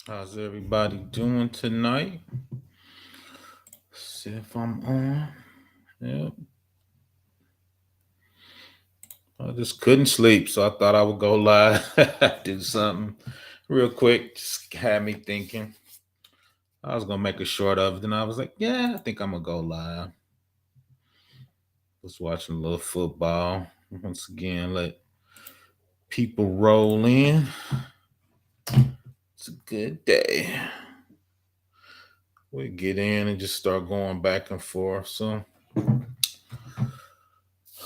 How's everybody doing tonight? See if I'm on. Yep. I just couldn't sleep, so I thought I would go live, do something real quick. Just had me thinking. I was gonna make a short of it, then I was like, yeah, I think I'm gonna go live. Just watching a little football. Once again, let people roll in. It's a good day. We get in and just start going back and forth. So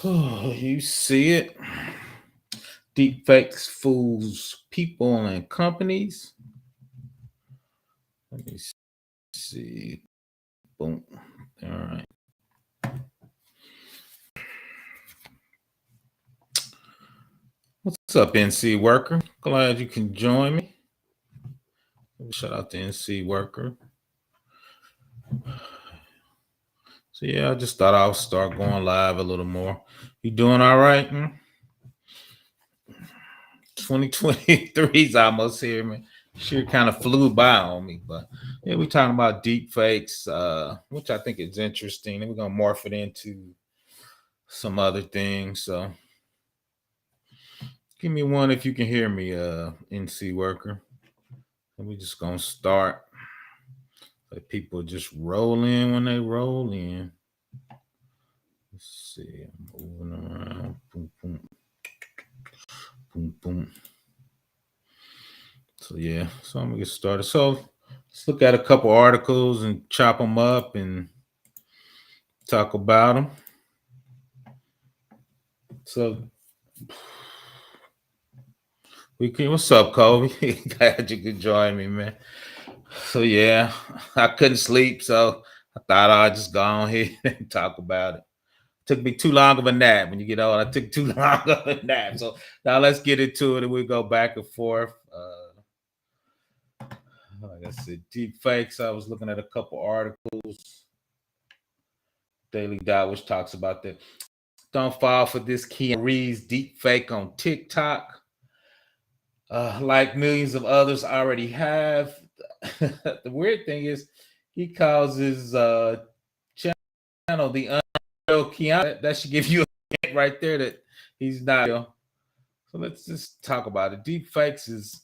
you see it. DeepFakes fools people and companies. Let me see. Boom. All right. What's up, NC Worker? Glad you can join me. Shout out to NC Worker. So yeah, I just thought I'll start going live a little more. You doing all right? 2023 is almost here, man. Sure kind of flew by on me, but yeah, we're talking about deep fakes, which I think is interesting. And we're gonna morph it into some other things. So give me one if you can hear me, NC Worker. And we're just gonna start. Let people just roll in when they roll in. Let's see, I'm moving around. Boom, boom, boom, boom. So yeah, so I'm gonna get started. So let's look at a couple articles and chop them up and talk about them. So we can. What's up, Kobe? Glad you could join me, man. So yeah, I couldn't sleep, so I thought I'd just go on here and talk about it. Took me too long of a nap. When you get old, I took too long of a nap. So now let's get into it, and we'll go back and forth. Like I said, deep fakes. I was looking at a couple articles. Daily Dot, which talks about that. Don't fall for this Reeves deep fake on TikTok. Like millions of others already have. The weird thing is, he calls his channel the unreal Keanu. That should give you a hint right there that he's not real. So let's just talk about it. Deep fakes is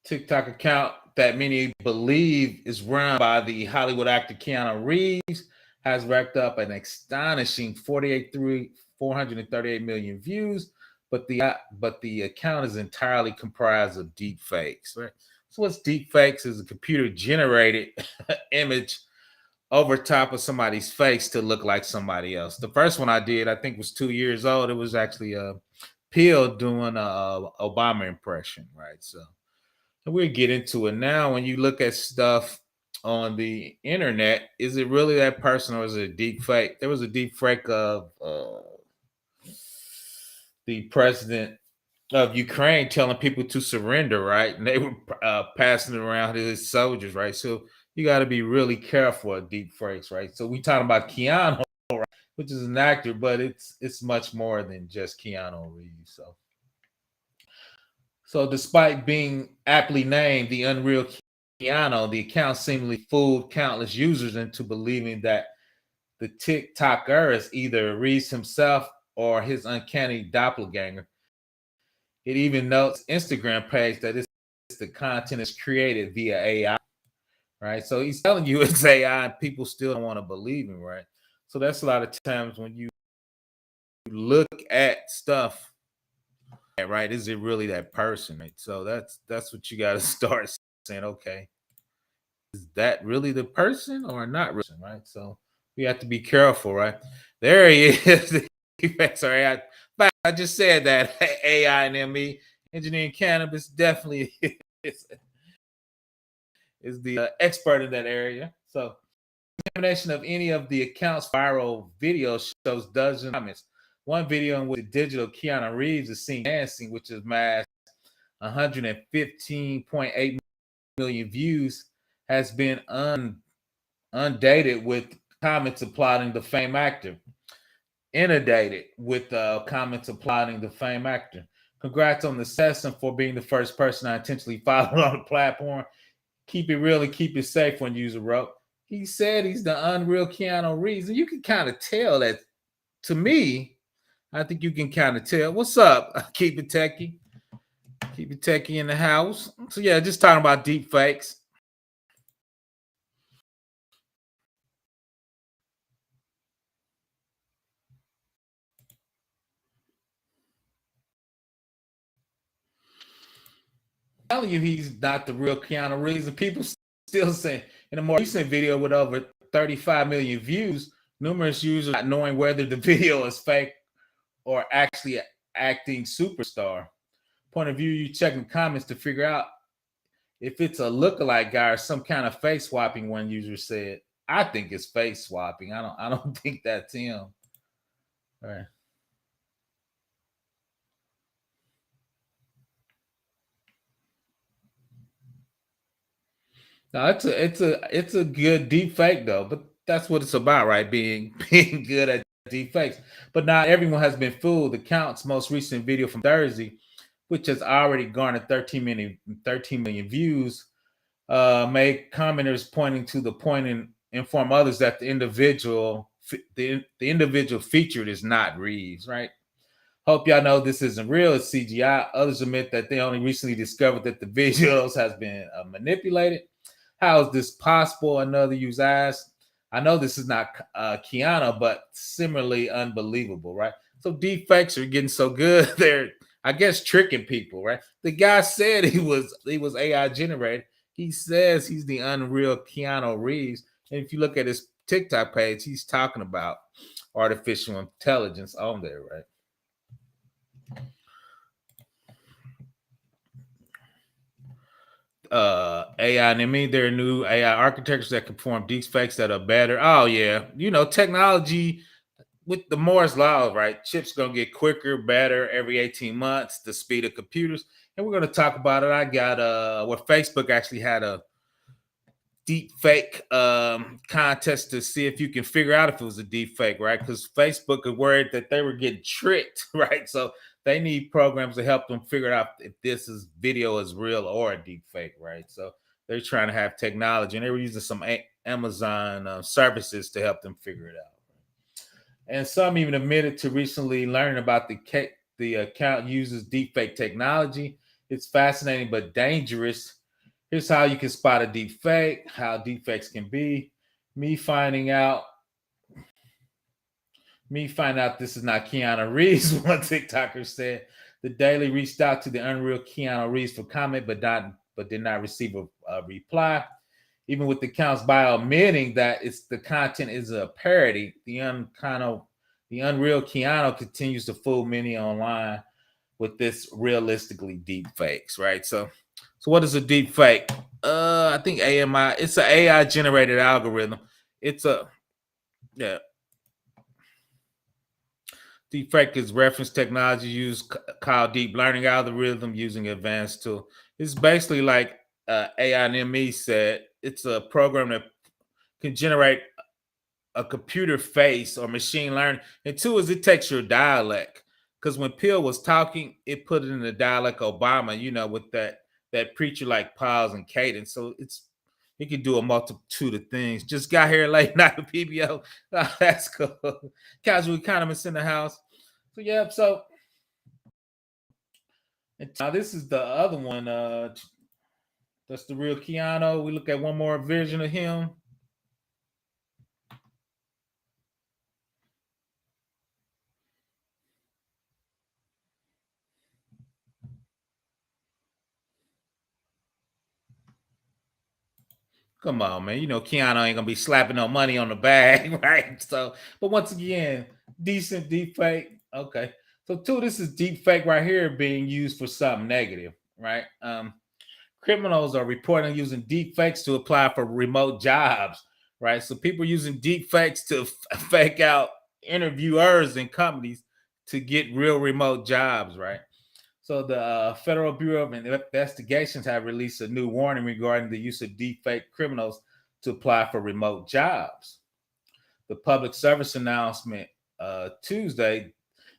TikTok account that many believe is run by the Hollywood actor Keanu Reeves has racked up an astonishing 438 million views, but the account is entirely comprised of deep fakes, right? So what's deep fakes is a computer generated image over top of somebody's face to look like somebody else. The first one I did, I think, was 2 years old. It was actually a Peel doing a Obama impression, right? So we'll get into it now. When you look at stuff on the internet, is it really that person or is it a deep fake? There was a deep fake of the president of Ukraine telling people to surrender, right? And they were passing it around to his soldiers, right? So you got to be really careful of deep fakes, right? So we talking about Keanu, right? Which is an actor, but it's much more than just Keanu Reeves. So despite being aptly named the Unreal Keanu, the account seemingly fooled countless users into believing that the TikToker is either Reeves himself or his uncanny doppelganger. It even notes Instagram page that the content is created via AI, right? So he's telling you it's AI and people still don't want to believe him, right? So that's a lot of times when you look at stuff, right? Is it really that person? Right? So that's what you got to start saying. Okay, is that really the person or not? Right? So we have to be careful, right? There he is. Sorry, I just said that AI and ME engineering cannabis definitely is the expert in that area. So examination of any of the accounts viral video shows dozens of comments. One video in which the digital Keanu Reeves is seen dancing, which is masked 115.8 million views has been undated with comments applauding the famed actor. Inundated with comments applauding the famed actor. Congrats on the success and for being the first person I intentionally followed on the platform. Keep it real and keep it safe, one user wrote. He said he's the unreal Keanu Reeves. And you can kind of tell that, to me, I think you can kind of tell. What's up? Keep it techie. Keep it techie in the house. So yeah, just talking about deep fakes. Telling you he's not the real Keanu Reeves, and people still saying in a more recent video with over 35 million views, numerous users not knowing whether the video is fake or actually acting superstar. Point of view, you checking comments to figure out if it's a lookalike guy or some kind of face swapping, one user said. I think it's face swapping. I don't think that's him. All right. No, it's a good deep fake though, but that's what it's about, right? Being good at deep fakes. But not everyone has been fooled. The Count's most recent video from Thursday, which has already garnered 13 million views, made commenters pointing to the point and inform others that the individual featured is not Reeves, right? Hope y'all know this isn't real. It's CGI. Others admit that they only recently discovered that the visuals has been manipulated. How is this possible? Another user asked. I know this is not Keanu, but similarly unbelievable, right? So deep fakes are getting so good, they're, I guess, tricking people, right? The guy said he was AI generated. He says he's the unreal Keanu Reeves. And if you look at his TikTok page, he's talking about artificial intelligence on there, right? AI, and I mean there are new AI architectures that can perform deep fakes that are better. Oh yeah, you know, technology with the Moore's law, right? Chips gonna get quicker, better every 18 months, the speed of computers. And we're gonna talk about it. I got where Facebook actually had a deep fake contest to see if you can figure out if it was a deep fake, right? Because Facebook is worried that they were getting tricked, right? So they need programs to help them figure out if this is video is real or a deep fake, right? So they're trying to have technology, and they were using some Amazon services to help them figure it out. And some even admitted to recently learning about the account uses deepfake technology. It's fascinating but dangerous. Here's how you can spot a deep fake, how deep fakes can be. Me finding out, this is not Keanu Reeves, one TikToker said. The Daily reached out to the unreal Keanu Reeves for comment, but did not receive a reply. Even with the account's bio admitting that the content is a parody, the unreal Keanu continues to fool many online with this realistically deep fakes, right? So what is a deep fake? I think AMI. It's an AI generated algorithm. It's a yeah. Deep fake is reference technology used called deep learning algorithm using advanced tool. It's basically like AI said. It's a program that can generate a computer face or machine learning. And two is it takes your dialect. Because when Pill was talking, it put it in the dialect Obama, you know, with that preacher like pause and cadence. So it can do a multitude of things. Just got here late night with PBO. Oh, that's cool. Casual economist in the house. So yeah, so now this is the other one. That's the real Keanu. We look at one more version of him. Come on, man. You know Keanu ain't gonna be slapping no money on the bag, right? So, but once again, decent deep fake. Okay. So two, this is deep fake right here being used for something negative, right? Criminals are reporting using deep fakes to apply for remote jobs, right? So people using deep fakes to fake out interviewers and companies to get real remote jobs, right? So the Federal Bureau of Investigations have released a new warning regarding the use of deepfake criminals to apply for remote jobs. The public service announcement Tuesday,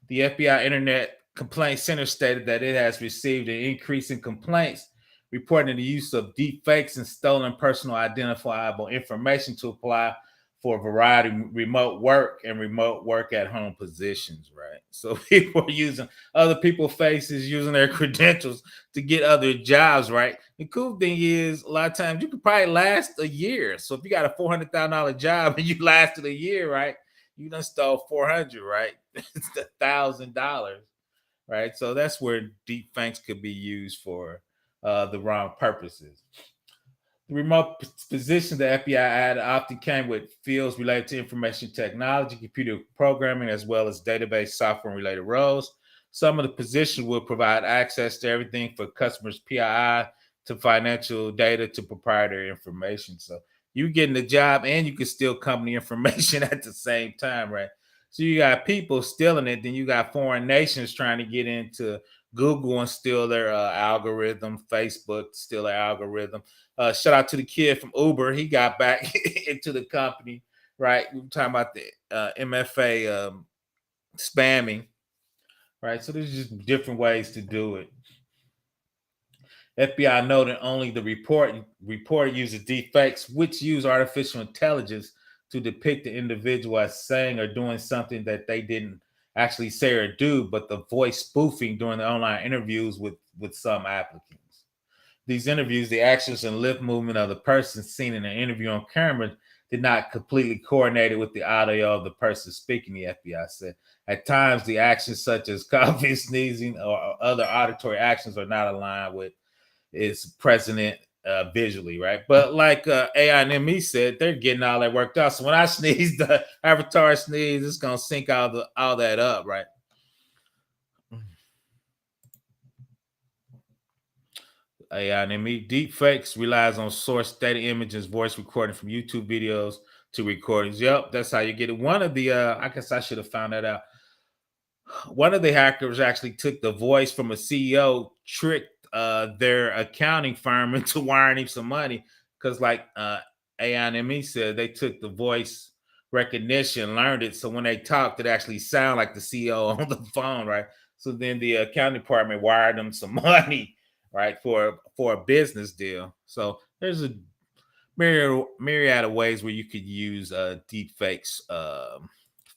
the FBI Internet Complaint Center stated that it has received an increase in complaints reporting the use of deepfakes and stolen personal identifiable information to apply for a variety of remote work and remote work at home positions, right? So people are using other people's faces, using their credentials to get other jobs, right? The cool thing is, a lot of times you could probably last a year. So if you got a $400,000 job and you lasted a year, right? You done stole 400, right? It's $1,000, right? So that's where deep fakes could be used for the wrong purposes. The remote position the FBI added often came with fields related to information technology, computer programming, as well as database software and related roles. Some of the positions will provide access to everything from customers' PII to financial data to proprietary information. So you getting the job and you can steal company information at the same time, right? So you got people stealing it, then you got foreign nations trying to get into Google and steal their algorithm, Facebook steal their algorithm. Shout out to the kid from Uber. He got back into the company, right? We were talking about the MFA spamming, right? So there's just different ways to do it. FBI noted only the report uses deepfakes, which use artificial intelligence to depict the individual as saying or doing something that they didn't actually say or do, but the voice spoofing during the online interviews with some applicants. These interviews, the actions and lip movement of the person seen in an interview on camera did not completely coordinate with the audio of the person speaking, the FBI said. At times, the actions such as coughing, sneezing, or other auditory actions are not aligned with its president visually, right? But like AI and ME said, they're getting all that worked out. So when I sneeze, the avatar sneeze, it's gonna sync all that up, right? AI and ME deep fakes relies on source data images, voice recording from YouTube videos to recordings. Yep, that's how you get it. One of the I guess I should have found that out. One of the hackers actually took the voice from a CEO, tricked their accounting firm into wiring him some money because, like A&ME said, they took the voice recognition, learned it, so when they talked, it actually sounded like the CEO on the phone, right? So then the accounting department wired them some money, right, for a business deal. So there's a myriad of ways where you could use deep fakes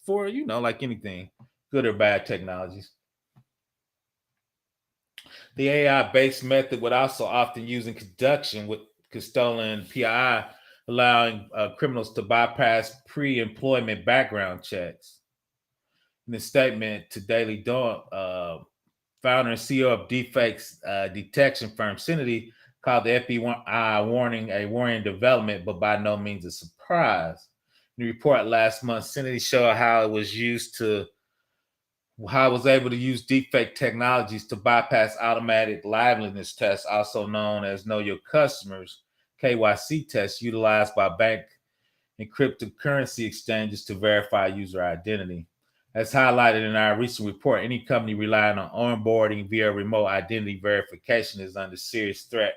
for like anything, good or bad technologies. The AI-based method would also often use in conjunction with stolen PII, allowing criminals to bypass pre-employment background checks. In a statement to Daily Dawn, founder and CEO of deepfakes detection firm Synity called the FBI warning a worrying development, but by no means a surprise. In the report last month, Synity showed how it was able to use deepfake technologies to bypass automatic liveness tests, also known as Know Your Customers, KYC tests utilized by bank and cryptocurrency exchanges to verify user identity. As highlighted in our recent report, any company relying on onboarding via remote identity verification is under serious threat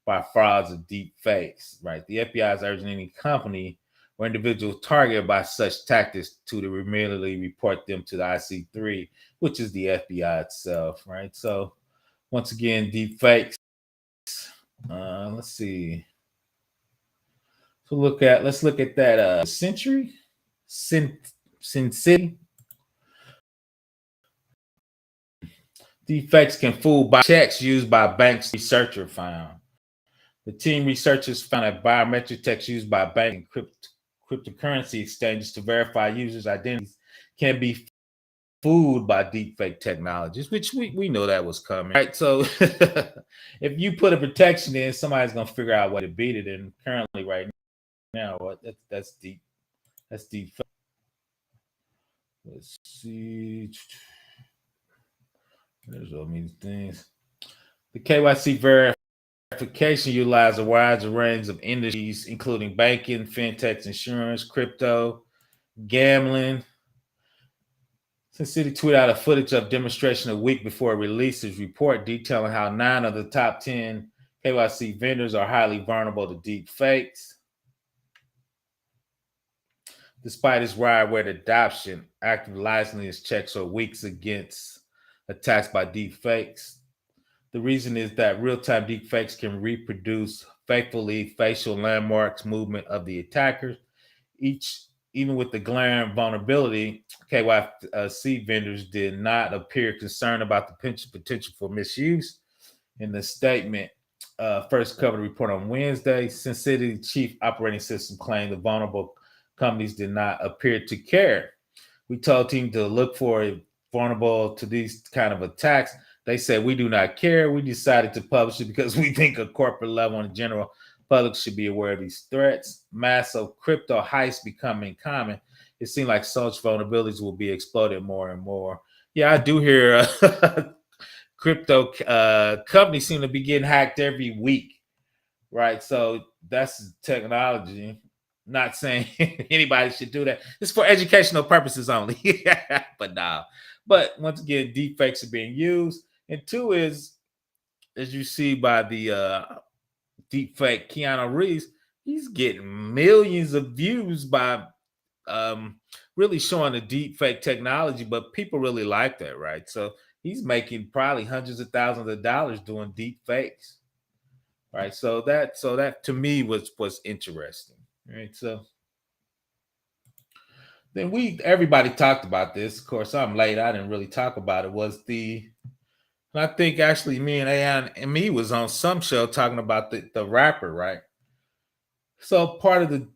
by frauds and deep fakes. Right? The FBI is urging any company or individual targeted by such tactics to immediately report them to the IC3, which is the FBI itself. Right? So, once again, deep fakes. Let's see. So let's look at that Century, Sin City. Defects can fool by checks used by banks. Researcher found. The team researchers found that biometric checks used by bank and cryptocurrency exchanges to verify users' identities can be fooled by deepfake technologies, which we know that was coming. Right. So if you put a protection in, somebody's gonna figure out a way to beat it. And currently, right now, that's deep. That's deep. Let's see. There's all these things. The KYC verification utilizes a wide range of industries, including banking, fintechs, insurance, crypto, gambling. The city tweeted out a footage of demonstration a week before it released its report detailing how 9 of the top 10 KYC vendors are highly vulnerable to deep fakes. Despite its widespread adoption, active licensing checks are weeks against attacks by deep fakes. The reason is that real-time deepfakes can reproduce faithfully facial landmarks movement of the attackers. Each, even with the glaring vulnerability, KYC vendors did not appear concerned about the potential for misuse. In the statement, first covered report on Wednesday, Sin City Chief Operating System claimed the vulnerable companies did not appear to care. We told team to look for a vulnerable to these kind of attacks. They said we do not care. We decided to publish it because we think a corporate level and general public should be aware of these threats. Massive crypto heists becoming common. It seems like such vulnerabilities will be exploited more and more. Yeah, I do hear crypto companies seem to be getting hacked every week, right? So that's technology. Not saying anybody should do that. It's for educational purposes only. But nah. But once again, deep fakes are being used. And two is, as you see by the deep fake Keanu Reeves, he's getting millions of views by really showing the deep fake technology, but people really like that, right? So he's making probably hundreds of thousands of dollars doing deep fakes, right? So that to me was interesting, right? So then everybody talked about this. Of course, I'm late. I didn't really talk about it. I think actually me and Ayan and me was on some show talking about the rapper, right? So part of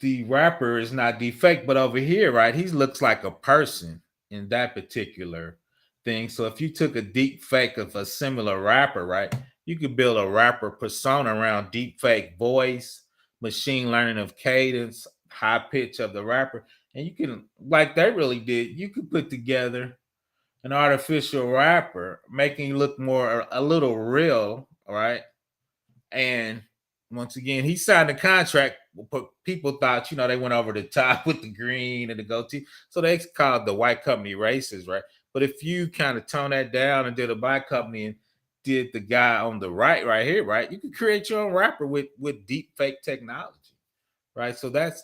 the rapper is not deepfake, but over here, right, he looks like a person in that particular thing. So if you took a deep fake of a similar rapper, right, you could build a rapper persona around deep fake voice, machine learning of cadence, high pitch of the rapper, and you can, like they really did, you could put together an artificial rapper, making you look more a little real, right? And once again, he signed a contract, but people thought, they went over the top with the green and the goatee. So they called the white company racist, right? But if you kind of tone that down and did a black company and did the guy on the right here, right, you could create your own rapper with deep fake technology, right? So that's,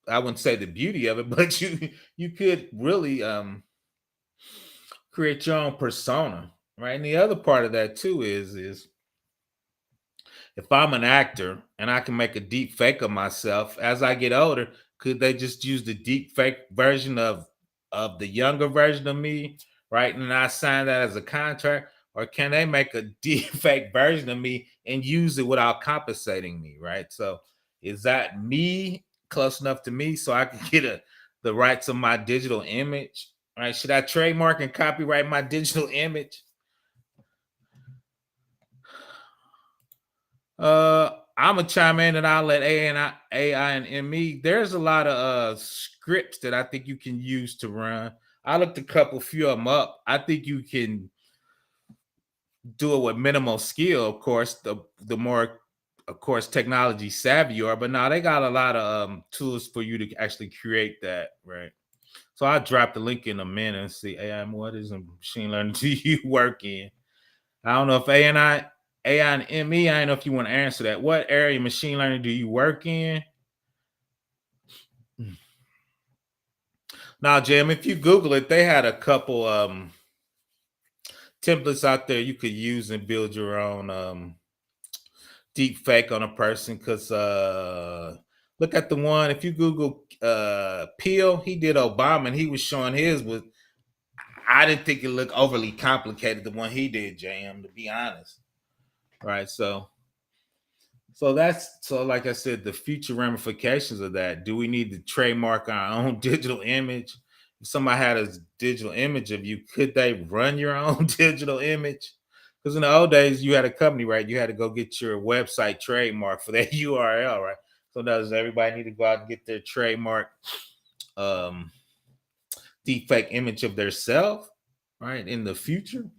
I wouldn't say the beauty of it, but you could really create your own persona, right? And the other part of that too is if I'm an actor and I can make a deep fake of myself as I get older, could they just use the deep fake version of the younger version of me, right? And I sign that as a contract, or can they make a deep fake version of me and use it without compensating me, right? So is that me close enough to me so I can get the rights of my digital image, right? Should I trademark and copyright my digital image? I'm gonna chime in and I'll let AI and ME. There's a lot of scripts that I think you can use to run. I looked a few of them up. I think you can do it with minimal skill. Of course, the more, of course, technology savvy you are. But now they got a lot of tools for you to actually create that, right? So I drop the link in a minute and see AI. What is machine learning do you work in? I don't know if AI and ME, I don't know if you want to answer that. What area of machine learning do you work in? Now, Jim, if you Google it, they had a couple templates out there you could use and build your own deep fake on a person. Because look at the one, if you Google Peel, he did Obama and he was showing his with, I didn't think it looked overly complicated, the one he did, JM, to be honest. Right. So like I said, the future ramifications of that. Do we need to trademark our own digital image? If somebody had a digital image of you, could they run your own digital image? Because in the old days, you had a company, right? You had to go get your website trademark for that URL, right? So does everybody need to go out and get their trademark um deepfake image of their self, right? In the future?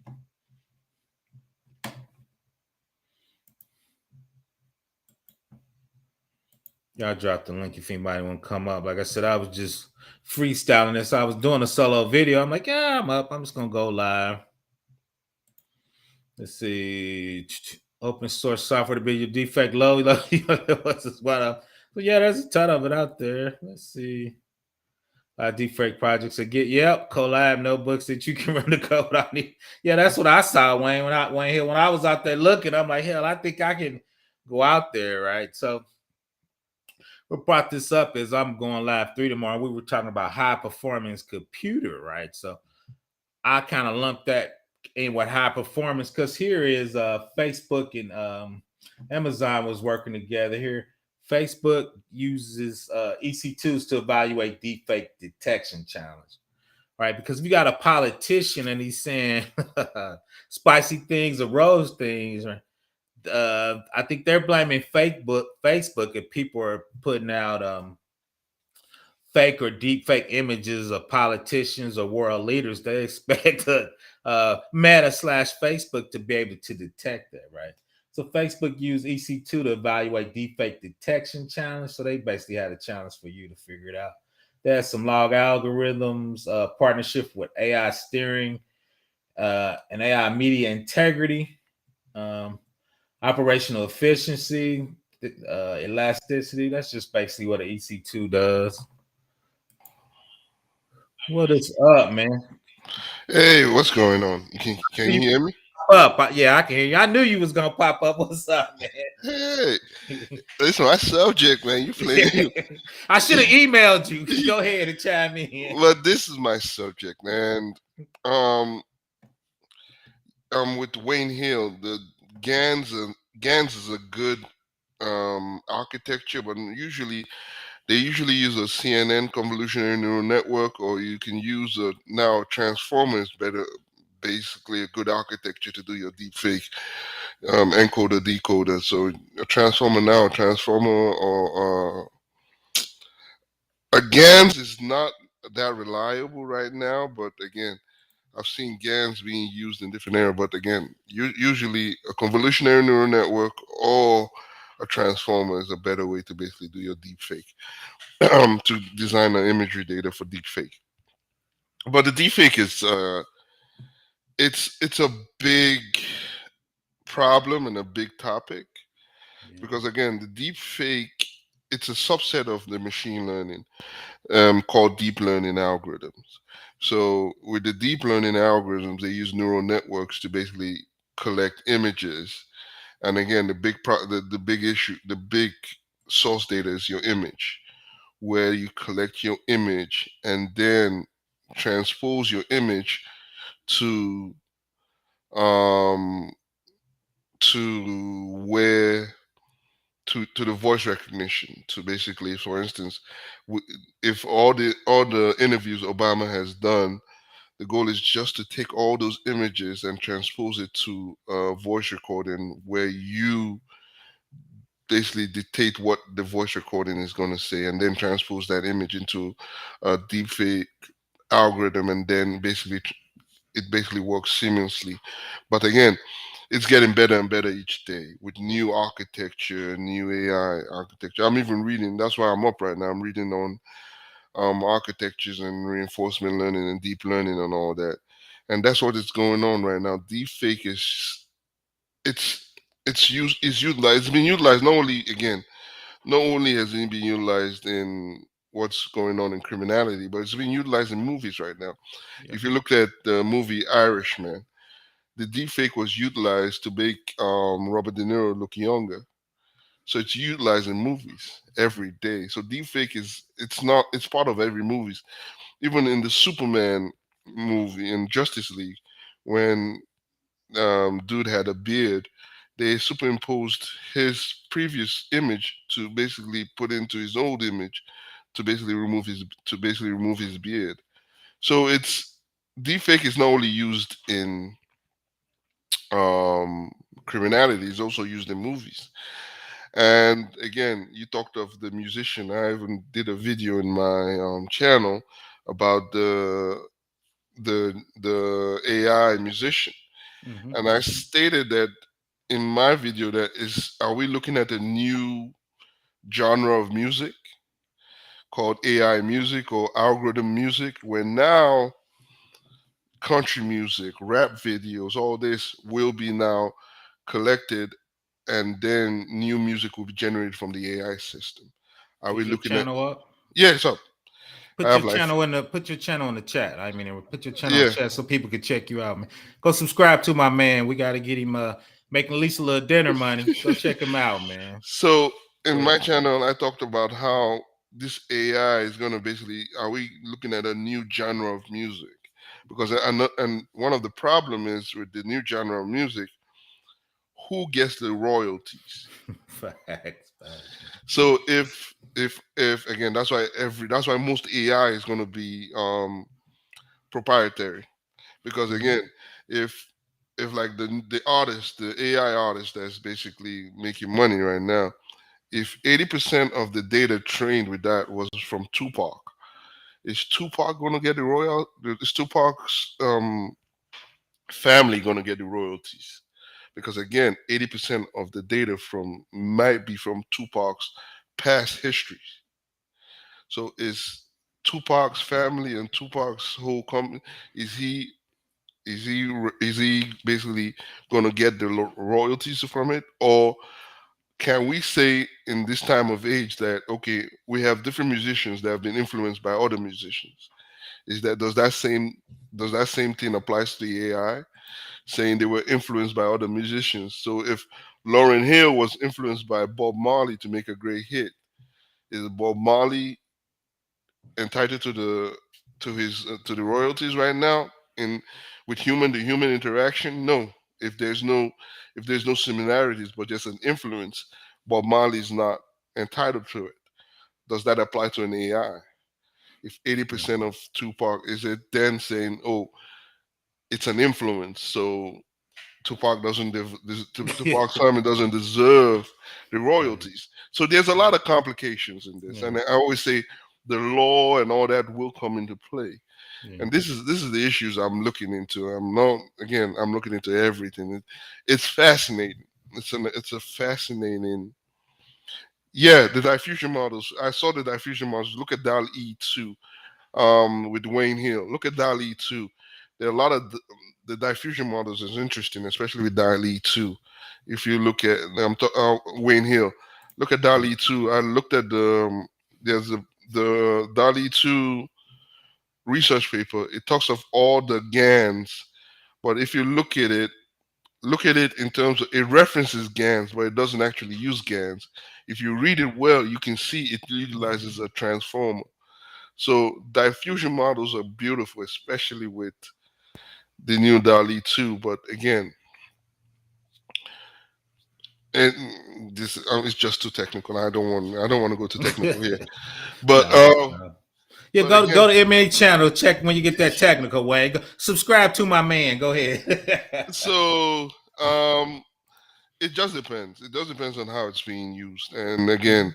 Yeah, I dropped the link if anybody want to come up. Like I said, I was just freestyling this. I was doing a solo video. I'm like, yeah, I'm up. I'm just gonna go live. Let's see. Open source software to build your defect low. What's this? So yeah, there's a ton of it out there. Let's see. Defake projects that get collab notebooks that you can run the code on. Yeah, that's what I saw, Wayne. When I was out there looking, I'm like, hell, I think I can go out there, right? So what brought this up is I'm going live 3 tomorrow. We were talking about high performance computer, right? So I kind of lumped that in with high performance because here is Facebook and Amazon was working together here. Facebook uses EC2s to evaluate deepfake detection challenge, right? Because if you got a politician and he's saying spicy things or rose things, right? I think they're blaming Facebook if people are putting out fake or deep fake images of politicians or world leaders. They expect Meta slash Facebook to be able to detect that, right? So Facebook used EC2 to evaluate deepfake detection challenge. So they basically had a challenge for you to figure it out. There's some log algorithms, partnership with AI steering, and AI media integrity, um, operational efficiency, elasticity. That's just basically what an EC2 does. What is up, man? Hey, what's going on? Can You you hear me? up? Yeah, I can hear you. I knew you was gonna pop up. What's up, Hey, man? it's my subject, man. You playing? I should have emailed you. Go ahead and chime in. Well, this is my subject, man. Um, with Wayne Hill, the GANs is a good architecture, but they usually use a CNN convolutionary neural network, or you can use a now transformer is better. Basically, a good architecture to do your deepfake encoder decoder. So a transformer now, a transformer or a GANs is not that reliable right now. But again, I've seen GANs being used in different areas. But again, usually a convolutionary neural network or a transformer is a better way to basically do your deepfake to design an imagery data for deepfake. But the deepfake is it's a big problem and a big topic Yeah. because again the deep fake it's a subset of the machine learning called deep learning algorithms. So with the deep learning algorithms they use neural networks to basically collect images, and again the big issue, the big source data is your image, where you collect your image and then transpose your image to um where to the voice recognition, to basically, for instance, if all the interviews Obama has done, the goal is just to take all those images and transpose it to a voice recording where you basically dictate what the voice recording is going to say and then transpose that image into a deepfake algorithm, and then basically it basically works seamlessly. But again, it's getting better and better each day with new architecture, new AI architecture. I'm even reading. That's why I'm up right now. I'm reading on architectures and reinforcement learning and deep learning and all that. And that's what is going on right now. Deepfake is it's it's utilized. It's been utilized not only has it been utilized in what's going on in criminality, but it's been utilized in movies right now. Yep. If you look at the movie Irishman, the deepfake was utilized to make Robert De Niro look younger. So it's utilized in movies every day. So deepfake it's part of every movies. Even in the Superman movie in Justice League, when dude had a beard, they superimposed his previous image to basically put into his old image to basically remove his beard. So it's deepfake is not only used in um, criminality, is also used in movies. And again, you talked of the musician. I even did a video in my channel about the AI musician, Mm-hmm, and I mm-hmm. stated that in my video that is, are we looking at a new genre of music called AI music or algorithm music, where now country music, rap videos, all this will be now collected, and then new music will be generated from the AI system. Are we Is your looking at? channel up? Yeah, so I Put have your like, channel in the put your channel in the chat. I mean, put your channel in the yeah. chat so people can check you out, man. Go subscribe to my man. We got to get him making at least a little dinner money. Go check him out, man. So Go in my ahead. channel, I talked about how this AI is going to basically, are we looking at a new genre of music? Because and one of the problem is with the new genre of music, who gets the royalties? Facts, man. So if again, that's why most AI is going to be proprietary. Because Mhm. again, if like the artist, the AI artist that's basically making money right now, if 80% of the data trained with that was from Tupac, is Tupac going to get the royal? Is Tupac's family going to get the royalties? Because again, 80% of the data from might be from Tupac's past history. So is Tupac's family and Tupac's whole company, is he is he basically going to get the royalties from it, or can we say in this time of age that okay, we have different musicians that have been influenced by other musicians? Is that does that same thing applies to the AI, saying they were influenced by other musicians? So if Lauryn Hill was influenced by Bob Marley to make a great hit, is Bob Marley entitled to the royalties right now in with human to human interaction? No. If there's no similarities but just an influence, Bob Marley's not entitled to it. Does that apply to an AI? If Yeah. 80% of Tupac, is it then saying, oh, it's an influence, so Tupac doesn't Tupac's family doesn't deserve the Right. royalties? So there's a lot of complications in this, Yeah. and I always say the law and all that will come into play. Yeah. And this is the issues I'm looking into. I'm looking into everything. It's fascinating. It's a fascinating. Yeah, the diffusion models. I saw the diffusion models. Look at DAL E2 with Wayne Hill. Look at DAL E2. There are a lot of the diffusion models is interesting, especially with DAL E2. If you look at Wayne Hill, look at DAL E2. I looked at there's the DAL E2 research paper. It talks of all the GANs, but if you look at it in terms of, it references GANs, but it doesn't actually use GANs. If you read it well, you can see it utilizes a transformer. So diffusion models are beautiful, especially with the new DALI 2. But again, this it's just too technical. I don't want to go too technical here. But No, no. Yeah, again, go to MA channel. Check when you get that technical way. Go, subscribe to my man. Go ahead. so it just depends. It just depends on how it's being used. And again,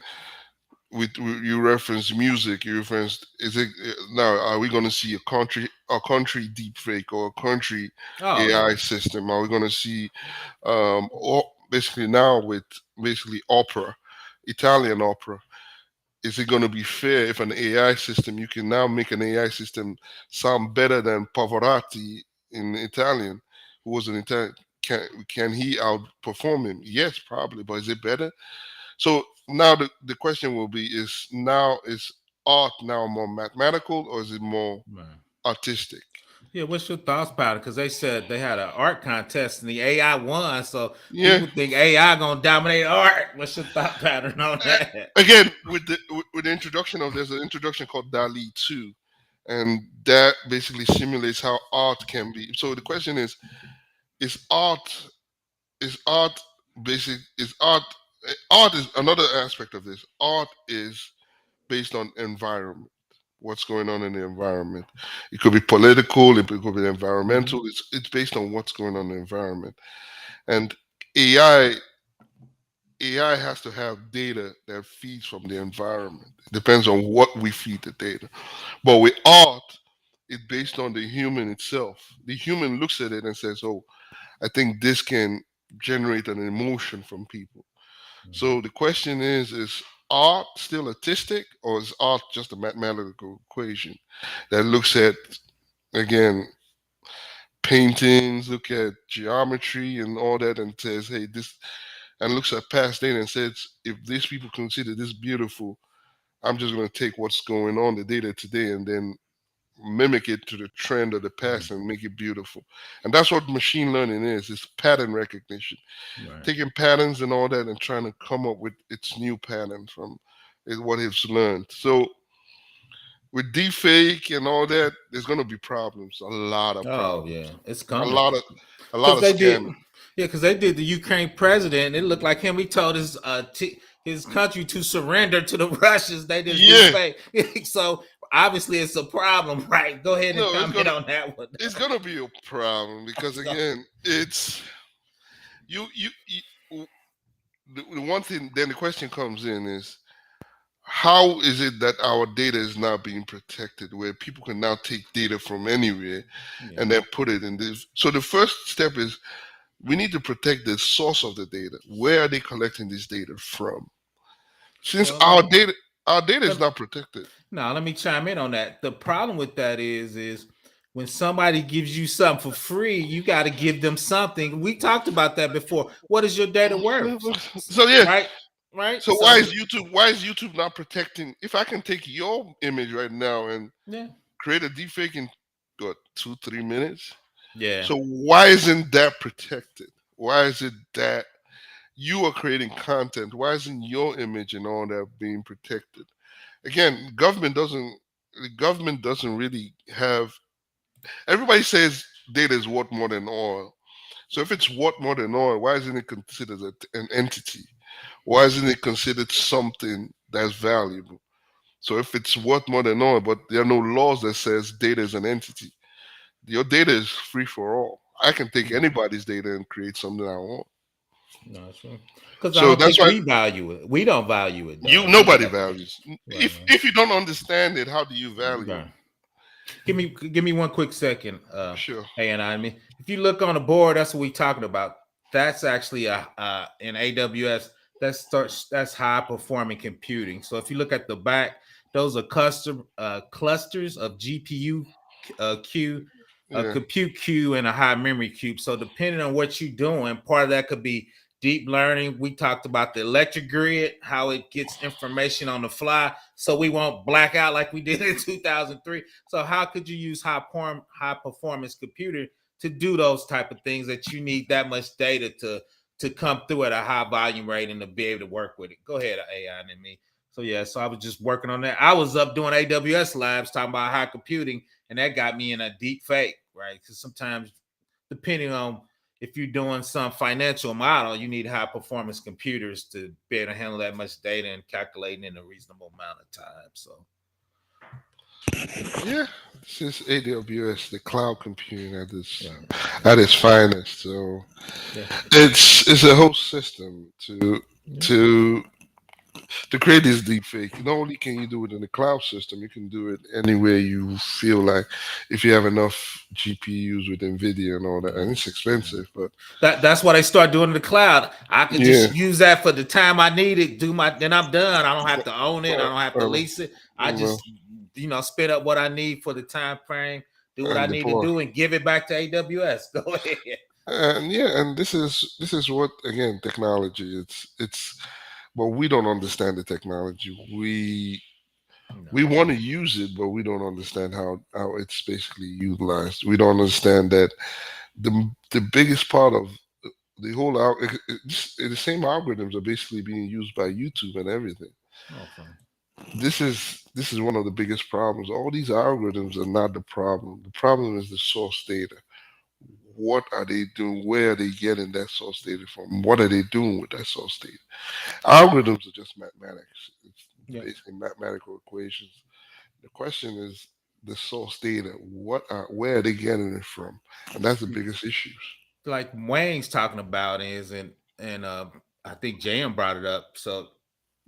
Mhm. with you reference music, you referenced, is it now, are we going to see a country deep fake or a country Oh AI yeah. system? Are we going to see or basically now with basically opera, Italian opera? Is it going to be fair if an AI system, you can now make an AI system sound better than Pavarotti in Italian, who was an Italian? Can he outperform him? Yes, probably, but is it better? So now the question will be: is art now more mathematical or is it more Man. artistic? Yeah, what's your thoughts about it? Because they said they had an art contest and the AI won, so Yeah. people think AI gonna dominate art. What's your thought pattern on that? Again, with the introduction of, there's an introduction called DALI 2, and that basically simulates how art can be. So the question is art is art is art art is another aspect of this. Art is based on environment. What's going on in the environment? It could be political, it could be environmental. Hmm. It's based on what's going on in the environment. And AI AI has to have data that feeds from the environment. It depends on what we feed the data. But with art, it's based on the human itself. The human looks at it and says, "Oh, I think this can generate an emotion from people." So the question is art still artistic, or is art just a mathematical equation that looks at, again, paintings, look at geometry and all that, and says, hey, this, and looks at past data and says, if these people consider this beautiful, I'm just going to take what's going on the data today and then mimic it to the trend of the past Mhm. and make it beautiful. And that's what machine learning is. It's pattern recognition, Right. taking patterns and all that and trying to come up with its new pattern from what it's learned. So with deepfake and all that, there's going to be problems, a lot of Oh problems, yeah, it's a coming. lot of a lot Because of they did, scamming. yeah, because they did the Ukraine president. It looked like him. He told his country to surrender to the Russians. They did a deep Yeah, fake. So obviously it's a problem, right? Go ahead and no, comment on that one. it's gonna be a problem because So, again, it's you the one thing. Then the question comes in is, how is it that our data is now being protected, where people can now take data from anywhere yeah. and then put it in this? So the first step is we need to protect the source of the data. Where are they collecting this data from? Since Well, let me our data is let, not protected. now let me chime in on that. The problem with that is when somebody gives you something for free, you got to give them something. We talked about that before. What is your data worth? So yeah, Right, right. so So why is YouTube not protecting? If I can take your image right now and yeah, create a deepfake in what 2-3 minutes, yeah. so why isn't that protected? Why is it that you are creating content? Why isn't your image and all that being protected? Again, the government doesn't really have. Everybody says data is worth more than oil. So if it's worth more than oil, why isn't it considered an entity? Why isn't it considered something that's valuable? So if it's worth more than oil, but there are no laws that says data is an entity, your data is free for all. I can take anybody's data and create something I want. No, sure. Because I So don't that's think why we value it. We don't value it you though. We nobody got values. right, If you don't understand it, how do you value it? right. Give me one quick second. Sure. Hey, and I mean, if you look on the board, that's what we talking about. That's actually a in AWS. That's high performing computing. So if you look at the back, those are custom clusters of GPU queue, a Yeah. compute queue, and a high memory cube. So depending on what you're doing, part of that could be deep learning. We talked about the electric grid, how it gets information on the fly, so we won't black out like we did in 2003. So how could you use high performance computer to do those type of things that you need that much data to come through at a high volume rate and to be able to work with it? Go ahead, AI and me. So yeah, so I was just working on that. I was up doing AWS labs talking about high computing, and that got me in a deep fake, right? Because sometimes, depending on if you're doing some financial model, you need high performance computers to be able to handle that much data and calculating in a reasonable amount of time. So Yeah. This is AWS, the cloud computing right, at its finest. So yeah, it's a whole system yeah. to to create this deep fake. Not only can you do it in the cloud system, you can do it anywhere you feel like, if you have enough GPUs with NVIDIA and all that. And it's expensive, but That's why they start doing the cloud. I could yeah. just use that for the time I need it. Then I'm done. I don't have to own it. I Uh, don't have to um, lease it. I well, just spit up what I need for the time frame, do what I and need to deploy. do, and give it back to AWS. Go ahead. And yeah, and this is what, again, technology. It's but we don't understand the technology. No, We want to use it, but we don't understand how it's basically utilized. We don't understand that the biggest part of the whole the same algorithms are basically being used by YouTube and everything. okay. This is one of the biggest problems. All these algorithms are not the problem. The problem is the source data. What are they doing? Where are they getting that source data from? What are they doing with that source data? Algorithms are just mathematics. It's Yeah. basically mathematical equations. The question is the source data. Where are they getting it from? And that's the biggest issues. Like Wayne's talking about is and I think JM brought it up. So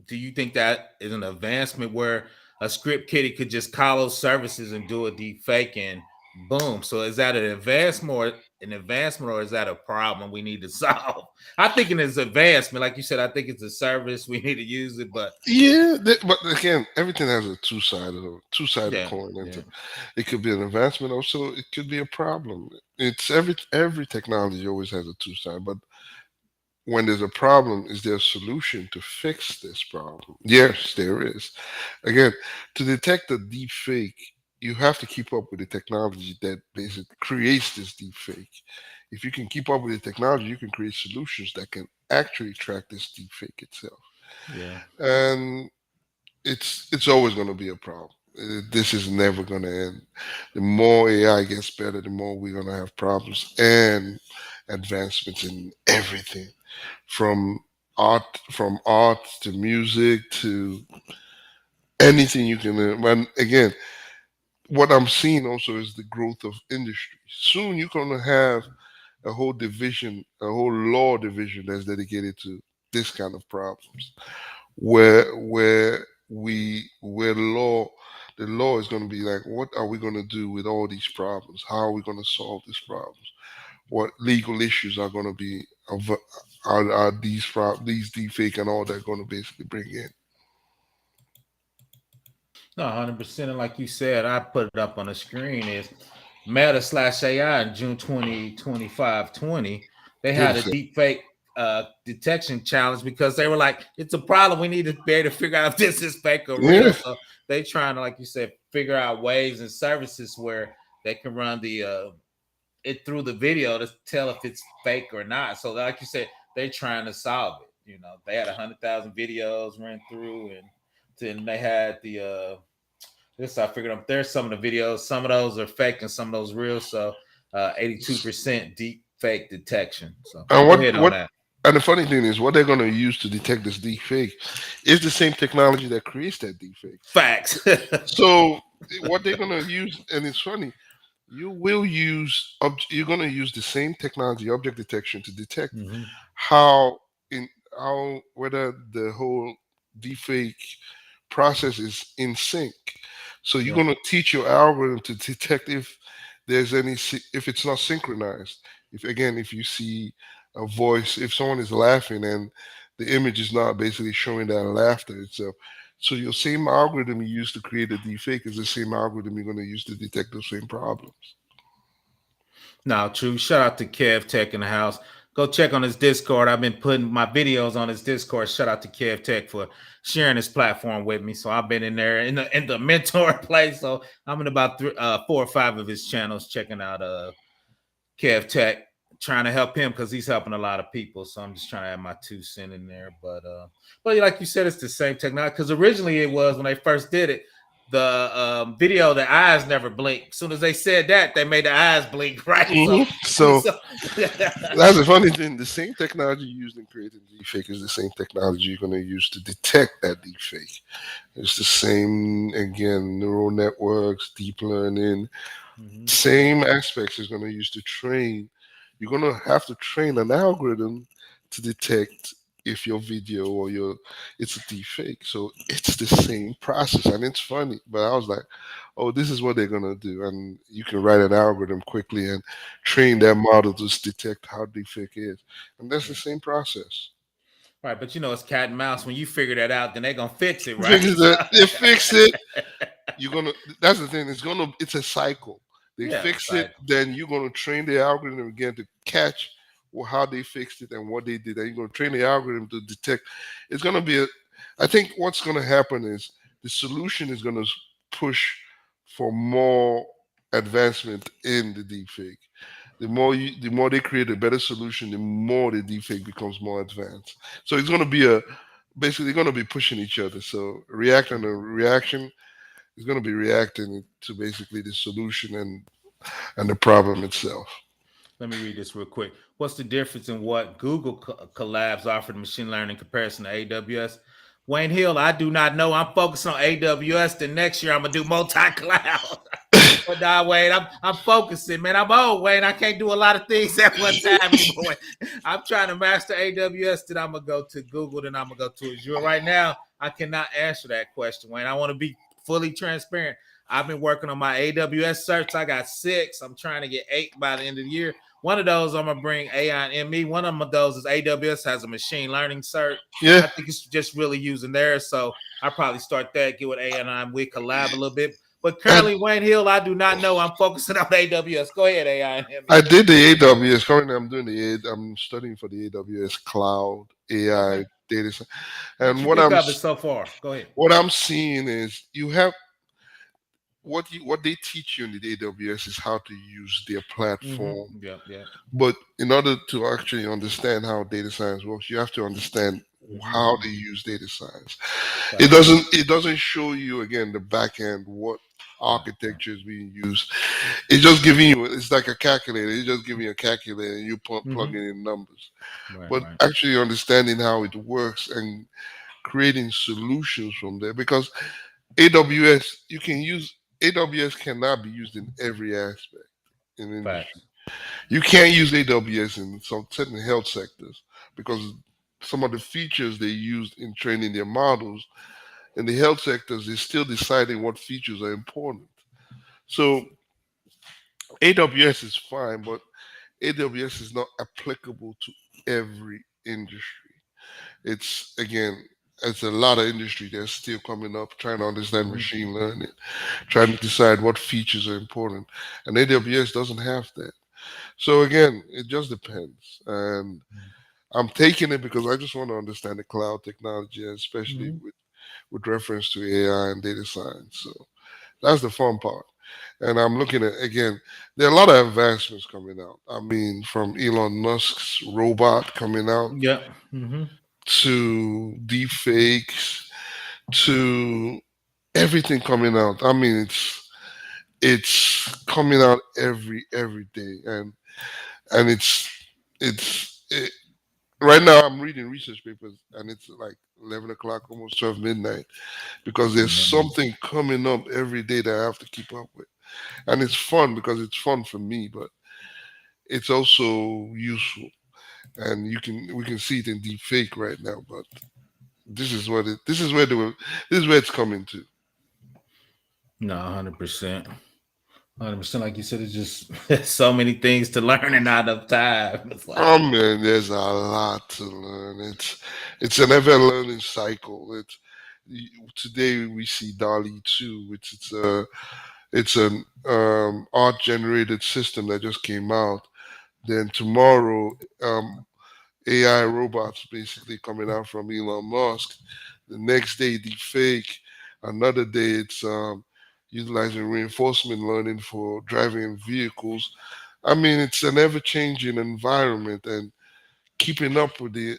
do you think that is an advancement where a script kiddie could just call those services and do a deep fake and Boom. So is that an advancement, or is that a problem we need to solve? I think it is advancement. Like you said, I think it's a service. We need to use it, but Yeah, but again, everything has a two-sided yeah, coin. And yeah, it could be an advancement, also it could be a problem. It's every technology always has a two side, but when there's a problem, is there a solution to fix this problem? Yes, there is. Again, to detect a deep fake, you have to keep up with the technology that basically creates this deep fake. If you can keep up with the technology, you can create solutions that can actually track this deep fake itself. yeah. And it's always going to be a problem. This is never going to end. The more AI gets better, the more we're going to have problems and advancements in everything, from art to music to anything you can. And again, what I'm seeing also is the growth of industry. Soon you're going to have a whole division, a whole law division that's dedicated to this kind of problems, where the law is going to be like, what are we going to do with all these problems? How are we going to solve these problems? What legal issues are going to be are these deepfake and all that going to basically bring in? No, 100%. And like you said, I put it up on the screen is Meta slash AI in June 2020. They They're had the a same. deep fake detection challenge because they were like, it's a problem. We need to be able to figure out if this is fake or real. Yeah, So they trying to, like you said, figure out ways and services where they can run the it through the video to tell if it's fake or not. So like you said, they're trying to solve it. You know, they had 100,000 videos ran through, and then they had the this I figured out there's some of the videos, some of those are fake and some of those real. So 82% deep fake detection. So and go ahead on what that. and the funny thing is, what they're going to use to detect this deep fake is the same technology that creates that deep fake. Facts. So what they're going to use, and it's funny, you're going to use the same technology, object detection, to detect Mm-hmm. how in how whether the whole deepfake process is in sync. So you're Yeah. going to teach your algorithm to detect if there's if it's not synchronized. If you see a voice, if someone is laughing and the image is not basically showing that laughter itself. So your same algorithm you use to create a deepfake is the same algorithm you're going to use to detect those same problems. No, true. Shout out to Kev Tech in the house. Go check on his Discord. I've been putting my videos on his Discord. Shout out to Kev Tech for sharing this platform with me. So I've been in there in the mentor place. So I'm in about 4 or 5 of his channels checking out Kev Tech, trying to help him because he's helping a lot of people. So I'm just trying to add my 2 cents in there. But like you said, it's the same technology because originally it was when they first did it. The video, the eyes never blink. As soon as they said that, they made the eyes blink, right? So, So so that's the funny thing. The same technology used in creating deepfake is the same technology you're going to use to detect that deepfake. It's the same, again, neural networks, deep learning, Mhm. same aspects is going to use to train. You're going to have to train an algorithm to detect if your video or your it's a deep fake. So it's the same process, and it's funny. But I was like, oh, this is what they're going to do, and you can write an algorithm quickly and train that model to detect how deep fake is, and that's the Yeah. same process. Right, but it's cat and mouse. When you figure that out, then they're gonna fix it, right? Fix it. They fix it. You're gonna That's the thing, it's a cycle. They Yeah, fix it, cycle. then you're gonna train the algorithm again to catch how they fixed it and what they did, and you're gonna train the algorithm to detect. It's gonna be a I think what's gonna happen is the solution is gonna push for more advancement in the deepfake. The more they create a better solution, the more the deepfake becomes more advanced. So it's gonna be a basically they're gonna be pushing each other. So react and a reaction is going to be reacting to basically the solution and the problem itself. Let me read this real quick. What's the difference in what Google collabs offer machine learning in comparison to AWS? Wayne Hill, I do not know. I'm focused on AWS. The next year I'm gonna do multi-cloud. But nah, Wayne, I'm focusing, man. I'm old, Wayne. I can't do a lot of things at one time anymore. I'm trying to master AWS. Then I'm gonna go to Google. Then I'm gonna go to Azure. Right now, I cannot answer that question, Wayne. I want to be fully transparent. I've been working on my AWS certs. I got 6. I'm trying to get 8 by the end of the year. One of those I'm gonna bring AI and ME. One of those is AWS has a machine learning cert. Yeah, I think it's just really using theirs. So I probably start that, get with AI and we collab a little bit. But I, currently, Wayne Hill, I do not know. I'm focusing on AWS. Go ahead, AI and I ME. did the AWS. Currently, I'm studying for the AWS Cloud AI Okay. data. What And you think of it so far? Go ahead. what I'm seeing is you have what they teach you in the AWS is how to use their platform. Yep. Yep. But in order to actually understand how data science works, you have to understand how Mm-hmm. they use data science. It Facts. doesn't it doesn't show you again the back end what Right. Right. architecture is being used. It's just giving you it's like a calculator. It's just giving you a calculator and you plug Mm-hmm. in numbers. Right. But Right. actually understanding how it works and creating solutions from there because AWS you can use AWS cannot be used in every aspect in industry. Facts. You can't use AWS in some certain health sectors because some of the features they used in training their models in the health sectors is still deciding what features are important. So AWS is fine, but AWS is not applicable to every industry. It's again, it's a lot of industry that's still coming up, trying to understand Mm-hmm. machine learning, trying to decide what features are important. And AWS doesn't have that. So again, it just depends. And I'm taking it because I just want to understand the cloud technology, especially Mm-hmm. with reference to AI and data science. So that's the fun part. And I'm looking at again, there are a lot of advancements coming out. I mean, from Elon Musk's robot coming out Yep. Mm-hmm. to deepfakes to everything coming out. I mean, it's coming out every day, and right now I'm reading research papers, and it's like 11 o'clock, almost 12 midnight, because there's something coming up every day that I have to keep up with, and it's fun because it's fun for me, but it's also useful, and we can see it in deep fake right now, but this is where it's coming to. No, 100%. 100%. Like you said, it's just so many things to learn and not enough time. It's Oh like, man, there's a lot to learn. It's an ever learning cycle. Today we see Dolly 2, which it's an art generated system that just came out. Then tomorrow, AI robots basically coming out from Elon Musk. The next day, deepfake. Another day, it's utilizing reinforcement learning for driving vehicles. I mean, it's an ever changing environment, and keeping up with the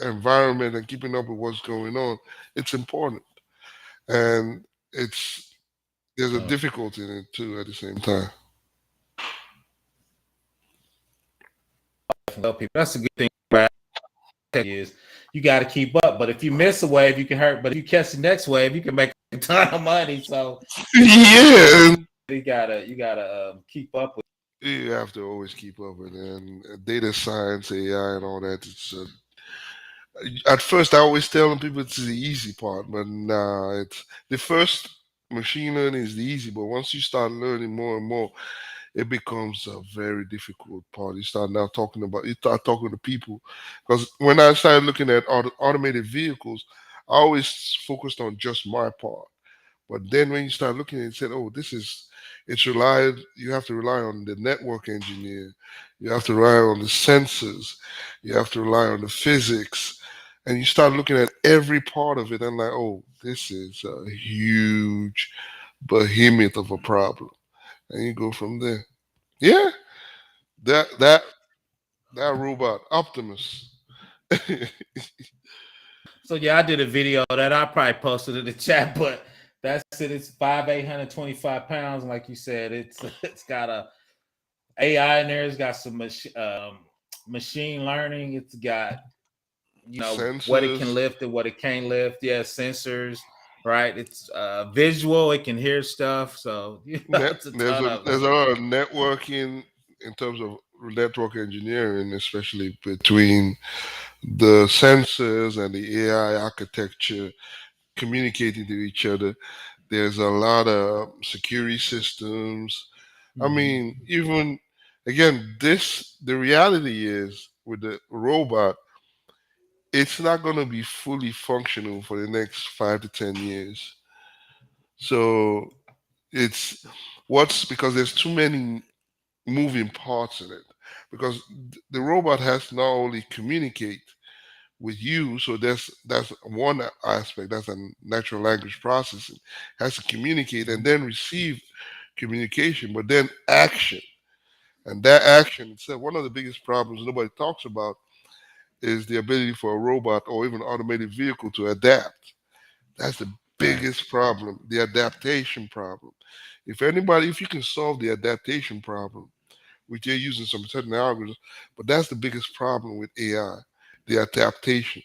environment and keeping up with what's going on, it's important, and it's there's a oh, difficulty in it too at the same time. well, people, that's a good thing about tech is you got to keep up. But if you miss a wave, you can hurt. But if you catch the next wave, you can make a ton of money. So Yeah, you gotta keep up with. you have to always keep up with it. And data science, AI, and all that. At first I always tell people it's the easy part, but nah, it's the first machine learning is the easy, but once you start learning more and more, it becomes a very difficult part. You start talking to people, because when I started looking at automated vehicles, I always focused on just my part. But then when you start looking at it, you said, oh, you have to rely on the network engineer, you have to rely on the sensors, you have to rely on the physics. And you start looking at every part of it and like, oh, this is a huge behemoth of a problem. And you go from there. Yeah, that that that robot Optimus. So yeah, I did a video that I probably posted in the chat, but that's it. It's 825 pounds, like you said. It's got a AI in there. It's got some machine learning. It's got what it can Sensors. lift and what it can't lift. Yeah, sensors. Right. It's visual. It can hear stuff. So it's a ton of it. There's a lot of networking in terms of network engineering, especially between the sensors and the AI architecture communicating to each other. There's a lot of security systems. I Mhm. mean, even again, the reality is with the robot, it's not going to be fully functional for the next 5 to 10 years. So it's what's because there's too many moving parts in it. Because the robot has to not only communicate with you, so that's one aspect. That's a natural language processing. Has to communicate and then receive communication, but then action. And that action itself, one of the biggest problems nobody talks about is the ability for a robot or even automated vehicle to adapt. That's the biggest Facts. problem, the adaptation problem. If you can solve the adaptation problem, which they're using some certain algorithms, but that's the biggest problem with AI, the adaptation.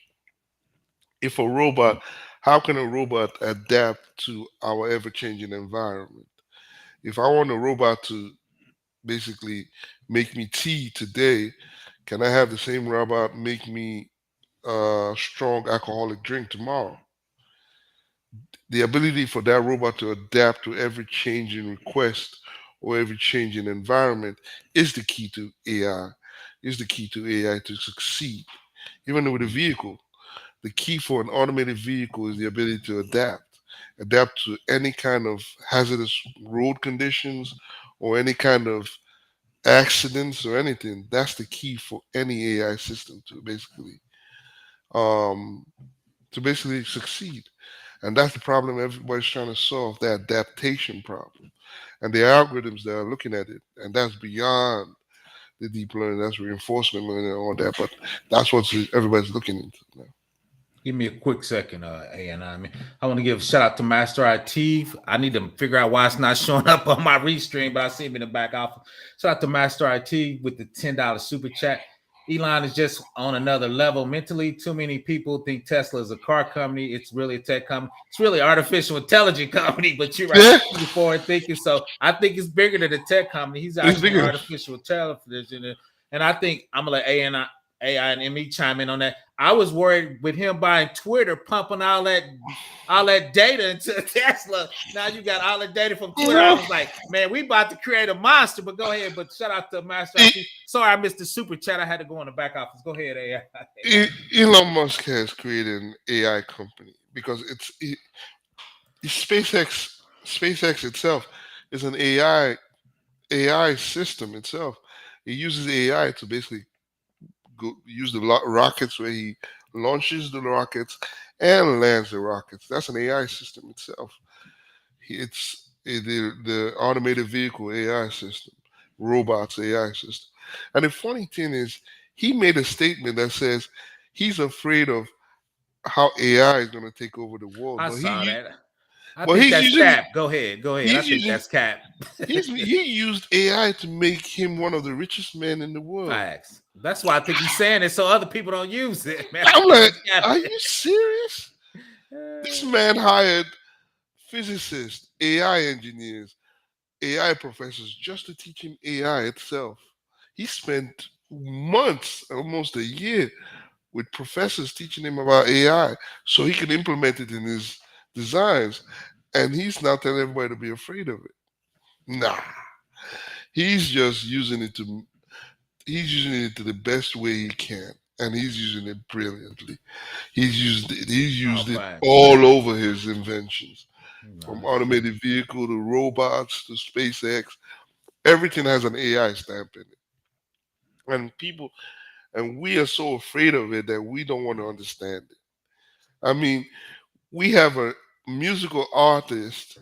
If a robot, how can a robot adapt to our ever changing environment? If I want a robot to basically make me tea today, can I have the same robot make me a strong alcoholic drink tomorrow? The ability for that robot to adapt to every changing request or every changing environment is the key to AI, is the key to AI to succeed. Even with a vehicle, the key for an automated vehicle is the ability to adapt to any kind of hazardous road conditions or any kind of accidents or anything. That's the key for any AI system um, to basically succeed. And that's the problem everybody's trying to solve, the adaptation problem. And the algorithms that are looking at it, and that's beyond the deep learning, that's reinforcement learning and all that. But that's what everybody's looking into now. Give me a quick second, and I want to give a shout out to Master IT. I need to figure out why it's not showing up on my restream, but I see him in the back office. Shout out to Master IT with the $10 super chat. Elon is just on another level mentally. Too many people think Tesla is a car company. It's really a tech company. It's really artificial intelligence company, but you're right. Yeah, He's forward thinking. So I think it's bigger than a tech company. He's it's actually bigger. artificial intelligence. And I think I'm gonna let AI and ME chime in on that. I was worried with him buying Twitter, pumping all that data into Tesla. Now you got all the data from Twitter. I Yeah. was like, man, we about to create a monster. But go ahead. But shout out to Master E- IT. Sorry, I missed the super chat. I had to go in the back office. Go ahead, AI. Elon Musk has created an AI company because SpaceX. SpaceX itself is an AI system itself. It uses AI to basically use the rockets where he launches the rockets and lands the rockets. That's an AI system itself. The automated vehicle AI system, robots AI system. And the funny thing is, he made a statement that says he's afraid of how AI is going to take over the world, I saw that. I but think he's that's using Cap. Go ahead. Go ahead. I he's think using that's Cap. he used AI to make him one of the richest men in the world. Facts. That's why I think he's saying it so other people don't use it, man. I I'm think like, he got are you serious? This it. man hired physicists, AI engineers, AI professors just to teach him AI itself. He spent months, almost a year, with professors teaching him about AI so he can implement it in his designs. And he's now telling everybody to be afraid of it. Nah, he's just he's using it to the best way he can. And he's using it brilliantly. He's Oh, used it facts. all over his inventions, from Nice. automated vehicle to robots to SpaceX. Everything has an AI stamp in it. And we are so afraid of it that we don't want to understand it. I mean, we have a musical artist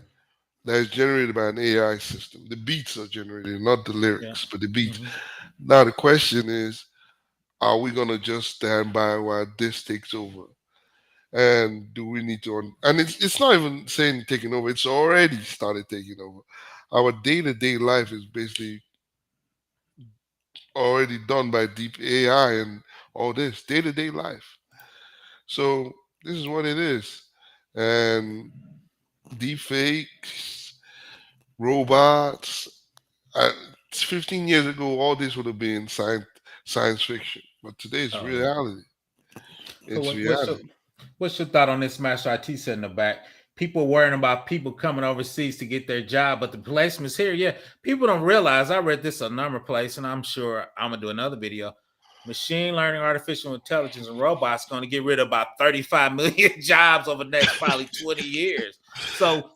that is generated by an AI system. The beats are generated, not the Yeah. lyrics, but the beats. Mm-hmm. Now the question is, are we gonna just stand by while this takes over? And do we need to? And it's not even saying taking over; it's already started taking over. Our day to day life is basically already done by deep AI and all this day to day life. So this is what it is. And deepfakes, robots. I, 15 years ago, all this would have been science fiction, but today it's Oh. reality. So It's reality. what's your thought on this Master IT set in the back? people worrying about people coming overseas to get their job, but the placements here, yeah, people don't realize. I read this a number of places, and I'm sure I'm gonna do another video. Machine learning, artificial intelligence, and robots going to get rid of about 35 million jobs over the next probably 20 years. So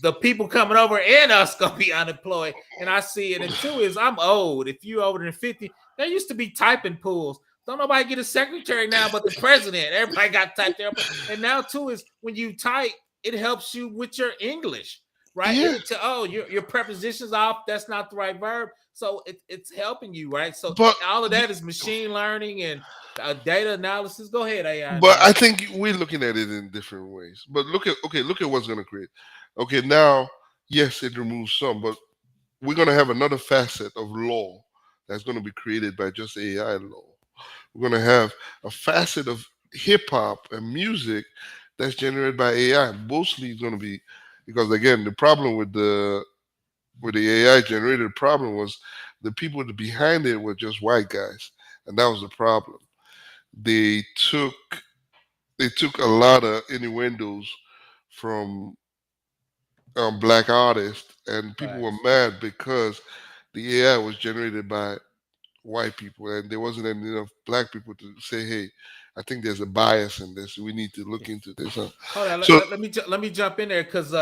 the people coming over and us gonna be unemployed. And I see it. And two is I'm old. If you older than 50, there used to be typing pools. Don't nobody get a secretary now but the president. Everybody got typed there. And now two is when you type, it helps you with your English, right? Yeah, Your prepositions off. That's not the right verb. So it's helping you, right? So but all of that is machine learning and data analysis. Go ahead, AI. but I think we're looking at it in different ways. But look at what's going to create. Okay, now yes, it removes some, but we're going to have another facet of law that's going to be created by just AI law. We're going to have a facet of hip hop and music that's generated by AI. Mostly it's going to be because again, the problem with the AI generated problem was the people behind it were just white guys, and that was the problem. They took they took a lot of innuendos from black artists, and people were Facts. mad because the AI was generated by white people, and there wasn't enough black people to say, "Hey, I think there's a bias in this. We need to look into this." Huh? Hold on, So let me jump in there because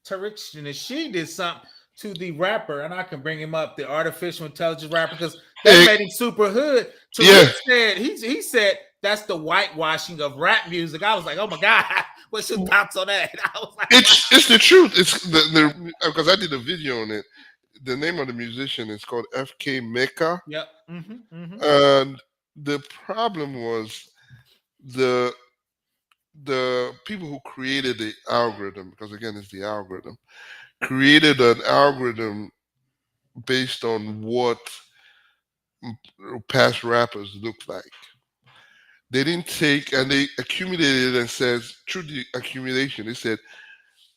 Tariq she did something to the rapper, and I can bring him up, the artificial intelligence rapper, because they eh, made him super hood. Tariq yeah, said he said that's the whitewashing of rap music. I was like, oh my god, what's your thoughts on that? I was like, wow. it's the truth. It's the because I did a video on it. The name of the musician is called FK Mecca, Yep. Mm-hmm. and the problem was the the people who created the algorithm, because again it's the algorithm, created an algorithm based on what past rappers looked like. They didn't take and they accumulated and says through the accumulation they said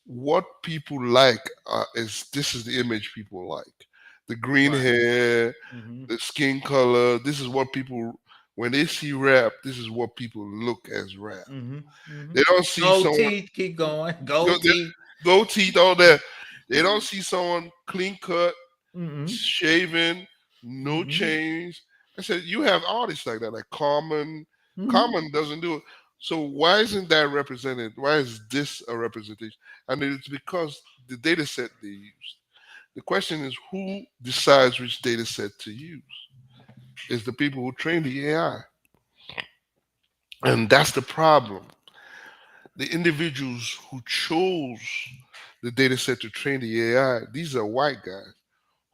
what people like is this is the image people like, the green Right. hair, Mm-hmm. the skin color. This is what people when they see rap. This is what people look as rap. Mm-hmm. Mm-hmm. They don't see Gold someone teeth, keep going. go Gold teeth. gold teeth, all that. They don't see someone clean cut, Mm-hmm. shaven, no Mm-hmm. chains. I said, you have artists like that, like Common. Mm-hmm. Common doesn't do it. So why isn't that represented? Why is this a representation? And it's because the data set they use. The question is who decides which data set to use? It's the people who train the AI. And that's the problem. The individuals who chose the data set to train the AI, these are white guys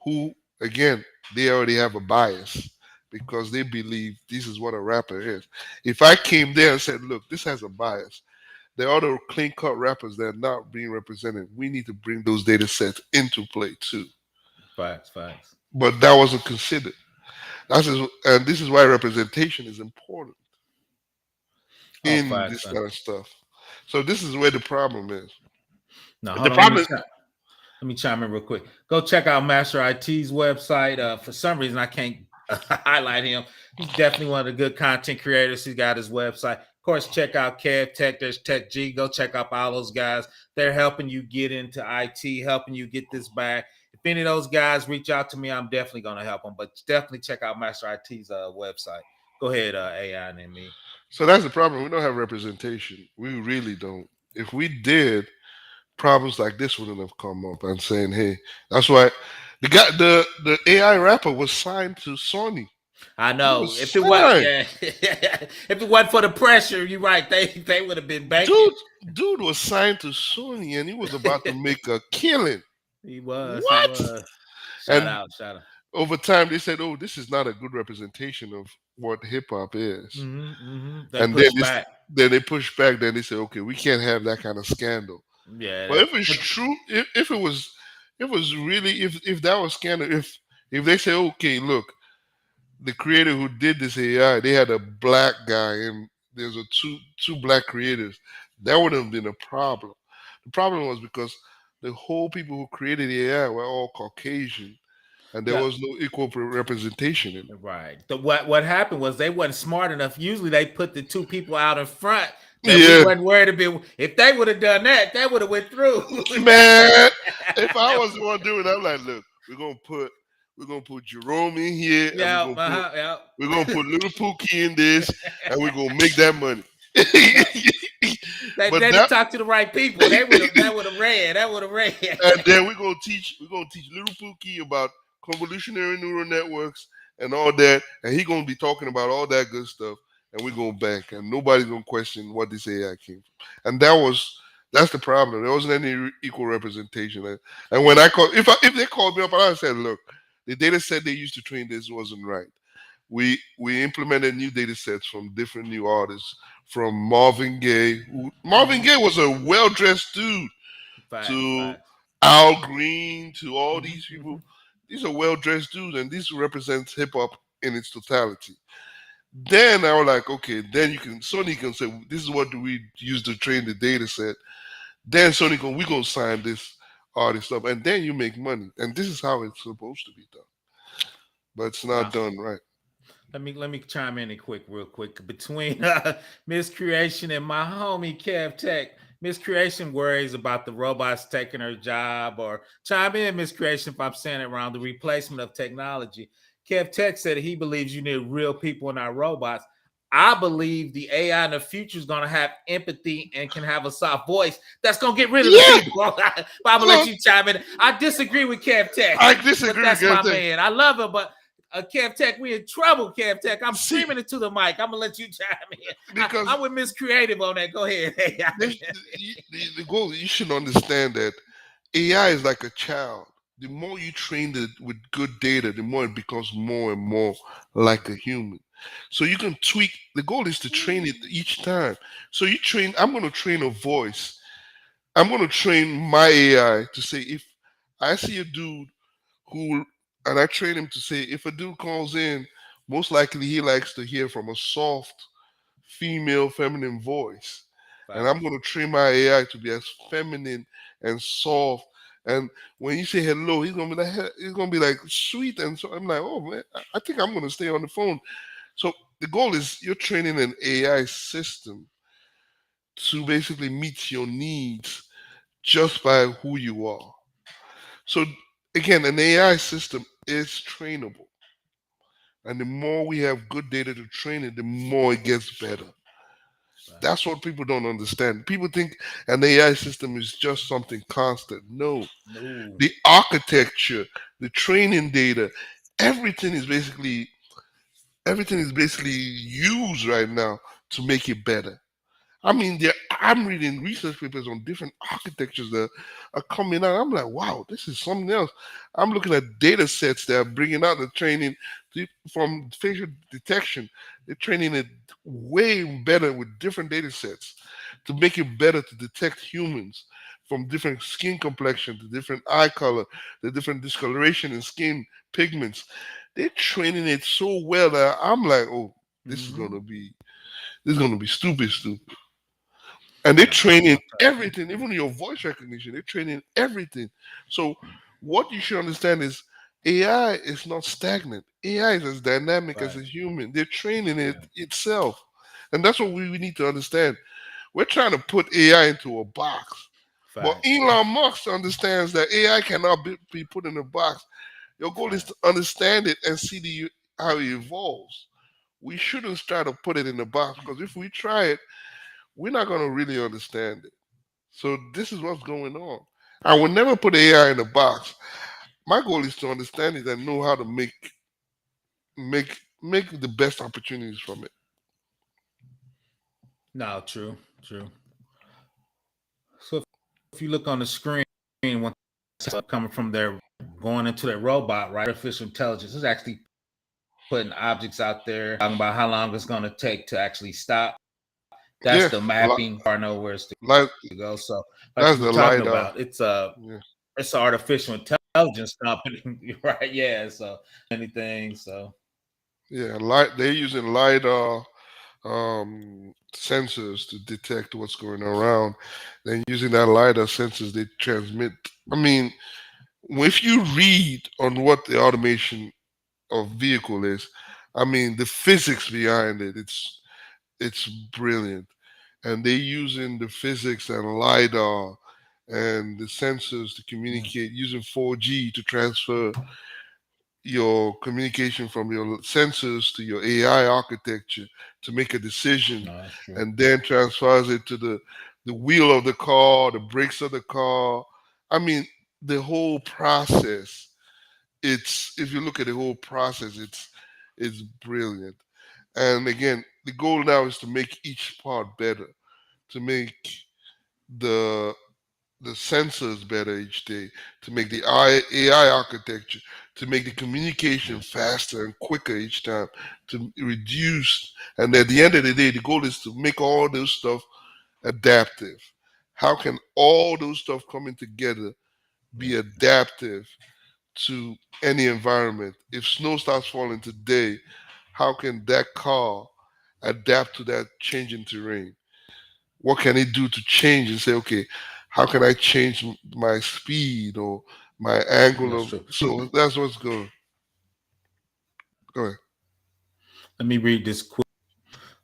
who, again, they already have a bias because they believe this is what a rapper is. If I came there and said, look, this has a bias, there are other clean cut rappers that are not being represented. We need to bring those data sets into play too. Facts. Facts. But that wasn't considered. And this is why representation is important Oh, in facts. this kind of stuff. So this is where the problem is. Now The hold on. problem is, Let me chime in real quick. Go check out Master IT's website. For some reason, I can't highlight him. He's definitely one of the good content creators. He's got his website. Of course, check out Kev Tech. There's Tech G. Go check out all those guys. They're helping you get into IT, helping you get this back. If any of those guys reach out to me, I'm definitely going to help them. But definitely check out Master IT's website. Go ahead, AI and me. so that's the problem. We don't have representation. We really don't. If we did, problems like this wouldn't have come up and saying, hey, that's why the AI rapper was signed to Sony. I He know. If was it was, signed. yeah, if it wasn't for the pressure, you're right. They would have been banking. Dude, dude was signed to Sony and he was about to make a killing. He was. He What? was. Shout And out. Shout out. over time they said, oh, this is not a good representation of what hip hop is. They And then push back. then they pushed back, then they said, okay, we can't have that kind of scandal. But Yeah. if it's true, if it was really if that was scandal, if they say, okay, look, the creator who did this AI, they had a black guy and there's a two black creators, that would have been a problem. The problem was because the whole people who created the AI were all Caucasian and there Yeah. was no equal representation in it. Right. What happened was they wasn't smart enough. Usually they put the two people out in front That we Yeah, wasn't worried about. If they would have done that, that would have went through. man. If I was the one doing it, I'm like, look, we're gonna put Jerome in here, and Yeah, yeah. we're gonna put little Pookie in this, and we're gonna make that money. Yeah. They But didn't that, talk to the right people. They would have. That would have ran. That would have ran. and then we're gonna teach little Pookie about convolutionary neural networks and all that, and he gonna be talking about all that good stuff, and we're gonna bank, and nobody's gonna question what this AI came from. And that's the problem. There wasn't any equal representation. And when I call, if they called me up and I said, look, the data set they used to train this wasn't right. We implemented new data sets from different new artists, from Marvin Gaye. Marvin Gaye was a well dressed dude, Facts, to facts. Al Green, to all Hmm, these people. hmm. These are well dressed dudes, and this represents hip hop in its totality. Then I was like, okay, then Sony can say this is what do we use to train the data set. Then Sony can we gonna sign this artist up, and then you make money. And this is how it's supposed to be done, but it's not Now, done right. let me chime in real quick. Between miscreation and my homie Kev Tech, miscreation worries about the robots taking her job, or chime in miscreation if I'm saying it wrong. The replacement of technology. Kev Tech said he believes you need real people in our robots. I believe the AI in the future is going to have empathy and can have a soft voice. That's going to get rid of the Yeah, people. But I'm going to let look, you chime in. I disagree with Kev Tech, I but disagree with that's my everything. man. I love him, but Kev Tech, we in trouble, Kev Tech. I'm See, screaming into the mic. I'm gonna let you chime in. because I'm with Miss Creative on that. Go ahead. this, the goal you should understand that AI is like a child. The more you train it with good data, the more it becomes more and more like a human. So you can tweak. The goal is to train it each time. So you train. I'm going to train a voice. I'm going to train my AI to say if I see a dude who, and I train him to say if a dude calls in, most likely he likes to hear from a soft female feminine voice. And I'm Facts. going to train my AI to be as feminine and soft. And when you say hello, he's gonna be like sweet. And so I'm like, oh man, I think I'm gonna stay on the phone. So the goal is you're training an AI system to basically meet your needs just by who you are. So again, an AI system is trainable. And the more we have good data to train it, the more it gets better. That's Facts. what people don't understand. People think an AI system is just something constant. No, No. the architecture, the training data, everything is basically used right now to make it better. I mean, I'm reading research papers on different architectures that are coming out. I'm like, wow, this is something else. I'm looking at data sets that are bringing out the training from facial detection. They're training it way better with different data sets to make it better to detect humans from different skin complexion to different eye color, the different discoloration in skin pigments. They're training it so well that I'm like, oh, this is Mm-hmm. gonna be stupid, stupid. And they're No, no, training most definitely. everything, even your voice recognition. They're training everything. So what you should understand is AI is not stagnant. AI is as dynamic as Right. a human. They're training it Yeah. itself. And that's what we need to understand. We're trying to put AI into a box. But Facts. Elon Musk understands that AI cannot be put in a box. Your goal is Facts. to understand it and see how it evolves. We shouldn't try to put it in a box because if we try it, we're not going to really understand it. So this is what's going on. I will never put AI in a box. My goal is to understand it and know how to make the best opportunities from it. No, true, true. So if you look on the screen, when coming from their going into their robot, right? Artificial intelligence is actually putting objects out there, talking about how long it's going to take to actually stop. That's Yeah, the mapping. I know where it's like to go. So, like that's you were the talking lidar. about, Yeah, it's an artificial intelligence company, right? Yeah. So anything. So yeah. They're using lidar sensors to detect what's going around. Then using that lidar sensors, they transmit. I mean, if you read on what the automation of vehicle is, I mean, the physics behind it, it's brilliant. and they using the physics and lidar and the sensors to Mm, communicate using 4G to transfer your communication from your sensors to your AI architecture to make a decision, no, that's true. and then transfers it to the wheel of the car, the brakes of the car. I mean, the whole process. It's if you look at the whole process, it's brilliant. And again, the goal now is to make each part better, to make the the sensors better each day, to make the AI architecture, to make the communication faster and quicker each time, to reduce. And at the end of the day, the goal is to make all those stuff adaptive. How can all those stuff coming together Yeah, be adaptive to any environment? If snow starts falling today, how can that car adapt to that changing terrain? What can it do to change and say, okay, how can I change my speed or my angle that's of? true. So that's what's going. Go ahead. Let me read this quick.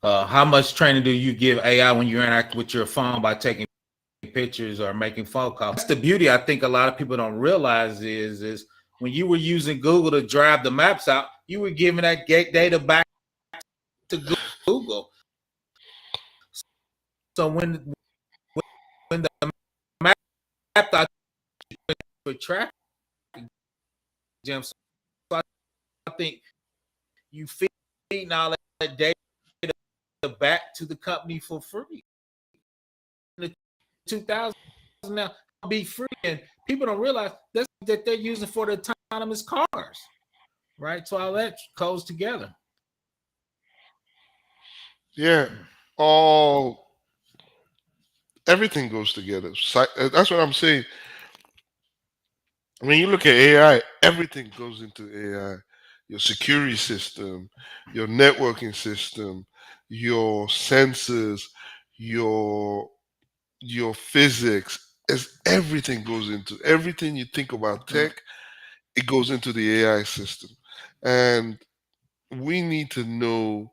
How much training do you give AI when you interact with your phone by taking pictures or making phone calls? That's the beauty. I think a lot of people don't realize is when you were using Google to drive the maps out, you were giving that data back to Google. So when the map out for traffic jams, so I think you feeding all that data back to the company for free. In the 2000s now be free, and people don't realize that they're using for the autonomous cars, right? So all that goes together. Yeah, all everything goes together. That's what I'm saying. When you look at AI, everything goes into AI. Your security system, your networking system, your sensors, your your physics, as everything goes into everything you think about Yeah. tech, it goes into the AI system. And we need to know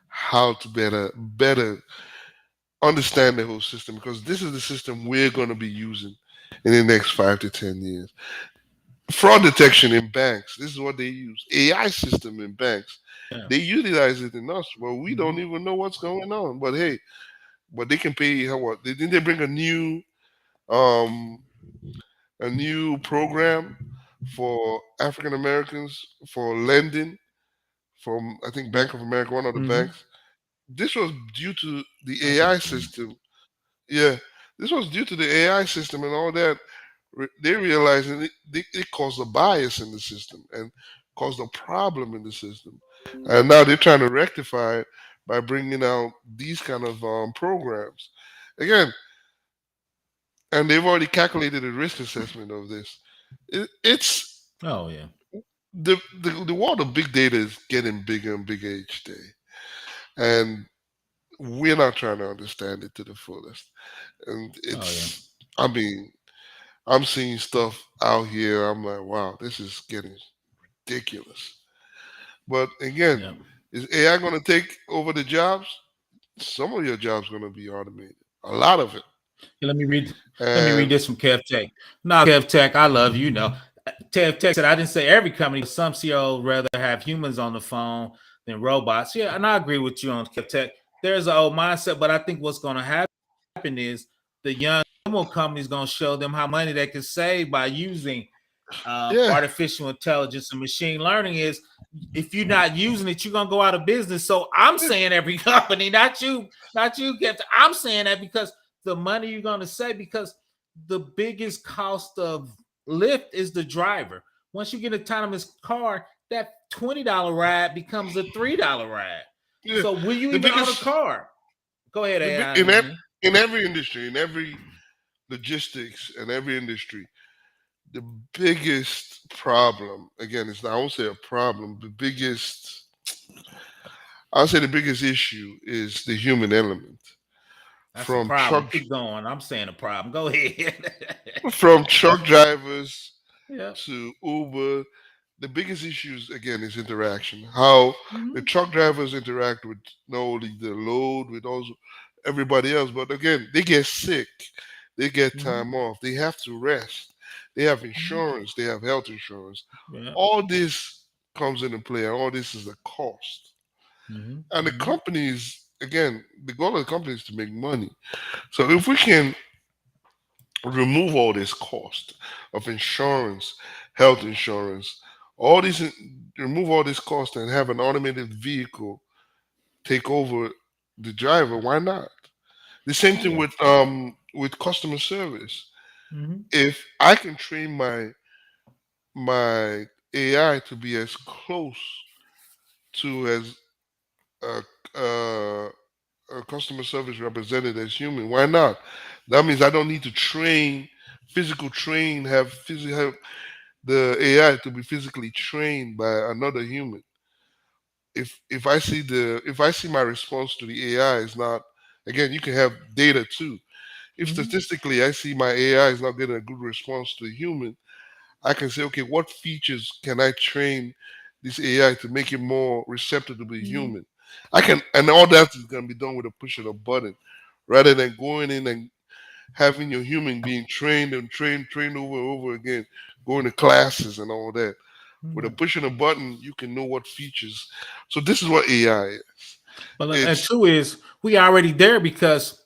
how to better understand the whole system, because this is the system we're going to be using in the next 5 to 10 years. Fraud detection in banks, this is what they use. AI system in banks. Yeah. They utilize it in us, but we Mm-hmm. don't even know what's going on. But hey, but they can pay how what? Didn't they bring um a new program for African Americans for lending from, I think, Yeah. Bank of America, one of the Mm-hmm. banks. This was due to the That's AI interesting. system. Yeah, this was due to the AI system and all that. They realized it caused a bias in the system and caused a problem in the system, and now they're trying to rectify it by bringing out these kind of programs. Again, and they've already calculated a risk assessment of this. It's Oh yeah. the world of big data is getting bigger and bigger each day, and we're not trying to understand it to the fullest. And Oh yeah. it's, I mean, I'm seeing stuff out here. I'm like, wow, this is getting ridiculous. But again, Yeah. is AI going to take over the jobs? Some of your jobs going to be automated. A lot of it. Let me read. Let me read And this from Kev Tech. Now, Kev Tech, I love you. You know, Kev Tech said I didn't say every company, but some CEOs rather have humans on the phone than robots. Yeah, and I agree with you on Kev Tech. There's an old mindset, but I think what's going to happen is the young companies going to show them how money they can save by using yeah, artificial intelligence and machine learning is if you're not using it, you're gonna go out of business. So I'm saying every company, not you, Captain. I'm saying that because the money you're gonna save, because the biggest cost of Lyft is the driver. Once you get an autonomous car, that $20 ride becomes a $3 ride. yeah. So will you The even own a biggest, car? Go ahead, the big AI. Mm-hmm. in every industry, in every logistics and every industry, the biggest problem, again, it's not, I won't say a problem, I'll say the biggest issue is the human element. That's a From problem. truck Keep going. I'm saying a problem. Go ahead. from truck drivers Yeah. to Uber, the biggest issues again is interaction. How the Mhm. truck drivers interact with not only the load, with also everybody else. But again, they get sick, they get Mhm. time off, they have to rest, they have Mhm. insurance, they have health insurance. Yeah. All this comes into play, and all this is a cost. Mhm. And the Mhm. companies, again, the goal of the company is to make money. So if we can remove all this cost of insurance, health insurance, all these, remove all this cost and have an automated vehicle take over the driver, why not? The same thing Yeah. with customer service. Mhm. If I can train my AI to be as close to as a, a, a customer service representative as human, why not? That means I don't need to train, physical train, have the AI to be physically trained by another human. If I see my response to the AI is not, again, you can have data too. If Mhm. statistically I see my AI is not getting a good response to a human, I can say, okay, what features can I train this AI to make it more receptive to be Mhm. human? I can, and all that is going to be done with a push of a button, rather than going in and having your human being trained and trained over and over again, going to classes and all that. With a Mhm. push of a button, you can know what features. So this is what AI is. But and It's two is we already there because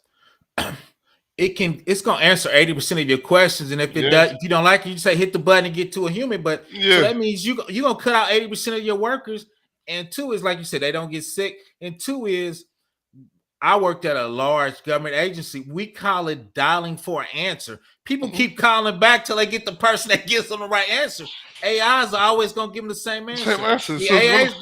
it's gonna answer 80% of your questions, and if it yeah, does, if you don't like it, you say hit the button and get to a human. But so yeah. that means you gonna cut out 80% of your workers. And two is like you said, they don't get sick. And two is I worked at a large government agency. We call it dialing for an answer. People Mhm. keep calling back till they get the person that gives them the right answer. AIs are always gonna give them the same Same answer. answer. The So it's gonna AA's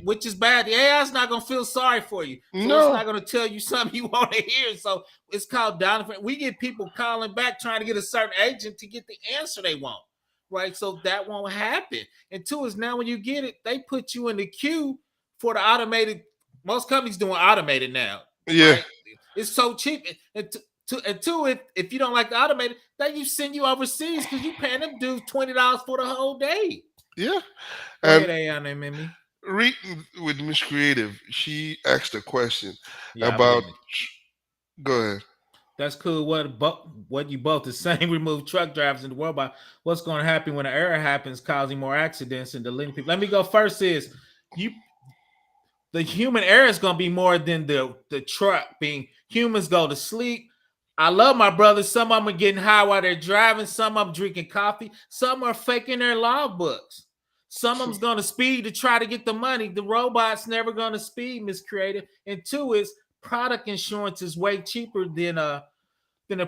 which is bad. The AI is not gonna feel sorry for you, so it's no, not gonna tell you something you want to hear. So it's called dialing for. We get people calling back trying to get a certain agent to get the answer they want. Right, so that won't happen. And two is now when you get it, they put you in the queue for the automated. Most companies doing automated now, yeah, right? It's so cheap. And two, if you don't like the automated, they you send you overseas because you paying them dudes $20 for the whole day. yeah. Go And ahead, AI name me. read with Miss Creative, she asked a question Yeah, I'm about. reading it. Go ahead. That's cool. What you both the same? Remove truck drivers in the world by what's going to happen when an error happens, causing more accidents and deleting people. Let me go first. Is you the human error is going to be more than the truck being humans go to sleep. I love my brothers. Some of them are getting high while they're driving. Some of them drinking coffee. Some are faking their logbooks. Some of them's going to speed to try to get the money. The robot's never going to speed, Miss Creative. And two is product insurance is way cheaper than a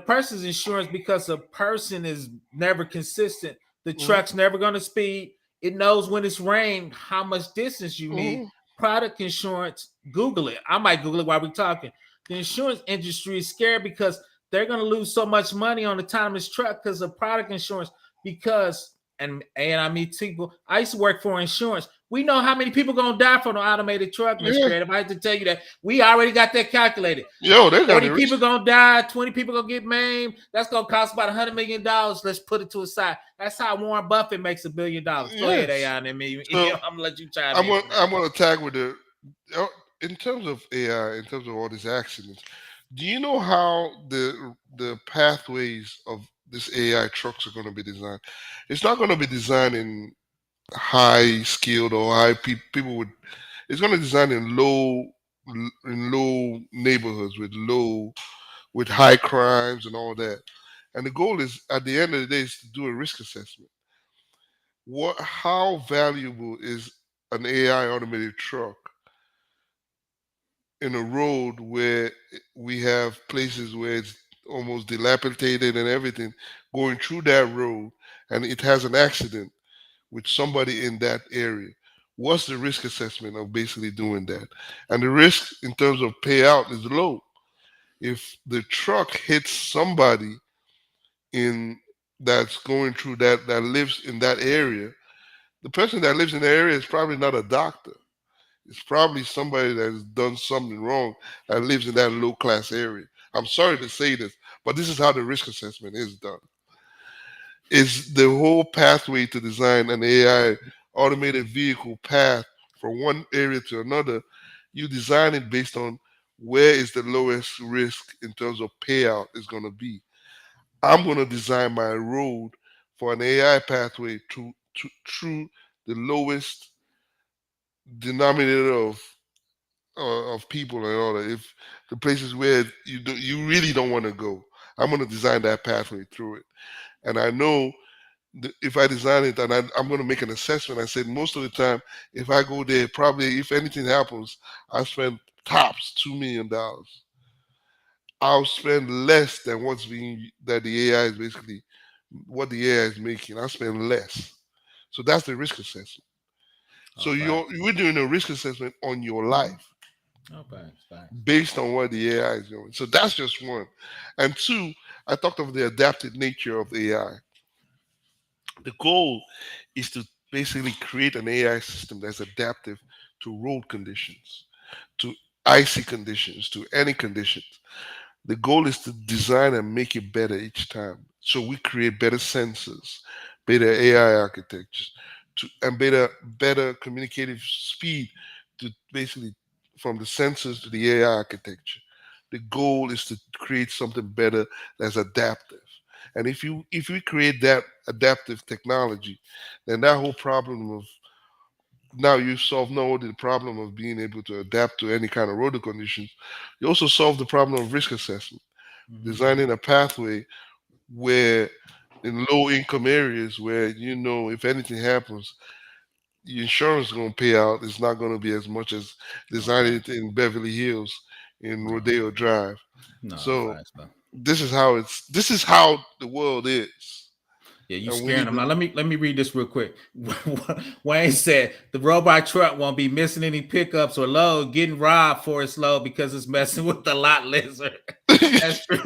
person's insurance because a person is never consistent. The Mhm, truck's never going to speed. It knows when it's rained, how much distance you need. mhm. Product insurance, Google it. I might Google it while we're talking. The insurance industry is scared because they're going to lose so much money on the autonomous truck because of product insurance. Because and I meet people. I used to work for insurance. We know how many people gonna die from an automated truck, Miss Yeah, Creative. I have to tell you that we already got that calculated. yo, they got 40 the risk. people gonna die, 20 people gonna get maimed. That's gonna cost about $100 million. Let's put it to a side. That's how Warren Buffett makes $1 billion. Go ahead, Yes. AI, and me. So I'm gonna let you chime I'm in gonna from there. I'm gonna tag with the uh, in terms of AI, in terms of all these accidents. Do you know how the pathways of this AI trucks are going to be designed? It's not going to be designed in high skilled or people with. It's going to design in low neighborhoods with high crimes and all that. And the goal is at the end of the day is to do a risk assessment. How valuable is an AI automated truck in a road where we have places where it's almost dilapidated and everything, going through that road and it has an accident with somebody in that area? What's the risk assessment of basically doing that? And the risk in terms of payout is low. If the truck hits somebody in that's going through that lives in that area, the person that lives in the area is probably not a doctor. It's probably somebody that has done something wrong that lives in that low class area. I'm sorry to say this, but this is how the risk assessment is done. It's the whole pathway to design an AI automated vehicle path from one area to another. You design it based on where is the lowest risk in terms of payout is going to be. I'm going to design my road for an AI pathway through the lowest denominator of people and all that. If the places where you really don't want to go, I'm going to design that pathway through it. And I know if I design it and I'm going to make an assessment, I said most of the time, if I go there, probably if anything happens, I spend tops $2 million. I'll spend less than what's being that the AI is basically what the AI is making. I'll spend less. So that's the risk assessment. Oh, So you're doing a risk assessment on your life oh, facts. based on what the AI is doing. So that's just one. And two, I talked of the adaptive nature of AI. The goal is to basically create an AI system that's adaptive to road conditions, to icy conditions, to any conditions. The goal is to design and make it better each time. So we create better sensors, better AI architectures, and better communicative speed to basically from the sensors to the AI architecture. The goal is to create something better that's adaptive. And if we create that adaptive technology, then that whole problem of now you solve not only the problem of being able to adapt to any kind of road conditions, you also solve the problem of risk assessment, Mm-hmm. designing a pathway where in low income areas where if anything happens, the insurance is going to pay out. It's not going to be as much as Oh, designing it facts. in Beverly Hills in No, Rodeo Drive. no, So facts, bro. this is how the world is, Yeah, you and we scaring need them. Now to. let me read this real quick. Wayne said the robot truck won't be missing any pickups or load, getting robbed for its load because it's messing with the lot lizard. That's true.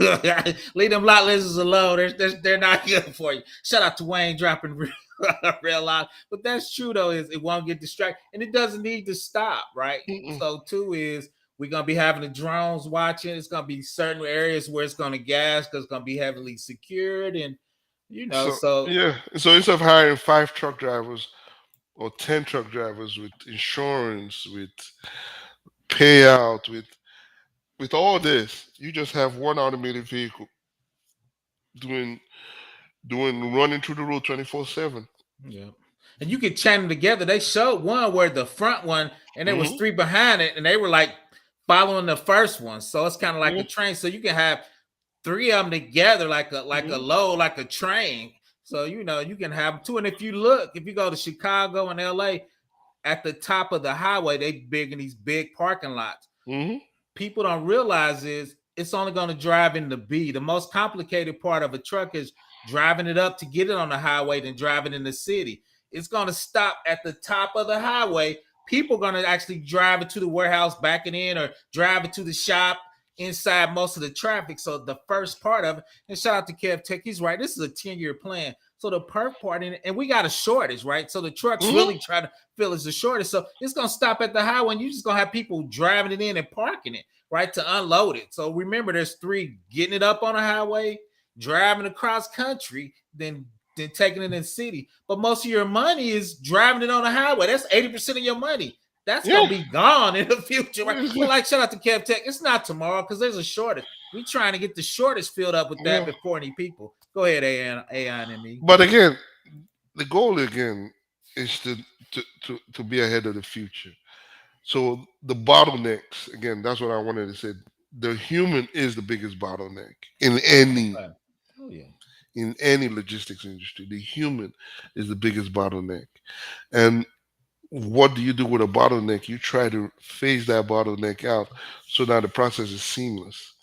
Leave them lot lizards alone. They're not good for you. Shout out to Wayne dropping real lot. But that's true though, is it won't get distracted. And it doesn't need to stop, right? Mm-mm. So two is we're gonna be having the drones watching. It's gonna be certain areas where it's gonna gas because it's gonna be heavily secured and So so yeah, so instead of hiring 5 truck drivers or 10 truck drivers with insurance, with payout, with all this, you just have one automated vehicle doing running through the road 24/7. yeah. And you could chain them together. They showed one where the front one and there was Mm-hmm. three behind it, and they were like following the first one. So it's kind of like a Mm-hmm. train. So you can have three of them together like a Mm-hmm. load, like a train. So you can have two. And if you go to Chicago and LA, at the top of the highway, they big in these big parking lots. Mm-hmm. People don't realize is it's only going to drive in the B. The most complicated part of a truck is driving it up to get it on the highway than driving in the city. It's going to stop at the top of the highway. People are going to actually drive it to the warehouse, backing in, or drive it to the shop inside most of the traffic. So the first part of it, and shout out to Kev Tech, he's right. This is a 10-year plan. So the perf part in it, and we got a shortage, right? So the trucks Mm-hmm. really try to fill as the shortage. So it's gonna stop at the highway, and you're just gonna have people driving it in and parking it, right? To unload it. So remember, there's three: getting it up on a highway, driving across country, then taking it in the city. But most of your money is driving it on the highway. That's 80% of your money. That's Yeah. gonna be gone in the future, right? But like shout out to Kev Tech, it's not tomorrow because there's a shortage. We trying to get the shortage filled up with that Yeah. before any people. Go ahead, AI and me. But again, the goal again is to be ahead of the future. So the bottlenecks, again, that's what I wanted to say. The human is the biggest bottleneck Okay. Oh yeah. in any logistics industry. The human is the biggest bottleneck. And what do you do with a bottleneck? You try to phase that bottleneck out so that the process is seamless.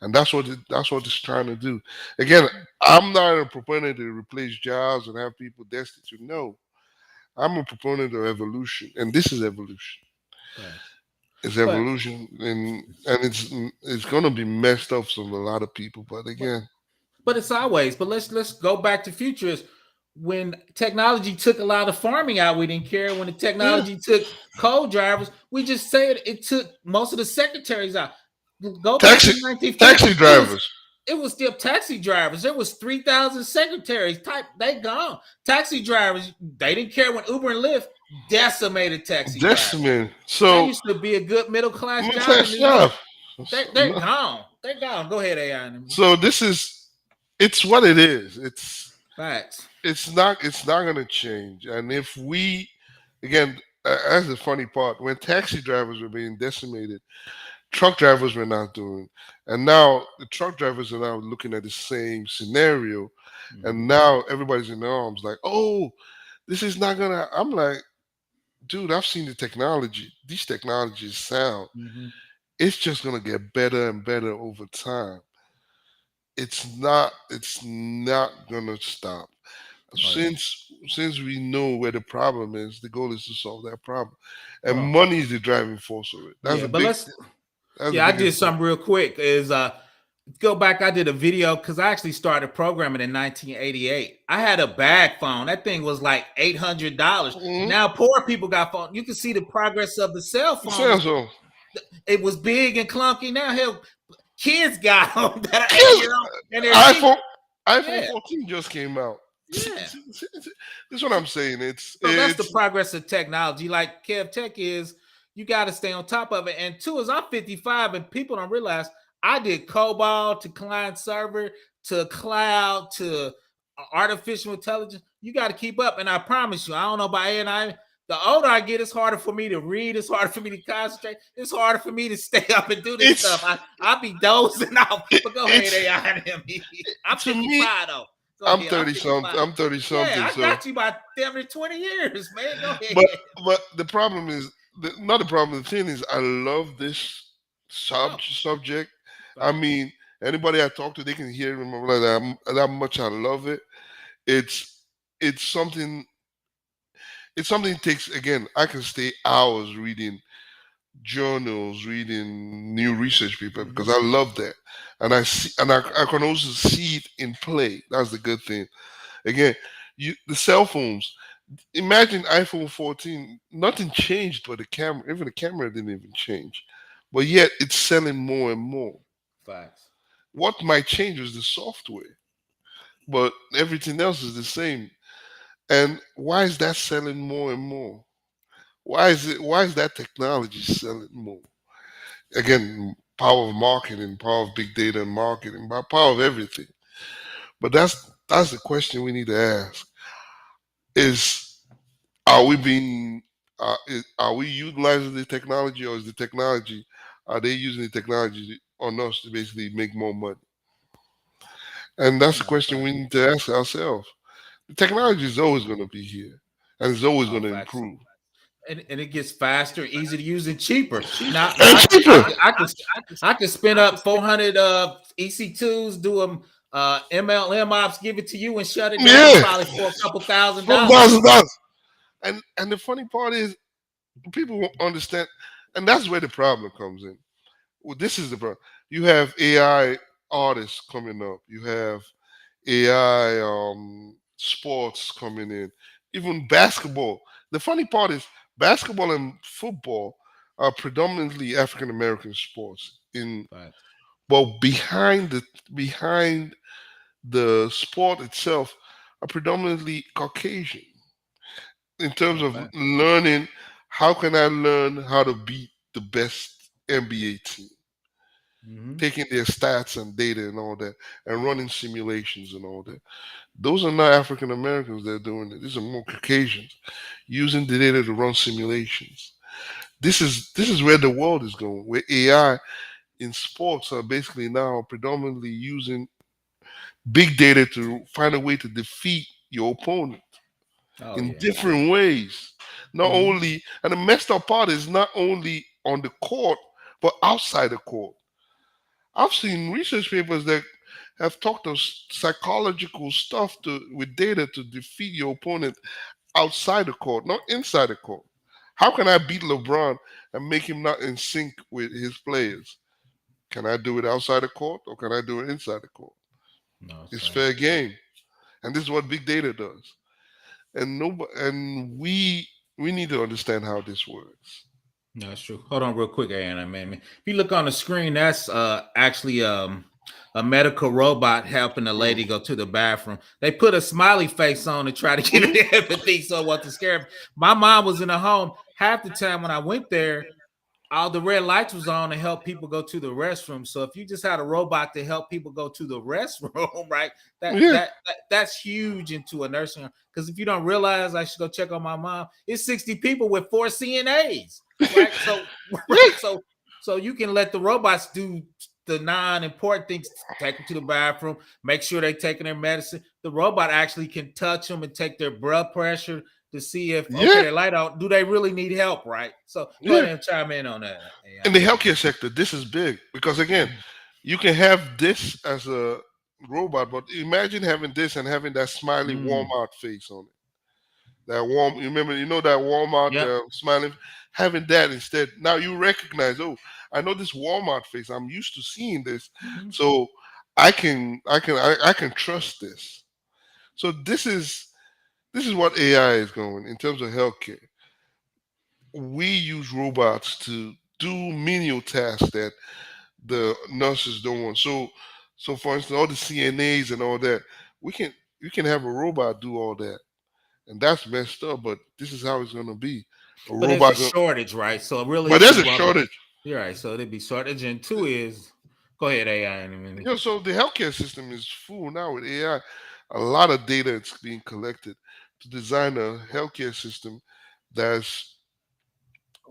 And that's what it's trying to do. Again, I'm not a proponent to replace jobs and have people destitute. No, I'm a proponent of evolution, and this is evolution. Thanks. It's But evolution, and it's gonna be messed up from a lot of people. But but again, but it's always. But let's go back to futures. When technology took a lot of farming out, we didn't care. When the yeah, technology took coal drivers, we just said it took most of the secretaries out. Go back to taxi the 1950s. taxi drivers. It was still taxi drivers. There was 3,000 secretaries. Type they gone. Taxi drivers, they didn't care when Uber and Lyft decimated taxi drivers. Decimated. That So used to be a good middle class middle job in class New job. York. They're gone. They're gone. Go ahead, AI. So it's what it is. Facts. It's not gonna change. And if we, again, that's the funny part. When taxi drivers were being decimated, truck drivers were not doing, and now the truck drivers are now looking at the same scenario, and now everybody's in their arms like, oh, this is not gonna. I'm like, dude, I've seen the technology. These technologies sound. Mm-hmm. It's just gonna get better and better over time. It's not gonna stop. Since we know where the problem is, the goal is to solve that problem. And money is the driving force of it. That's Yeah, the but big let's. that's the Yeah, I did biggest thing. something real quick. Is go back. I did a video because I actually started programming in 1988. I had a bag phone. That thing was like $800. Mhm. Now poor people got phone. You can see the progress of the cell phone. Samsung. It was big and clunky. Now hell, kids got them that are Yes, 8 years old and they're cheap. iPhone Yeah, 14 just came out. yeah. This is what I'm saying. So that's the progress of technology. Like Kev Tech is, you got to stay on top of it. And two is I'm 55 and people don't realize I did COBOL to client server to cloud to artificial intelligence. You got to keep up. And I promise you, I don't know about AI. The older I get, it's harder for me to read. It's harder for me to concentrate. It's harder for me to stay up and do this stuff. I'll be dozing off. But go ahead, AI. I'm to 55 me, though. I'm 30 something. I'm 30 something. Yeah, I So, got you by 20 years, man. Go ahead. but the problem is not the problem. The thing is, I love this subject. I mean, anybody I talk to, they can hear it like that much. I love it. It's it's something. It's something that takes, again, I can stay hours reading journals, reading new research paper because I love that. And I can also see it in play. That's the good thing. Again, the cell phones. Imagine iPhone 14, nothing changed but the camera. Even the camera didn't even change. But yet it's selling more and more. Facts. What might change is the software. But everything else is the same. And why is that selling more and more? Why is that technology selling more? Again, power of marketing, power of big data and marketing, power of everything. But that's the question we need to ask: Is are we being are we utilizing the technology, or is the technology are they using the technology on us to basically make more money? And that's the question we need to ask ourselves. The technology is always going to be here, and it's always going to Facts. improve. And it gets faster, easy to use, and cheaper. Now And cheaper. I could spin up 400 EC2s, do them MLM ops, give it to you, and shut it down Yeah, probably for a couple $1,000. $1,000. And the funny part is people won't understand, and that's where the problem comes in. Well, this is the problem. You have AI artists coming up. You have AI sports coming in. Even basketball. The funny part is basketball and football are predominantly African American sports. Facts. But behind the sport itself are predominantly Caucasian in terms of Facts. learning. How can I learn how to beat the best NBA team? Taking their stats and data and all that, and running simulations and all that. Those are not African Americans that are doing it. These are more Caucasians using the data to run simulations. This is where the world is going, where AI in sports are basically now predominantly using big data to find a way to defeat your opponent in different ways. Not only, and the messed up part is not only on the court, but outside the court. I've seen research papers that have talked of psychological stuff with data to defeat your opponent outside the court, not inside the court. How can I beat LeBron and make him not in sync with his players? Can I do it outside the court, or can I do it inside the court? No, It's fair game, and this is what big data does. And we need to understand how this works. no, that's true. Hold on, real quick, Anna, man. If you look on the screen, that's actually a medical robot helping the lady go to the bathroom. They put a smiley face on to try to give it empathy, so what to scare. My mom was in a home. Half the time when I went there, all the red lights was on to help people go to the restroom. So if you just had a robot to help people go to the restroom, right? Yeah, That's huge into a nursing home. Because if you don't realize, I should go check on my mom. It's 60 people with 4 CNAs, right? So yeah, right, so you can let the robots do the non-important things. Take them to the bathroom, make sure they're taking their medicine. The robot actually can touch them and take their blood pressure to see if okay, yeah, they light out. Do they really need help? Right. So go ahead yeah. and chime in on that. In the AI. healthcare sector, this is big because again, you can have this as a robot, but imagine having this and having that smiley Mm. Walmart face on it. That warm, you remember, that Walmart Yep. smiling, having that instead. Now you recognize, oh, I know this Walmart face. I'm used to seeing this, Mhm. so I can trust this. So this is what AI is going in terms of healthcare. We use robots to do menial tasks that the nurses don't want. So for instance, all the CNAs and all that, we can you can have a robot do all that, and that's messed up. But this is how it's gonna be. A But there's a robot, shortage, right? So really, but if there's you a brought up, shortage. you're right. So there'd be shortage, and two is go ahead, AI in a minute. So the healthcare system is full now with AI. A lot of data is being collected to design a healthcare system that's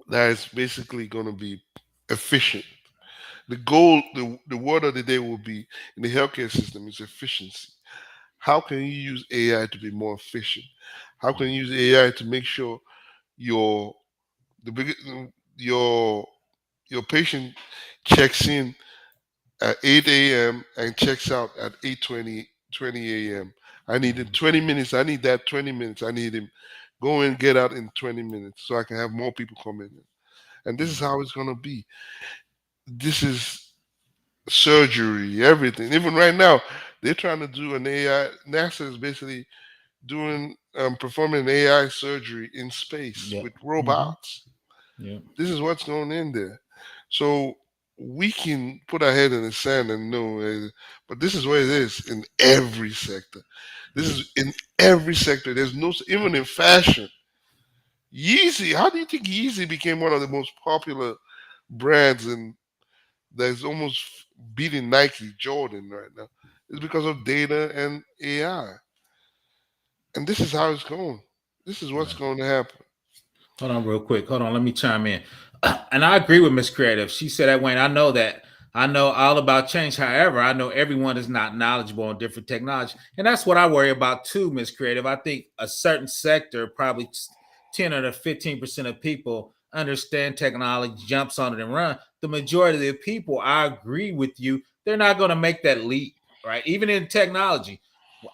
that is basically going to be efficient. The goal, the word of the day will be in the healthcare system is efficiency. How can you use AI to be more efficient? How can you use AI to make sure your the big, your your patient checks in at 8 a.m. and checks out at 8:20 a.m. I need him Mhm. 20 minutes. I need that 20 minutes. I need him go and get out in 20 minutes so I can have more people come in. And this is Mhm. how it's gonna be. This is surgery, everything. Even right now, they're trying to do an AI. NASA is basically doing performing an AI surgery in space Yep. with Hmm. robots. Yep. This is what's going in there. So we can put our head in the sand and know, but this is where it is in every sector. This Yep. is in every sector. There's no, even in fashion. Yeezy, how do you think Yeezy became one of the most popular brands and that's almost beating Nike, Jordan right now? It's because of data and AI. And this is how it's going. This is what's Right. going to happen. Hold on, real quick. Hold on. Let me chime in. And I agree with Miss Creative. She said that Wayne. I know that. I know all about change. However, I know everyone is not knowledgeable on different technology, and that's what I worry about too, Miss Creative. I think a certain sector, probably 10 or 15% of people understand technology, jumps on it and run. The majority of the people, I agree with you, they're not going to make that leap, right? Even in technology,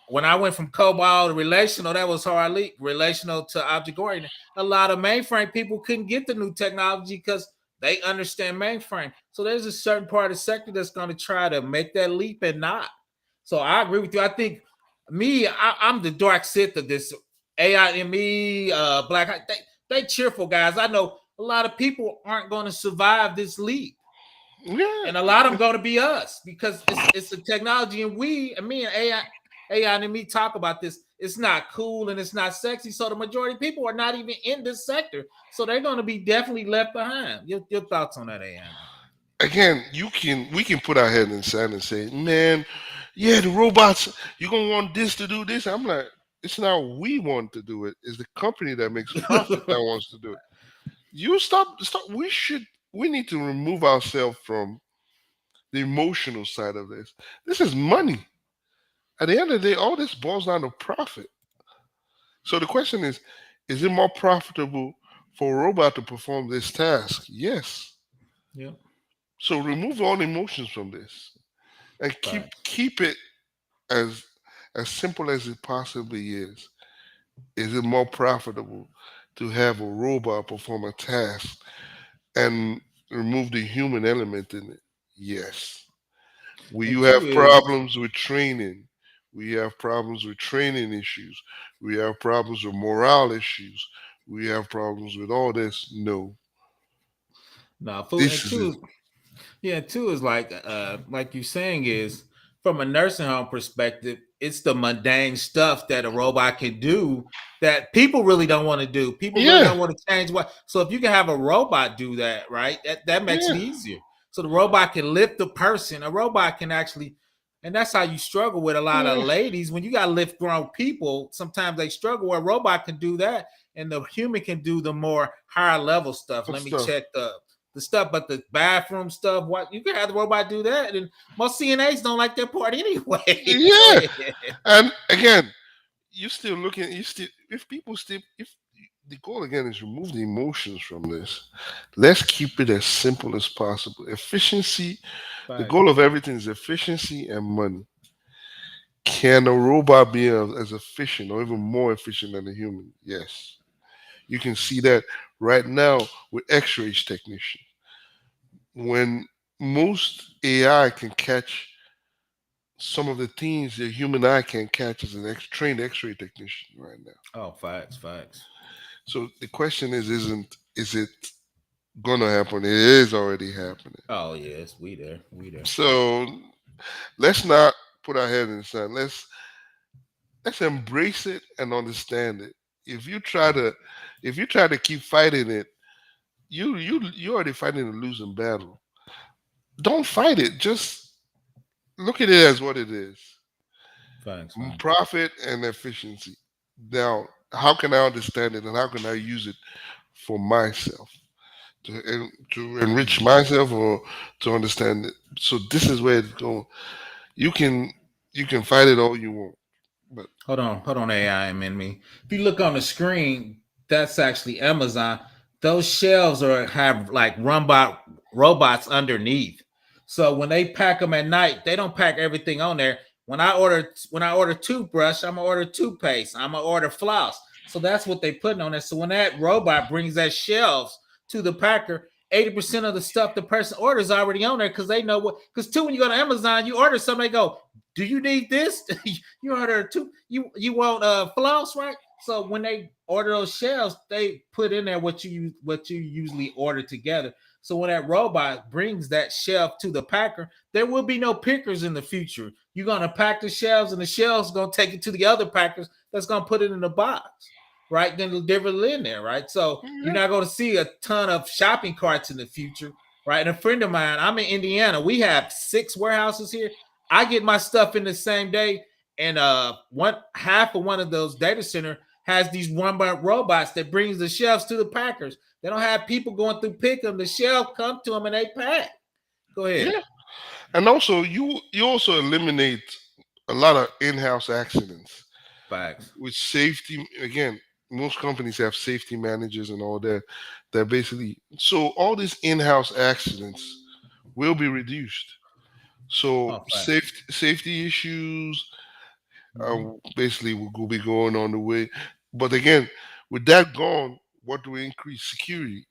when I went from COBOL to relational, that was hard leap. Relational to object oriented, a lot of mainframe people couldn't get the new technology because they understand mainframe. So there's a certain part of the sector that's going to try to make that leap and not. So I agree with you. I think I'm the dark Sith of this AI and me, Black. They cheerful guys. I know a lot of people aren't going to survive this leap, Yeah, and a lot of them going to be us because it's a technology, and me and AI and me talk about this. It's not cool and it's not sexy, so the majority of people are not even in this sector, so they're going to be definitely left behind. Your thoughts on that, AI? again, we can put our head in the sand and say, man, yeah, the robots, you're gonna want this to do this. I'm like, it's not we want to do it, it's the company that makes profit that wants to do it. You stop we need to remove ourselves from the emotional side of this. This is money. At the end of the day, all this boils down to profit. So the question is it more profitable for a robot to perform this task? Yes. Yep. So remove all emotions from this and Facts. keep it as as simple as it possibly is. Is it more profitable to have a robot perform a task and remove the human element in it? Yes. Will And you two have is problems with training? We have problems with training issues. We have problems with morale issues. We have problems with all this. No. no food, This and is it. two, yeah, two is like you saying is from a nursing home perspective. it's the mundane stuff that a robot can do that people really don't want to do. People really Yeah, don't want to change what. So if you can have a robot do that, right, that makes it yeah, easier. So the robot can lift the person. A robot can actually, and that's how you struggle with a lot of yeah. ladies. When you got to lift grown people, sometimes they struggle where a robot can do that and the human can do the more higher level stuff. Good Let me stuff. check the stuff, but the bathroom stuff, what you can have the robot do that. And most CNAs don't like that part anyway. Go Yeah, ahead. and again, you still looking. You still, if people still, if the goal again is remove the emotions from this, let's keep it as simple as possible. Efficiency. The Facts. goal of everything is efficiency and money. Can a robot be as efficient or even more efficient than a human? Yes. You can see that right now with X-rays technician. When most AI can catch some of the things the human eye can't catch as an trained X-ray technician right now. Oh, facts, facts. So the question is it gonna happen? It is already happening. Oh yes, we there, we there. So let's not put our head in the sand. Let's embrace it and understand it. If you try to if you try to keep fighting it, you already fighting a losing battle. Don't fight it. Just look at it as what it is. Facts, facts. Profit and efficiency. Now, how can I understand it and how can I use it for myself to enrich Mhm. myself or to understand it? So this is where it's going. You can you can fight it all you want, but Hold on, AI and me. If you look on the screen, that's actually Amazon. Those shelves are have like robot robots underneath. So when they pack them at night, they don't pack everything on there. When I order toothbrush, I'm gonna order toothpaste. I'm gonna order floss. So that's what they putting on there. So when that robot brings that shelves to the packer, 80% of the stuff the person orders already on there because they know what. Because too, when you go to Amazon, you order something, they go, "Do you need this?" You order you want floss, right? So when they order those shelves, they put in there what you usually order together. So when that robot brings that shelf to the packer, there will be no pickers in the future. You're gonna pack the shelves, and the shelves gonna take it to the other packers that's gonna put it in the box, right? Then deliver it in there, right? So you're yeah, not gonna see a ton of shopping carts in the future, right? And a friend of mine, I'm in Indiana. We have 6 warehouses here. I get my stuff in the same day, and one half of one of those data center has these robots that brings the shelves to the packers. They don't have people going through pick them. The shelf come to them and they pack. Go ahead. yeah. And also you also eliminate a lot of in-house accidents Facts. with safety. Again, most companies have safety managers and all that. That basically so all these in-house accidents will be reduced. So Oh, facts. safety issues Mm-hmm. basically will be going on the way. But again, with that gone, what do we increase? Security.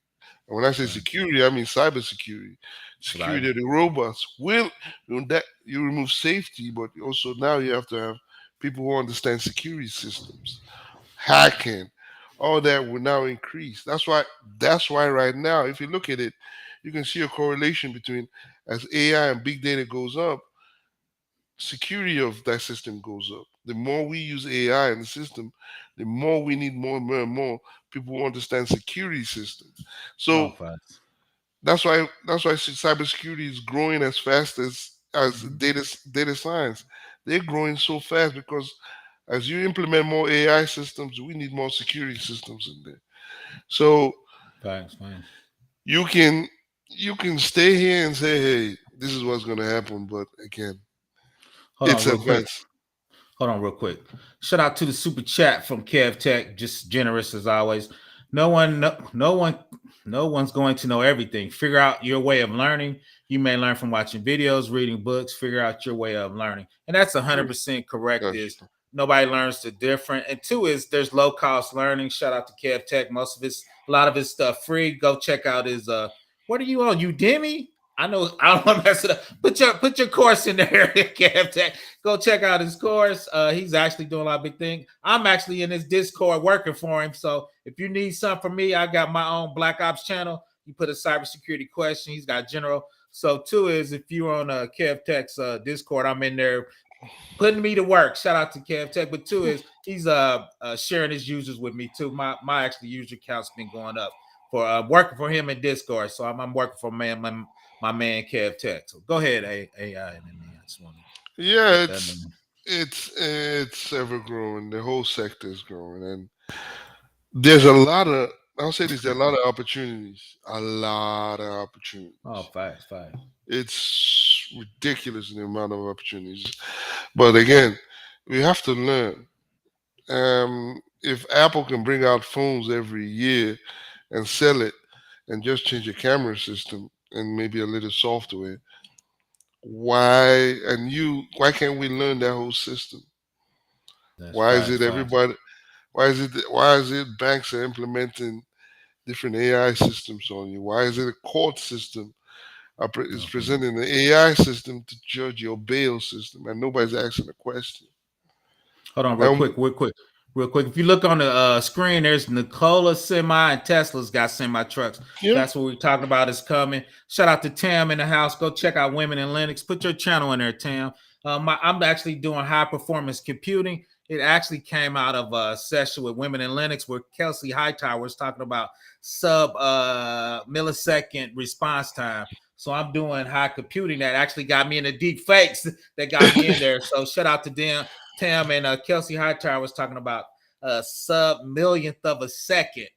And when I say Facts. security, I mean cybersecurity. Right. Security of the robots will that you remove safety, but also now you have to have people who understand security systems, hacking, all that will now increase. That's why right now, if you look at it, you can see a correlation between as AI and big data goes up, security of that system goes up. The more we use AI in the system, the more we need more and more and more people who understand security systems. Oh, So facts. that's why cybersecurity is growing as fast as Mm-hmm. data science. They're growing so fast because as you implement more AI systems, we need more security systems in there. So Facts, man. you can you can stay here and say, hey, this is what's gonna happen, but again, Hold it's on, real quick. advanced. Hold on, real quick. Shout out to the super chat from Kev Tech, just generous as always. No one, no one's going to know everything. Figure out your way of learning. You may learn from watching videos, reading books. Figure out your way of learning, and that's 100% correct. That's Is nobody learns the different, and two is there's low cost learning. Shout out to Kev Tech. Most of his, a lot of his stuff free. Go check out his. What are you on? Udemy? I know I don't want to mess it up. Put your course in there, Kev Tech. Go check out his course. He's actually doing a lot of big things. I'm actually in his Discord working for him. So if you need something from me, I got my own Black Ops channel. You put a cybersecurity question. He's got general. So two is if you're on Kev Tech's Discord, I'm in there putting me to work. Shout out to Kev Tech. But two is he's sharing his users with me too. My actually user count's been going up for working for him in Discord. So I'm working for my man Kev Tech. So go ahead, AI and me. I just want to Yeah, put that in. it's ever growing. The whole sector is growing, and there's a lot of, I'll say this, there are a lot of opportunities. A lot of Oh, opportunities. facts, facts. It's ridiculous the amount of opportunities. But again, we have to learn. If Apple can bring out phones every year and sell it and just change the camera system and maybe a little software, why can't we learn that whole system? That's Why is facts, it facts. everybody why is it banks are implementing different AI systems on you? Why is it a court system is Mhm. presenting an AI system to judge your bail system and nobody's asking a question? Hold on, real And quick, real quick, real quick. If you look on the screen, there's Nikola Semi and Tesla's got semi trucks. yeah, That's what we're talking about is coming. Shout out to Tam in the house. Go check out Women in Linux. Put your channel in there, Tam. I'm actually doing high performance computing. It actually came out of a session with Women in Linux where Kelsey Hightower was talking about sub millisecond response time. So I'm doing high computing that actually got me into deep fakes that got me in there. So shout out to them. Tam and Kelsey Hightower was talking about a sub millionth of a second,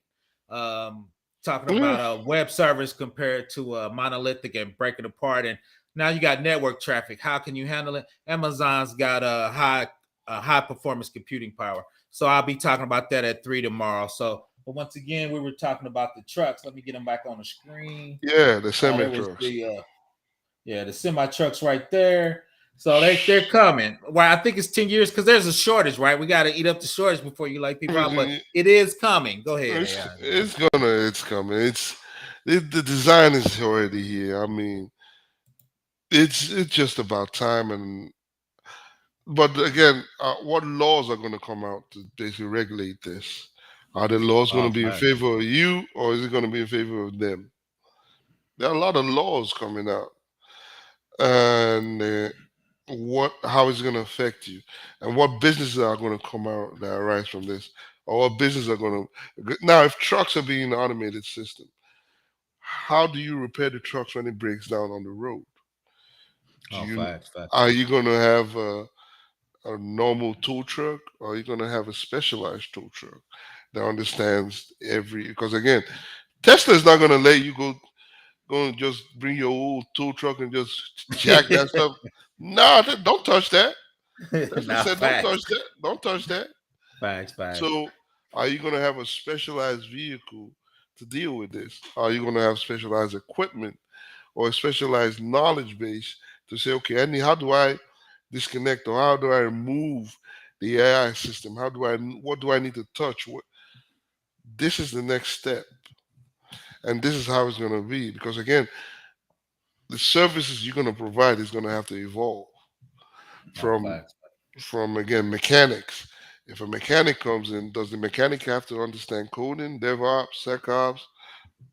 um, talking yeah, about web servers compared to monolithic and breaking apart. And now you got network traffic. How can you handle it? Amazon's got a high performance computing power. So I'll be talking about that at 3 tomorrow. So, but once again, we were talking about the trucks. Let me get them back on the screen. yeah, the semi There was trucks. the semi trucks right there. So they're coming. Well, I think it's 10 years because there's a shortage, right? We got to eat up the shortage before you like people out, but it is coming. Go ahead, AI. It's coming. The design is already here. I mean, it's just about time. And but again, what laws are going to come out to basically regulate this? Are the laws going Oh, to be in facts. favor of you, or is it going to be in favor of them? There are a lot of laws coming out, and how is it going to affect you, and what businesses are going to come out that arise from this, or what businesses are going to now. If trucks are being an automated system, how do you repair the trucks when it breaks down on the road? Do Oh, you facts, facts. Are you going to have a normal tow truck, or are you going to have a specialized tow truck that understands every? Because again, Tesla is not going to let you go and just bring your old tow truck and just jack that stuff. No, don't touch that. Tesla Nah, said, don't touch facts. that. Don't touch that. Facts, facts. So, are you going to have a specialized vehicle to deal with this? Are you going to have specialized equipment or a specialized knowledge base to say, okay, Andy, how do I disconnect or how do I remove the AI system? What do I need to touch? This is the next step. And this is how it's going to be. Because again, the services you're going to provide is going to have to evolve Oh, from facts. again mechanics. If a mechanic comes in, does the mechanic have to understand coding, DevOps, SecOps,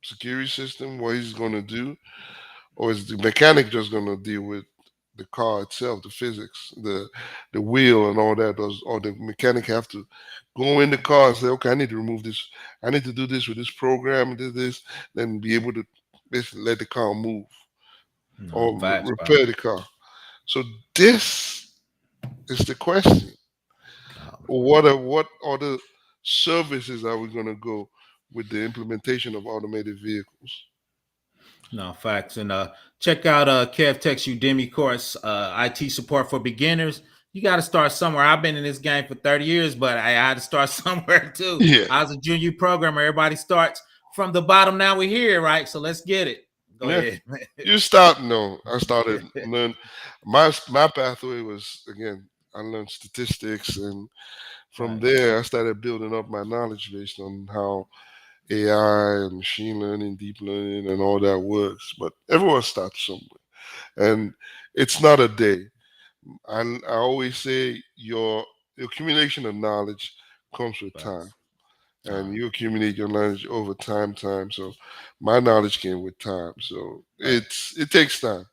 security system, what he's going to do, or is the mechanic just going to deal with the car itself, the physics, the wheel, and all that? Or the mechanic have to go in the car and say, okay, I need to remove this, I need to do this with this program, do this, then be able to basically let the car move No, or facts, repair the car. So this is the question. bro. What other services are we going to go with the implementation of automated vehicles? No, facts. And check out Kev Tech's Udemy course, IT support for beginners. You got to start somewhere. I've been in this game for 30 years, but I had to start somewhere too. Yeah, I was a junior programmer. Everybody starts from the bottom. Now we're here, right? So let's get it. Go yeah. ahead. You start. No, I started learn. My pathway was again. I learned statistics, and from Facts. there, I started building up my knowledge based on how AI and machine learning, deep learning, and all that works. But everyone starts somewhere, and it's not a day. I always say your accumulation of knowledge comes with time, Facts. and you accumulate your knowledge over time. So my knowledge came with time. So Facts. it takes time.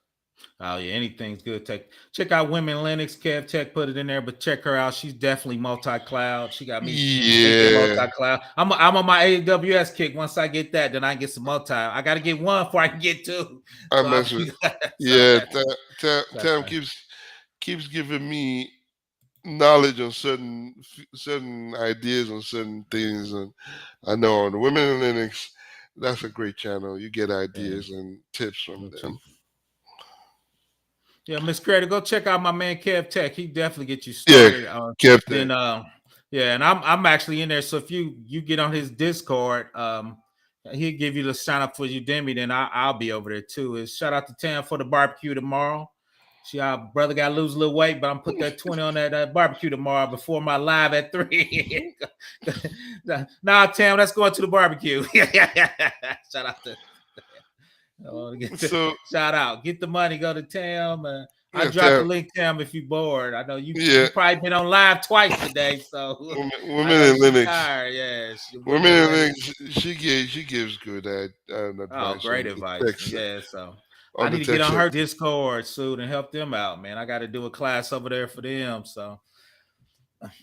Oh yeah, anything's good. Check out Women Linux. Kev Tech put it in there, but check her out. She's definitely multi-cloud. She got me thinking Yeah, multi-cloud. I'm on my AWS kick. Once I get that, then I get some multi. I got to get one before I can get two. I So I mentioned. so Yeah, that's that's Tam keeps giving me knowledge on certain ideas on certain things, and I know on the Women in Linux, that's a great channel. You get yeah. ideas and tips from Go check. them. Yeah, Miss Creator, go check out my man Kev Tech. He definitely get you Yeah, started. kept that. Then yeah, and I'm actually in there. So if you get on his Discord, he'll give you the sign up for Udemy. Then I'll be over there too. Is shout out to Tam for the barbecue tomorrow. She our brother got to lose a little weight, but I'm put that 20 on that barbecue tomorrow before my live at 3. Nah, Tam, let's go into the barbecue. Shout out to So shout out. Get the money, go to Tam. I yeah, dropped the Tam, link, Tam, if you bored. I know yeah, you probably been on live twice today, so I women know in she Linux. tired. Yeah, she Women women in Linux. Linux. She gives good Oh, advice great advice. Yeah, so I on the need to get tech on sector. her Discord soon and help them out, man. I got to do a class over there for them. So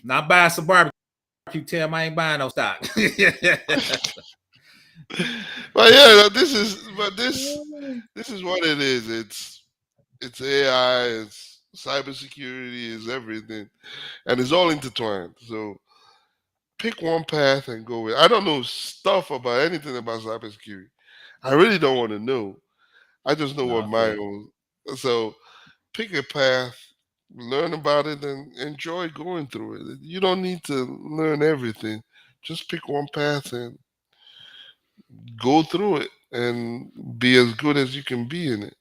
not buying some barbecue, Tam. I ain't buying no stock. But yeah, this is what it is. It's AI, it's cybersecurity, it's everything, and it's all intertwined. So pick one path and go with. I don't know stuff about anything about cybersecurity. I really don't want to know. I just know No, what I my feel own. So pick a path, learn about it, and enjoy going through it. You don't need to learn everything. Just pick one path and go through it and be as good as you can be in it,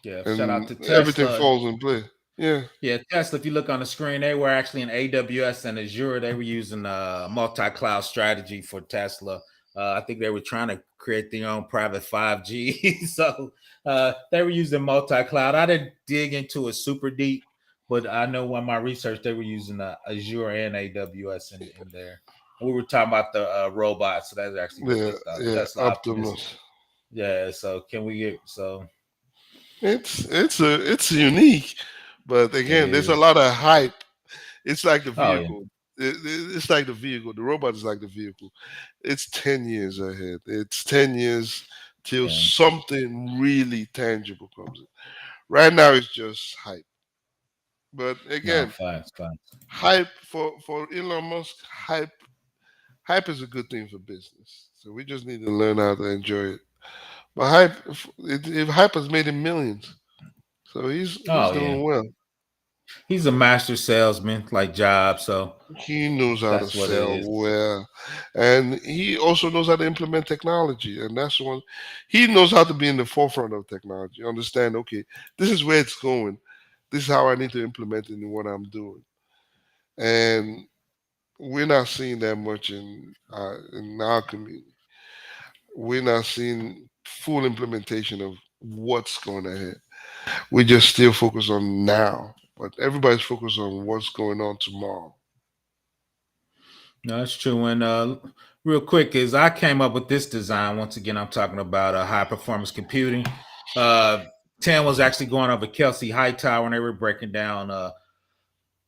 yeah. Shout out and to everything Tesla. falls in place. Yeah. Yeah, Tesla, if you look on the screen, they were actually in AWS and Azure. They were using a multi-cloud strategy for Tesla. I think they were trying to create their own private 5G. So they were using multi-cloud. I didn't dig into it super deep, but I know on my research, they were using Azure and AWS in there. We were talking about the robots. So that's actually what Yeah, this yeah, Tesla Optimus. Optimus. Yeah, so can we get, so It's unique, but it again, there's a is. lot of hype. It's like the Oh, yeah. vehicle. It's like the vehicle. The robot is like the vehicle. It's 10 years ahead. It's 10 years till Yeah. something really tangible comes in. Right now, it's just hype. But No, again, fine, fine. hype for Elon Musk. Hype is a good thing for business. So we just need to learn how to enjoy it. But if hype has made him millions, so he's Oh, yeah. doing well. He's a master salesman, like Jobs. So He knows how to that's what it sell is. well, and he also knows how to implement technology. And that's one. He knows how to be in the forefront of technology. Understand? Okay, this is where it's going. This is how I need to implement it in what I'm doing. And we're not seeing that much in our community. We're not seeing full implementation of what's going ahead. We just still focus on now, but everybody's focused on what's going on tomorrow. No, that's true. And real quick, is I came up with this design. Once again, I'm talking about high performance computing. Uh, Tam was actually going over Kelsey Hightower and they were breaking down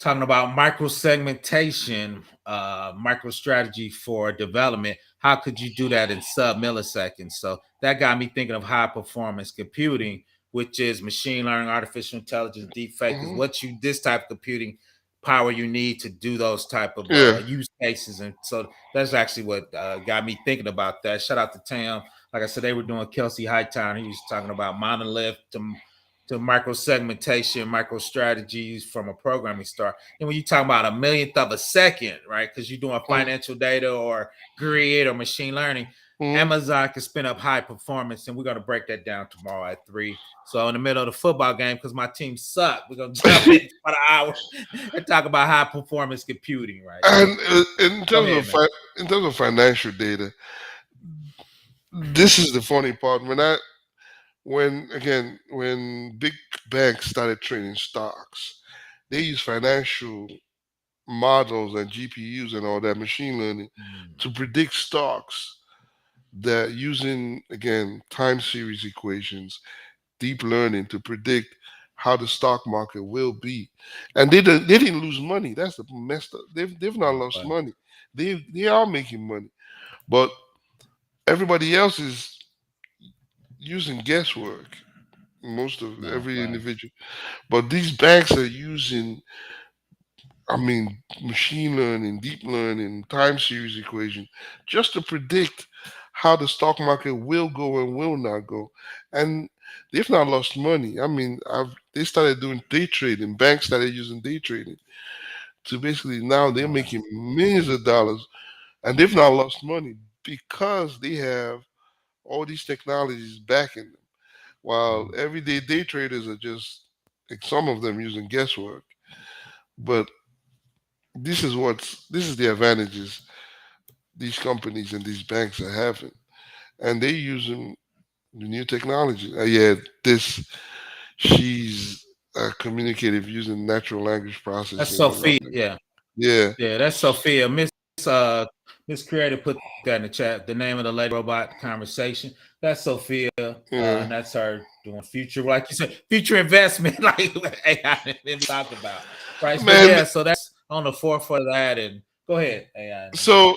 talking about micro segmentation, micro strategy for development. How could you do that in sub milliseconds? So that got me thinking of high performance computing, which is machine learning, artificial intelligence, deep fake is Hmm. what you this type of computing power you need to do those type of Yeah. use cases. And so that's actually what got me thinking about that. Shout out to Tam. Like I said, they were doing Kelsey Hightower. He was talking about monolith to micro segmentation, micro strategies from a programming start. And when you talk about a millionth of a second, right? Because you're doing Hmm. financial data or grid or machine learning, Hmm. Amazon can spin up high performance, and we're gonna break that down tomorrow at 3. So in the middle of the football game, because my team sucked, we're gonna jump in for an hour and talk about high performance computing, right? So And go ahead, man. in terms of financial data, this is the funny part. When big banks started trading stocks, they use financial models and GPUs and all that machine learning Mm. to predict stocks that using again time series equations deep learning to predict how the stock market will be, and they didn't lose money. That's the messed up. They've not lost Right. money. They are making money, but everybody else is using guesswork. Most of No, every right. individual, but these banks are using, I mean, machine learning, deep learning, time series equation, just to predict how the stock market will go and will not go. And they've not lost money. I mean, they started doing day trading. Banks started using day trading to basically now they're Right. making millions of dollars, and they've not lost money because they have all these technologies backing them. While everyday day traders are just, like, some of them using guesswork. But this is the advantages these companies and these banks are having, and they using the new technology. Yeah, this she's communicative using natural language That's processing and all Sophia. that. Yeah. Yeah, Yeah, that's Sophia. Uh Miss Creator put that in the chat. The name of the lady robot conversation. That's Sophia, yeah, and that's her doing future, like you said, future investment, like AI that we talked about. Right. But man. yeah, so that's on the forefront of that. And go ahead, AI in a minute. So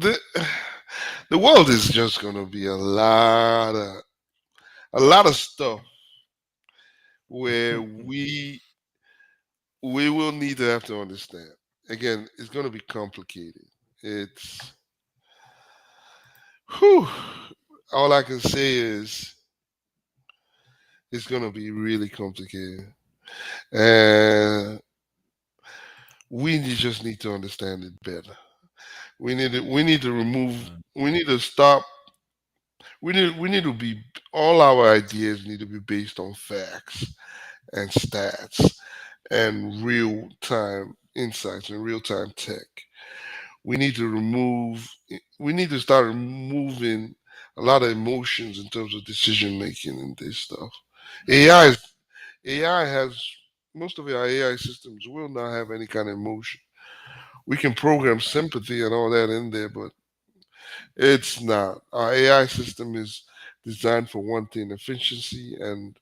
the the world is just gonna be a lot of stuff where we will need to have to understand. Again, it's gonna be complicated. It's whew, all I can say is it's gonna be really complicated, and just need to understand it better. We need to remove. We need to stop. We need to be. All our ideas need to be based on facts and stats and real time insights and real time tech. We need to remove. We need to start removing a lot of emotions in terms of decision making and this stuff. Right. AI is AI has most of our AI systems will not have any kind of emotion. We can program sympathy and all that in there, but it's not. Our AI system is designed for one thing, efficiency, and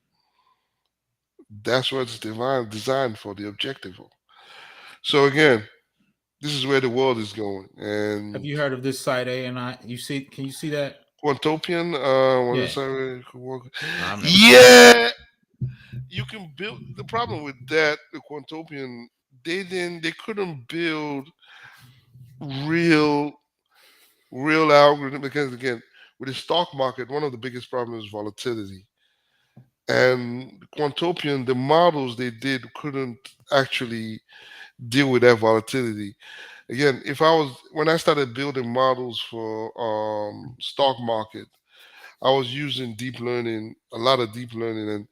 that's what it's designed for, the objective of. So again, this is where the world is going. Have And you heard of this site A and I? You see? Can you see that? Quantopian, what Yeah. is that? No, I've never seen that. Yeah, you can build. The problem with that, the Quantopian, they couldn't build real real algorithm because again, with the stock market, one of the biggest problems is volatility. And Quantopian, the models they did couldn't actually deal with that volatility. Again, if I was when I started building models for stock market, I was using deep learning, a lot of deep learning, and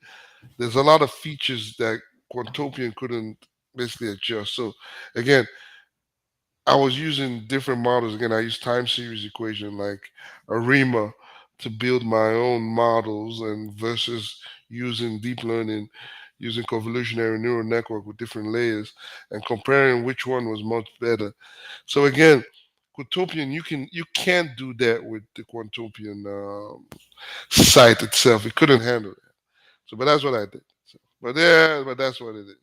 there's a lot of features that Quantopian couldn't basically adjust. So again, I was using different models. Again, I used time series equation like ARIMA to build my own models, and versus using deep learning, using convolutionary neural network with different layers, and comparing which one was much better. So again, Quantopian, you can't do that with the Quantopian site itself. It couldn't handle it. So, but that's what I did. So, but yeah, but that's what it is.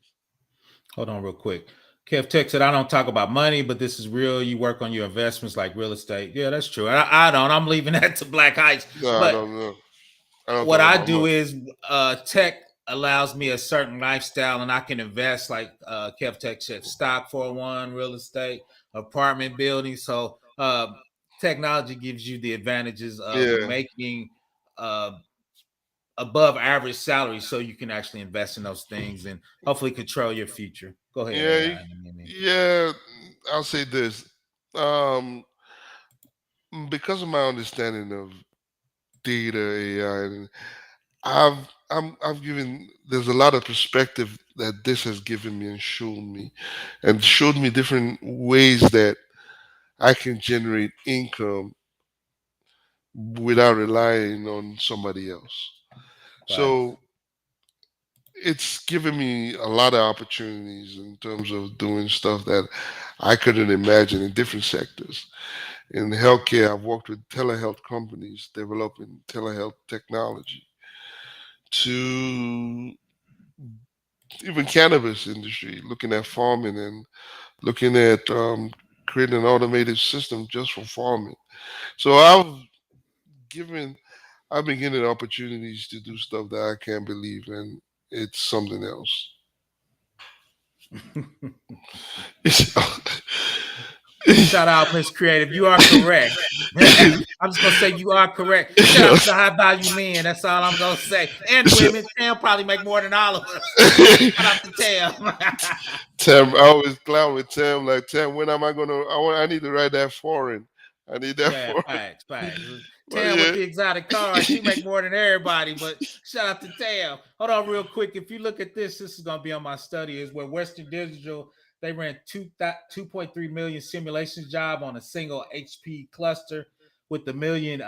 Hold on real quick. Kev Tech said, I don't talk about money, but this is real. You work on your investments like real estate. Yeah, that's true. I don't. I'm leaving that to Black Heights. No, I But don't know. I don't what talk I about do money. is tech allows me a certain lifestyle and I can invest like Kev Tech said, stock 401, real estate, apartment building. So technology gives you the advantages of Yeah. making uh, above average salary so you can actually invest in those things and hopefully control your future. Go ahead, Yeah, AI. yeah. I'll say this. Um, because of my understanding of data AI, and I've given there's a lot of perspective that this has given me and showed me different ways that I can generate income without relying on somebody else. Facts. So it's given me a lot of opportunities in terms of doing stuff that I couldn't imagine in different sectors. In healthcare, I've worked with telehealth companies developing telehealth technology. to even cannabis industry, looking at farming and looking at creating an automated system just for farming. So given I've been getting opportunities to do stuff that I can't believe, and it's something else. Shout out, Miss Creative. You are correct. I'm just gonna say you are correct. Shout out to the high value men. That's all I'm gonna say. And women. Tam probably make more than all of us. Shout out to Tam. Tam, I always clown with Tam. Like Tam, when am I gonna? I need to write that foreign. I need that Yeah, foreign. facts, facts. But Tam with yeah, the exotic cars, she make more than everybody. But shout out to Tam. Hold on, real quick. If you look at this is gonna be on my study. Is where Western Digital they ran 2.3 million simulations job on a single HP cluster with the million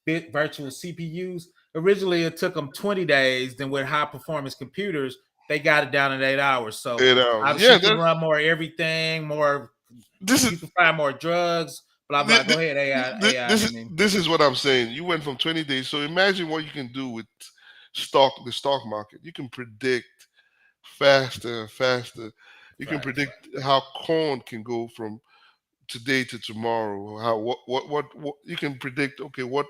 bit virtual CPUs. Originally, it took them 20 days. Then with high performance computers, they got it down in 8 hours. So 8 hours. obviously, Yeah, you can run more everything, more. this is You can find more drugs. Blah blah. Go ahead, AI. this I is mean, this is what I'm saying. You went from 20 days. So imagine what you can do with the stock market. You can predict faster and faster. You can facts. predict how corn can go from today to tomorrow. How what you can predict. Okay, what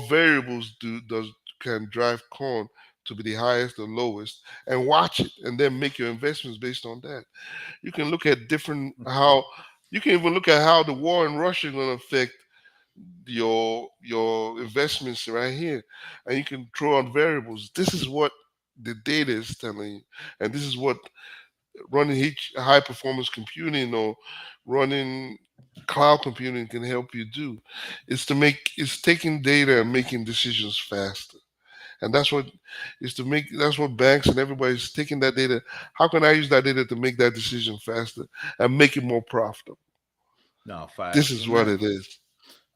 variables does can drive corn to be the highest or lowest, and watch it, and then make your investments based on that. You can look at different how you can even look at how the war in Russia is going to affect your investments right here, and you can throw out variables. This is what the data is telling you, and this is what running high performance computing or running cloud computing can help you do. It's taking data and making decisions faster. And that's what banks and everybody's taking that data. How can I use that data to make that decision faster and make it more profitable? No This facts, is and what that's it is.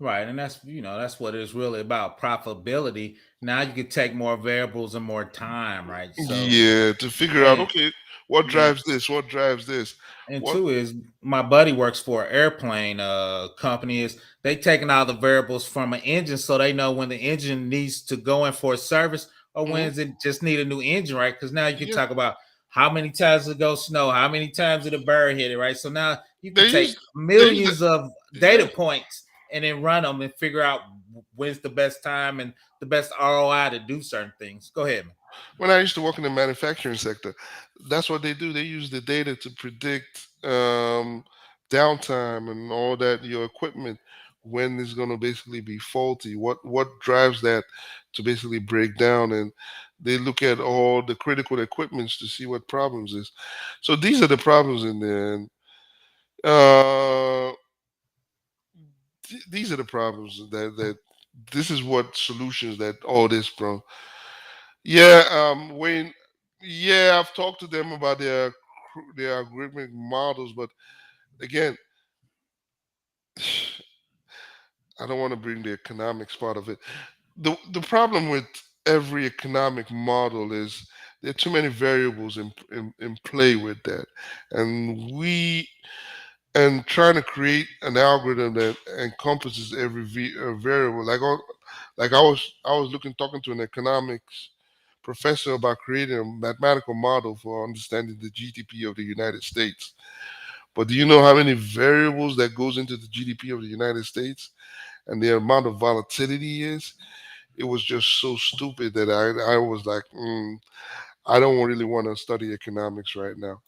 right, and that's what it's really about profitability. Now you can take more variables and more time, right? So Yeah, to figure out, and okay, what yeah, drives this? What drives this? and What two is my buddy works for an airplane company. Is they taking all the variables from an engine so they know when the engine needs to go in for a service or when mhm, it just need a new engine, right? Because now you can yeah. talk about how many times it go snow, how many times did a bird hit it, right? So now you can They take use they use millions of yeah. data points and then run them and figure out when's the best time and the best ROI to do certain things. Go ahead, man. When I used to work in the manufacturing sector, that's what they do. They use the data to predict downtime and all that, your equipment, when it's going to basically be faulty. What drives that to basically break down, and they look at all the critical equipments to see what problems is. So these are the problems in there. And, these are the problems that this is what solutions that all this, bro. Yeah, Wayne. Yeah, I've talked to them about their algorithmic models, but again, I don't want to bring the economics part of it. The problem with every economic model is there are too many variables in play with that, and and trying to create an algorithm that encompasses every variable. Like I was looking talking to an economics professor about creating a mathematical model for understanding the GDP of the United States. But do you know how many variables that goes into the GDP of the United States and the amount of volatility is? It was just so stupid that I was like, I don't really want to study economics right now.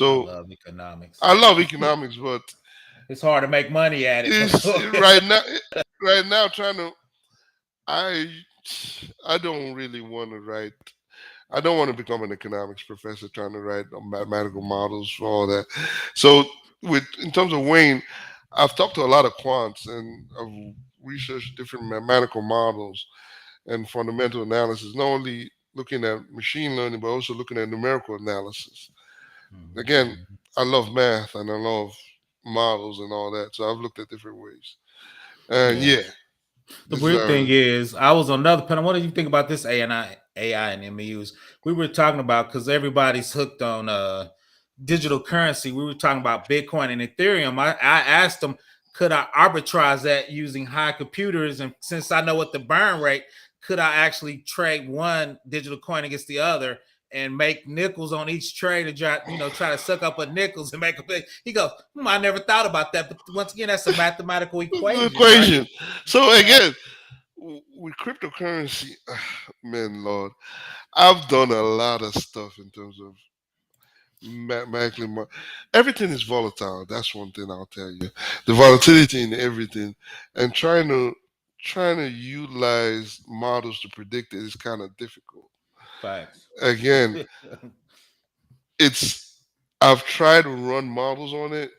I So love economics. I love economics, but It's hard to make money at it, but it's go ahead. right now trying to I I don't really want to write. I don't want to become an economics professor trying to write mathematical models for all that. So, with in terms of Wayne, I've talked to a lot of quants and I've researched different mathematical models and fundamental analysis, not only looking at machine learning, but also looking at numerical analysis. Mhm, Again, mhm. I love math and I love models and all that. So, I've looked at different ways. And Yeah. yeah, The this is weird how it thing is. is, I was on another panel. What do you think about this AI and MEUs? We were talking about because everybody's hooked on digital currency. We were talking about Bitcoin and Ethereum. I asked them, could I arbitrage that using high computers? And since I know what the burn rate, could I actually trade one digital coin against the other and make nickels on each trade and try to suck up a nickels and make a big. He goes, I never thought about that. But once again, that's a mathematical The equation, right? equation. So Right. again, with cryptocurrency, man, Lord, I've done a lot of stuff in terms of mathematically. Everything is volatile. That's one thing I'll tell you. The volatility in everything, and trying to utilize models to predict it is kind of difficult. Facts. Again, it's I've tried to run models on it.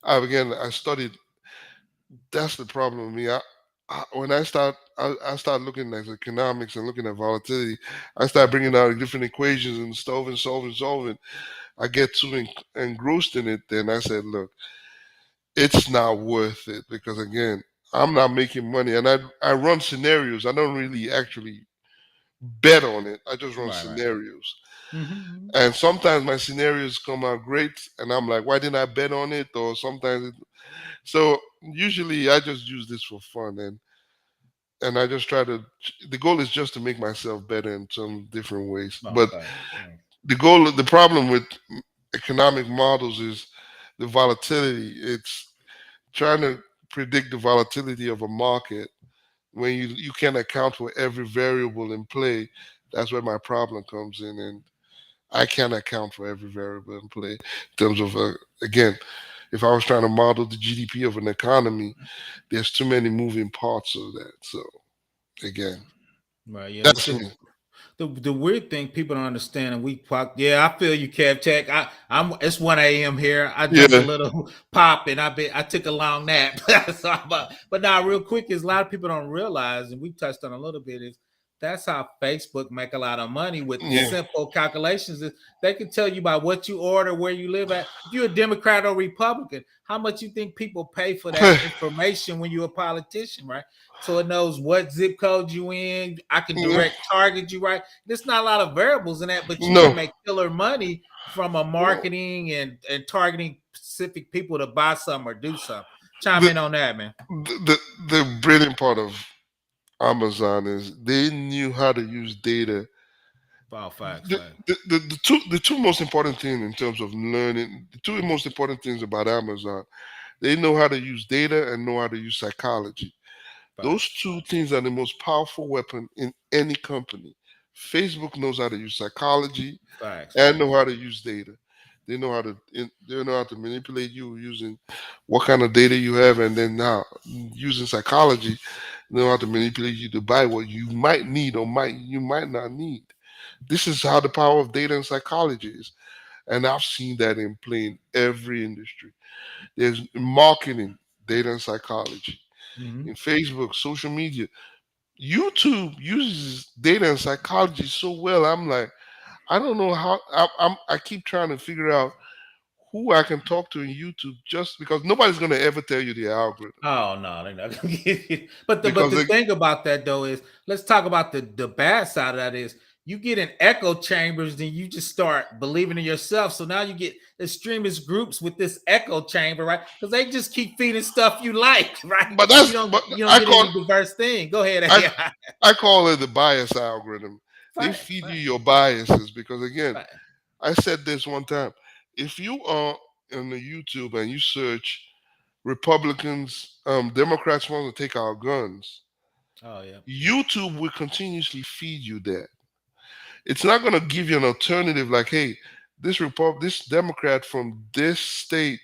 I studied. That's the problem with me. When I start looking at economics and looking at volatility, I start bringing out different equations and solving. I get too engrossed in it. Then I said, look, it's not worth it because again, I'm not making money, and I run scenarios. I don't really actually bet on it. I just run Right, right. scenarios. Mm-hmm. And sometimes my scenarios come out great, and I'm like, why didn't I bet on it? Or sometimes, so usually I just use this for fun, and I just try to. The goal is just to make myself better in some different ways. But Okay. Yeah. the problem with economic models is the volatility. It's trying to predict the volatility of a market when you can't account for every variable in play. That's where my problem comes in, and I can't account for every variable in play in terms of again, if I was trying to model the GDP of an economy, there's too many moving parts of that. So again, Right. Yeah. that's Because me. the weird thing people don't understand, and yeah, I feel you, Kev Tech. I'm it's 1 a.m. here. I jumped a Yeah, little pop, and I took a long nap. So, but now real quick is a lot of people don't realize, and we touched on a little bit, is that's how Facebook make a lot of money with yeah, simple calculations. Is they can tell you about what you order, where you live at. If you're a Democrat or Republican, how much you think people pay for that information when you're a politician, right? So it knows what zip code you in. I can yeah. direct target you, right? There's not a lot of variables in that, but you can No, make killer money from a marketing and targeting specific people to buy something or do something. Chime the in on that, man. the brilliant part of Amazon is they knew how to use data. Wow, facts, The, facts. the two most important things in terms of learning, the two most important things about Amazon, they know how to use data and know how to use psychology. Those Facts, two things are the most powerful weapon in any company. Facebook knows how to use psychology facts, and facts. know how to use data. They know how to manipulate you using what kind of data you have, and then now using psychology, they know how to manipulate you to buy what you might need or might not need. This is how the power of data and psychology is, and I've seen that in play in every industry. There's marketing, data and psychology. Mm-hmm. In Facebook, social media, YouTube uses data and psychology so well. I'm like, I don't know how. I keep trying to figure out who I can talk to in YouTube, just because nobody's gonna ever tell you the algorithm Oh no, they're not gonna get you. But because the they, thing about that though is let's talk about the bad side of that is you get in echo chambers, then you just start believing in yourself. So now you get extremist groups with this echo chamber, right? Because they just keep feeding stuff you like, right? but that's but You don't I get call any diverse thing. Go ahead, I AI. I call it the bias algorithm. They Facts, feed you facts, your biases because again, facts. I said this one time. If you are on the YouTube and you search Republicans, Democrats want to take our guns, Oh yeah, YouTube will continuously feed you that. It's not going to give you an alternative like, hey, this Democrat from this state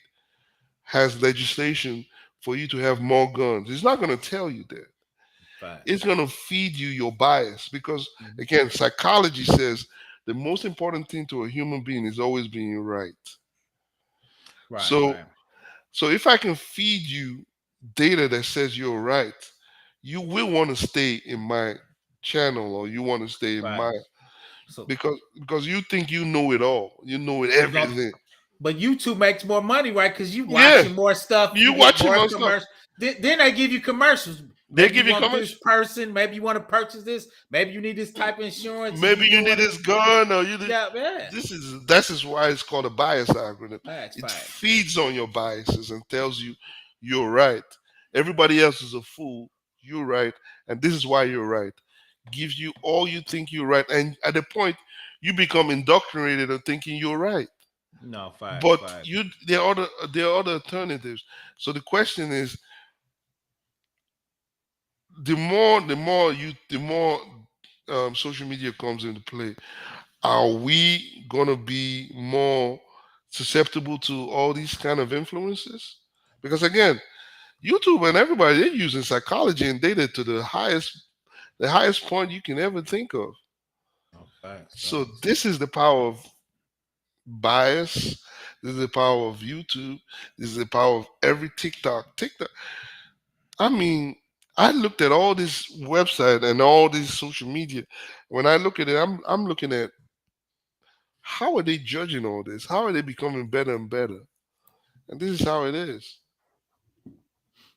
has legislation for you to have more guns. It's not going to tell you that. It's facts. going to feed you your bias because, Mhm. again, psychology says the most important thing to a human being is always being right. Right, So, right, so if I can feed you data that says you're right, you will want to stay in my channel or you want to stay in my right. So because you think you know it all. You know it but don't everything. But YouTube makes more money, right? Because you Yeah, watching more stuff, you you get watching more my stuff. commercials. Then they give you commercials. They Maybe you give you want comments. this person. Maybe you want to purchase this. Maybe you need this type of insurance, and Maybe you you need doing it. this gun or you need Yeah, man. this is why it's called a bias algorithm. Facts, It facts. feeds on your biases and tells you you're right. Everybody else is a fool. you're right, and this is why you're right. Gives you all you think you're right, and at the point you become indoctrinated of thinking you're right. No, facts, But facts. there are other alternatives. So the question is, the more social media comes into play, are we gonna be more susceptible to all these kind of influences? Because again, YouTube and everybody, they're using psychology and data to the highest point you can ever think of. No, facts, So facts. this is the power of bias. This is the power of YouTube. This is the power of every TikTok. I mean, I looked at all this website and all this social media. When I look at it, I'm looking at how are they judging all this? How are they becoming better and better? And this is how it is.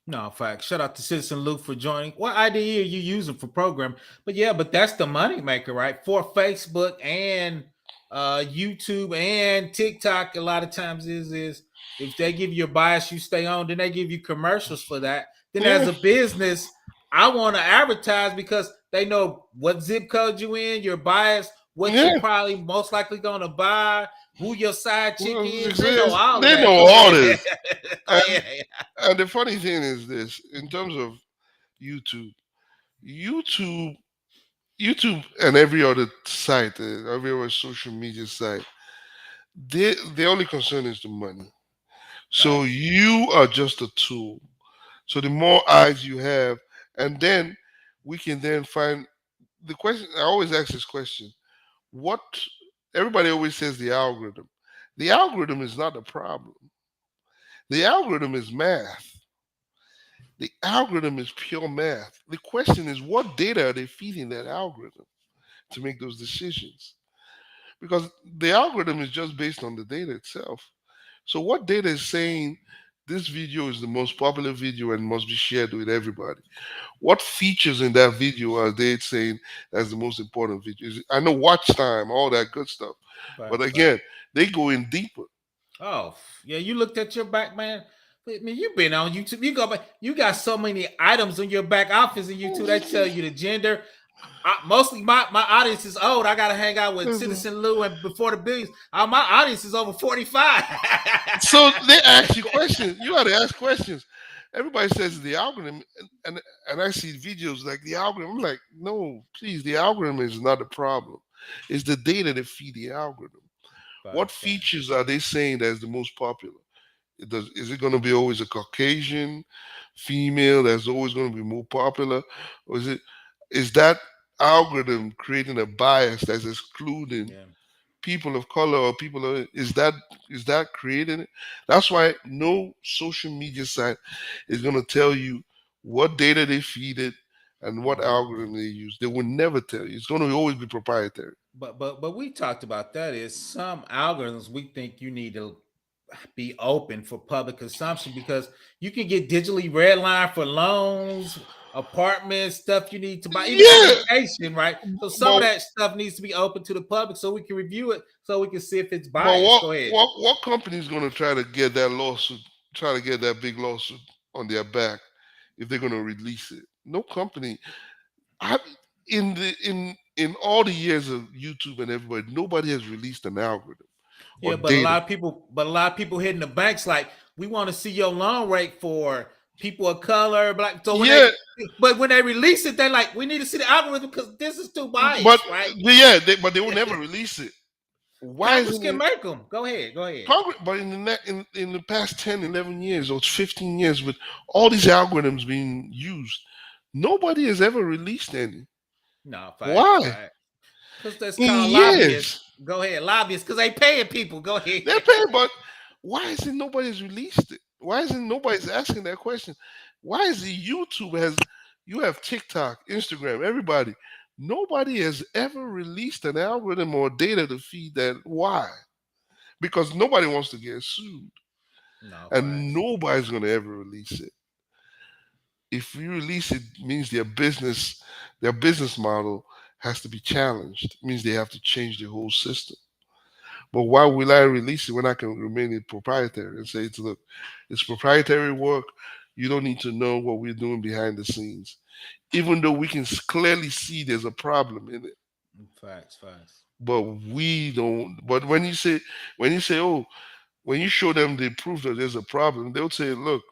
No, fact. Shout out to Citizen Luke for joining. What idea are you using for program? But yeah, but that's the money maker, right? For Facebook and YouTube and TikTok, a lot of times is if they give you a bias, you stay on, then they give you commercials for that. Then as Yeah, a business, I want to advertise because they know what zip code you in, your bias, what you yeah. probably most likely gonna buy, who your side chick Well, is. They know all of they know that. Go all ahead. this. Go And ahead. and the funny thing is this: in terms of YouTube, YouTube, YouTube, and every other site, every other social media site, their only concern is the money. So Facts. you are just a tool. So the more eyes you have, and then we can then find the question. I always ask this question: what? Everybody always says the algorithm. The algorithm is not the problem. The algorithm is math. The algorithm is pure math. The question is, what data are they feeding that algorithm to make those decisions? Because the algorithm is just based on the data itself. So, what data is saying this video is the most popular video and must be shared with everybody? What features in that video are they saying that's the most important video? I know watch time, all that good stuff. But Facts, again, facts. they go in deeper. Oh, yeah, you looked at your back, man. I mean, you've been on YouTube. You go back. You got so many items on your back office in YouTube. They tell you the gender. Mostly my audience is old. I gotta hang out with Citizen Lou and Before the Billions. My audience is over 45. So they ask you questions. You got to ask questions. Everybody says the algorithm, and I see videos like the algorithm. I'm like, no, please, the algorithm is not the problem. It's the data that feed the algorithm. What Facts, facts. features are they saying that is the most popular? Is it going to be always a Caucasian female that's always going to be more popular, or is that algorithm creating a bias that's excluding Yeah. people of color or people of, is that creating it? That's why no social media site is going to tell you what data they feed it and what Mhm. algorithm they use. They will never tell you. It's going to always be proprietary. But we talked about that is some algorithms we think you need to be open for public consumption because you can get digitally redlined for loans, apartments, stuff you need to buy, even Yeah, education, right? So some of but that stuff needs to be open to the public so we can review it, so we can see if it's but biased. what Go ahead. what what company is going to try to get that lawsuit, try to get that big lawsuit on their back if they're going to release it? No company. I, in all the years of YouTube and everybody, nobody has released an algorithm or Yeah, but data. a lot of people hitting the banks like we want to see your loan rate for people of color, black. So Yeah, when they release it, they're like, we need to see the algorithm because this is too but biased, right? but they will never release it. Why Congress isn't can it make them. Go ahead, go ahead. Congress? But in the past 10, 11 years or 15 years, with all these algorithms being used, nobody has ever released any. No, facts, Why? facts. Because that's In called lobbyists. years. Go ahead, lobbyists, because they paying people. Go ahead. They're paying, but why isn't nobody's released it? Why isn't nobody's asking that question? Why is the YouTube has you have TikTok, Instagram, everybody. Nobody has ever released an algorithm or data to feed that. Why? Because nobody wants to get sued. No, And facts. nobody's gonna ever release it. If you release it, means their business model has to be challenged. It means they have to change the whole system. But why will I release it when I can remain it proprietary and say, look, it's proprietary work. You don't need to know what we're doing behind the scenes. even though we can clearly see there's a problem in it. Facts, facts. But we don't. But when you say, oh, when you show them the proof that there's a problem, they'll say, look,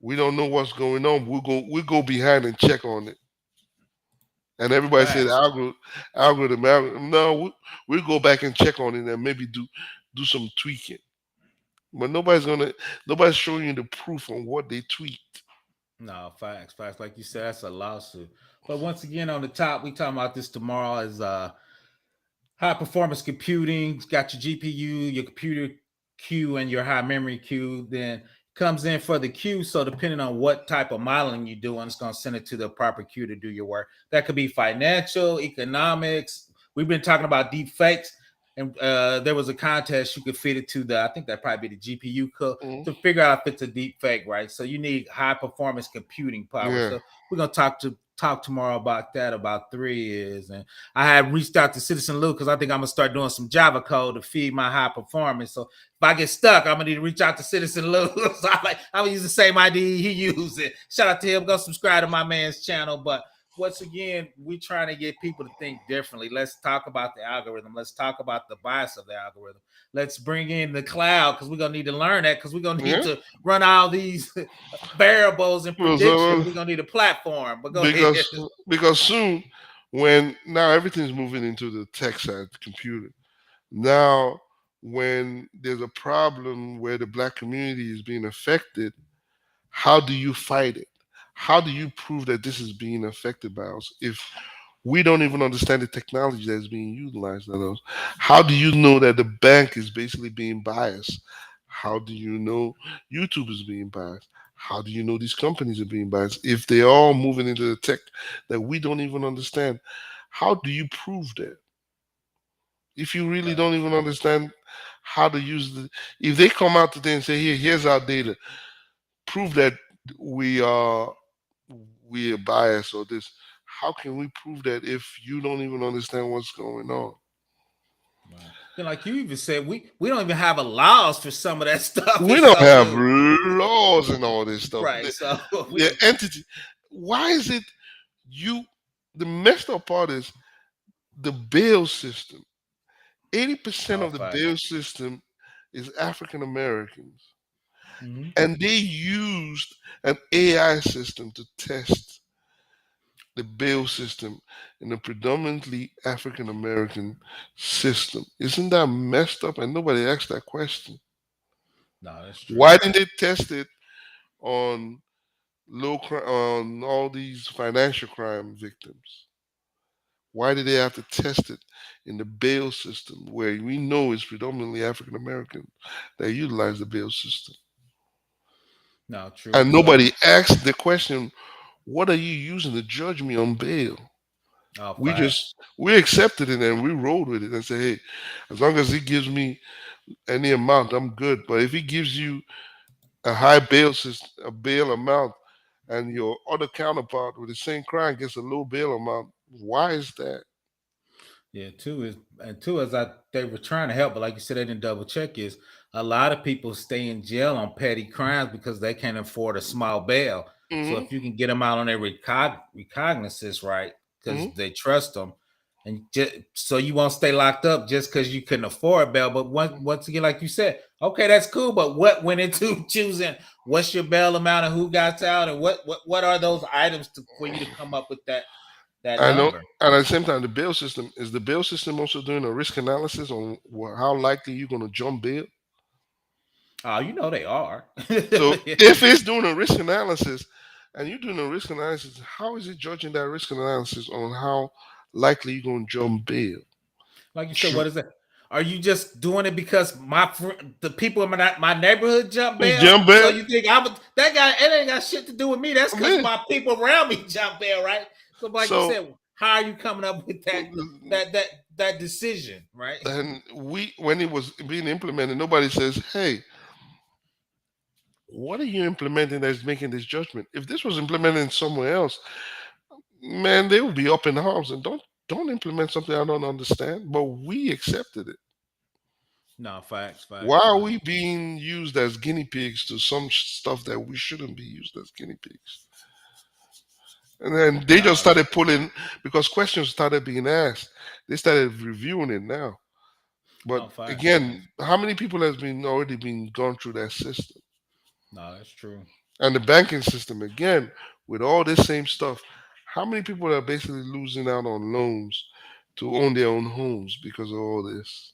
we don't know what's going on. We go behind and check on it. And everybody said Facts. algorithm. No, we go back and check on it and maybe do some tweaking. But nobody's showing you the proof on what they tweet. No, facts, facts. Like you said, that's a lawsuit. But once again, on the top, we talking about this tomorrow is high performance computing. It's got your GPU, your computer queue, and your high memory queue. Then comes in for the queue. So depending on what type of modeling you're doing, it's going to send it to the proper queue to do your work. That could be financial, economics. We've been talking about deep fakes. And there was a contest you could fit it to I think that probably be the GPU Mhm. to figure out if it's a deep fake, right? So you need high performance computing power. Yeah. So we're gonna talk tomorrow about that. About 3 years, and I have reached out to Citizen Lou because I think I'm gonna start doing some Java code to feed my high performance. So if I get stuck, I'm gonna need to reach out to Citizen Lou. So I'm gonna use the same ID he used. It. Shout out to him. Go subscribe to my man's channel, but once again, we're trying to get people to think differently. Let's talk about the algorithm. Let's talk about the bias of the algorithm. Let's bring in the cloud because we're gonna need to learn that because we're gonna need Yeah. to run all these variables and Well, so, predictions. We're gonna need a platform. But go ahead. because because soon, when now everything's moving into the tech side computer. Now, when there's a problem where the black community is being affected, how do you fight it? How do you prove that this is being affected by us if we don't even understand the technology that's being utilized on us? How do you know that the bank is basically being biased? How do you know YouTube is being biased? How do you know these companies are being biased if they're all moving into the tech that we don't even understand? How do you prove that? If you really don't Facts. even understand how to use the, if they come out today and say, here's our data, prove that we are we are biased or this. How can we prove that if you don't even understand what's going on? Right. Then, like you even said, we don't even have a laws for some of that stuff. We It's don't so have new, laws and all this stuff. right? So we The entity. Why is it you? The messed up part is the bail system. 80% no of the facts. bail system is African Americans, Mm-hmm. and they used an AI system to test the bail system in a predominantly African American system. Isn't that messed up? And nobody asked that question. No, that's true. Why didn't they test it on on all these financial crime victims? Why did they have to test it in the bail system where we know it's predominantly African American that utilize the bail system? No, true. And So, nobody asked the question, what are you using to judge me on bail? all We facts. just we accepted it and we rolled with it and say, hey, as long as he gives me any amount, I'm good. But if he gives you a high bail system, a bail amount, and your other counterpart with the same crime gets a low bail amount, why is that? Yeah, two is they were trying to help, but like you said, they didn't double check. Is a lot of people stay in jail on petty crimes because they can't afford a small bail. So Hmm. if you can get them out on their recognizance, right, because Hmm. they trust them, and so you won't stay locked up just because you couldn't afford bail. But once again, like you said, okay, that's cool. But what went into choosing what's your bail amount and who got out, and what are those items for you to come up with that I know, number? and at the same time, the bail system also doing a risk analysis on how likely you're going to jump bail. Oh, you know they are. So if it's doing a risk analysis, and you're doing a risk analysis, how is it judging that risk analysis on how likely you're going to jump bail? Like you said, True. what is that? Are you just doing it because the people in my neighborhood jump bail? Jump So bail? you think that guy? It ain't got shit to do with me. That's I because mean, my people around me jump bail, right? So, like you so said, how are you coming up with that that that decision, right? and when it was being implemented, nobody says, "Hey, what are you implementing that's making this judgment?" If this was implemented somewhere else, man, they would be up in arms and don't implement something I don't understand. But we accepted it. No, facts, Why facts. are No. we being used as guinea pigs to some stuff that we shouldn't be used as guinea pigs? And then they just No, started pulling because questions started being asked. They started reviewing it now. But no facts, again, facts. how many people has been already been gone through that system? No, that's true. And the banking system again, with all this same stuff, how many people are basically losing out on loans to own their own homes because of all this?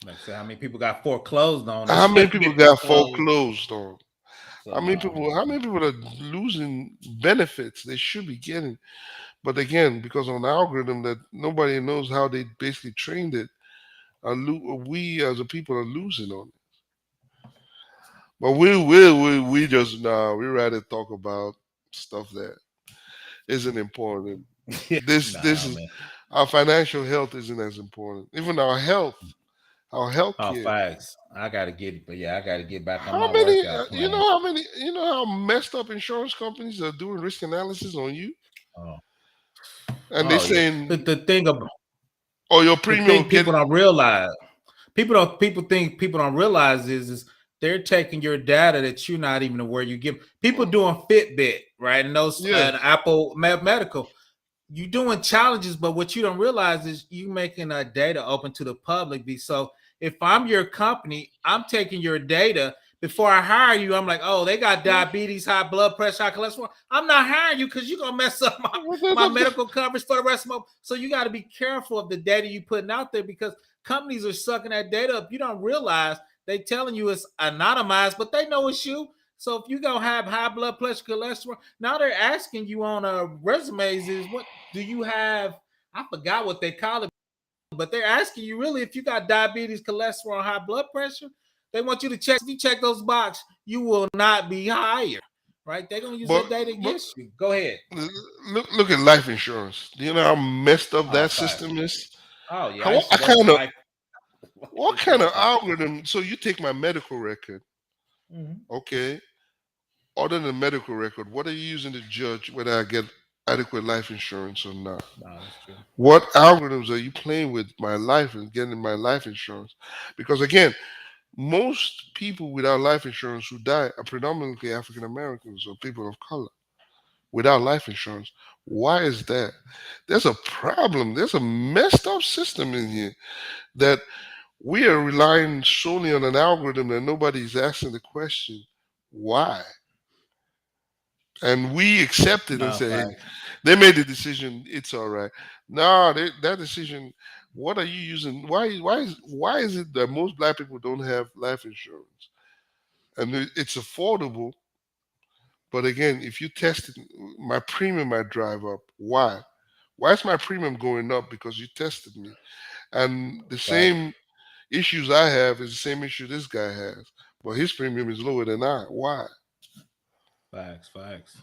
Like I said, how many people got foreclosed on that How many shouldn't people be got foreclosed? foreclosed on? So no, How many people are losing benefits they should be getting? But again, because of an algorithm that nobody knows how they basically trained it, we as a people are losing on it. But we just nah, we rather talk about stuff that isn't important. This nah, is man. our financial health isn't as important. Even our health Oh, care. facts. I gotta get, but yeah, I gotta get back on How my many? workout You plan. know how many? You know how messed up insurance companies are doing risk analysis on you, Oh, and they oh yeah. The saying, the thing about "Oh, your the premium thing will get." people don't realize, people don't realize is they're taking your data that you're not even aware you give. People doing Fitbit, right? And those Yeah, Apple Medical. You doing challenges, but what you don't realize is you making a data open to the public. So if I'm your company, I'm taking your data before I hire you. I'm like, oh, they got diabetes, high blood pressure, high cholesterol. I'm not hiring you because you're gonna mess up my medical coverage for the rest of my. So you got to be careful of the data you putting out there because companies are sucking that data up. You don't realize they telling you it's anonymized, but they know it's you. So if you gonna have high blood pressure, cholesterol, now they're asking you on resumes is what do you have? I forgot what they call it, but they're asking you really if you got diabetes, cholesterol, high blood pressure. They want you to check. If you check those boxes, you will not be higher, right? They're gonna use but that data but against you. Go ahead. look at life insurance. Do you know how messed up Oh, that fast. system is? Oh yeah, I How used to I work in kind of life what kind of insurance. algorithm? So you take my medical record, Mm-hmm. okay? Other than medical record, what are you using to judge whether I get adequate life insurance or not? No, that's true. What algorithms are you playing with my life and getting my life insurance? Because again, most people without life insurance who die are predominantly African Americans or people of color without life insurance. Why is that? There's a problem. There's a messed up system in here that we are relying solely on an algorithm that nobody's asking the question, why? And we accept it and No, say, hey, facts. they made the decision, it's all right. No, that decision, what are you using? Why is it that most black people don't have life insurance? And it's affordable, but again, if you test it, my premium might drive up. Why? Why is my premium going up? Because you tested me. And the Facts. same issues I have is the same issue this guy has. But his premium is lower than I. Why? Facts. Facts.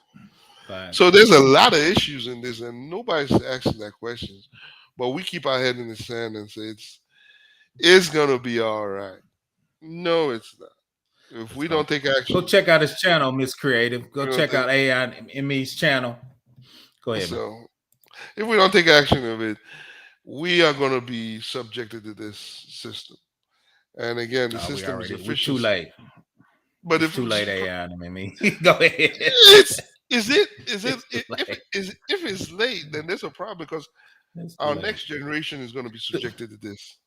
Facts. So there's a lot of issues in this, and nobody's asking that questions. But we keep our head in the sand and say it's gonna be all right. No, it's not. If It's we gonna don't take go action, check out his channel, Miss Creative. Go we don't check take out AI and Me's channel. Go ahead, man. so if we don't take action of it, we are gonna be subjected to this system. And again, the No, system is we're too efficient. late. But It's if too late, AI and Me. Go ahead. it's is it It's too late. if it's late, then there's a problem because It's too our late. next generation is going to be The, subjected to this.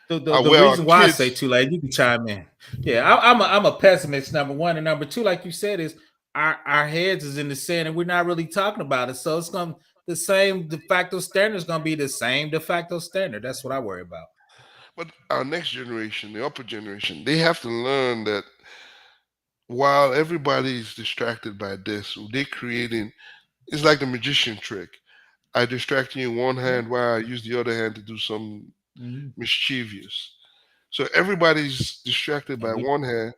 the Where our reason why I say kids, too late, you can chime in. Yeah, I'm a pessimist. Number one and number two, like you said, is our heads is in the sand and we're not really talking about it. So it's gonna the same de facto standard is gonna be the same de facto standard. That's what I worry about. but our next generation, the upper generation, they have to learn that while everybody is distracted by this, they creating it's like the magician trick. I distract you in one Yeah. hand while I use the other hand to do some Mhm. mischievous. So everybody's distracted by And we one hand,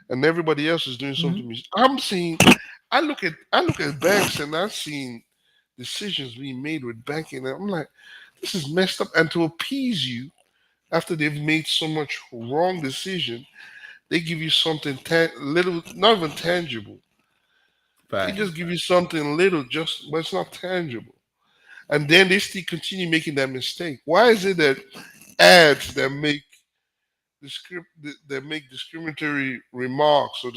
and everybody else is doing something. mhm. I'm seeing. I look at banks, and I'm seeing decisions being made with banking, and I'm like, this is messed up. And to appease you after they've made so much wrong decision, they give you something little, not even tangible. They just Facts. give you something little, just but it's not tangible. And then they still continue making that mistake. Why is it that ads that make that make discriminatory remarks or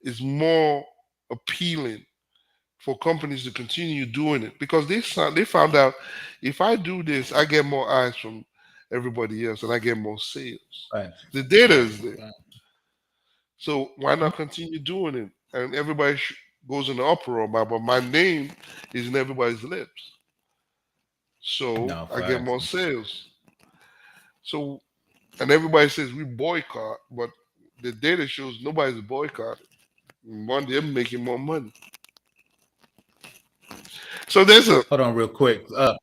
is more appealing for companies to continue doing it because they found out if I do this, I get more eyes from everybody else and I get more sales. Right. The data is there, Right. so why not continue doing it? And everybody goes in the uproar about, but my name is in everybody's lips, so No, I get facts. more sales. So and everybody says we boycott, but the data shows nobody's boycotting. One, they're making more money. So there's a Hold on real quick. Hold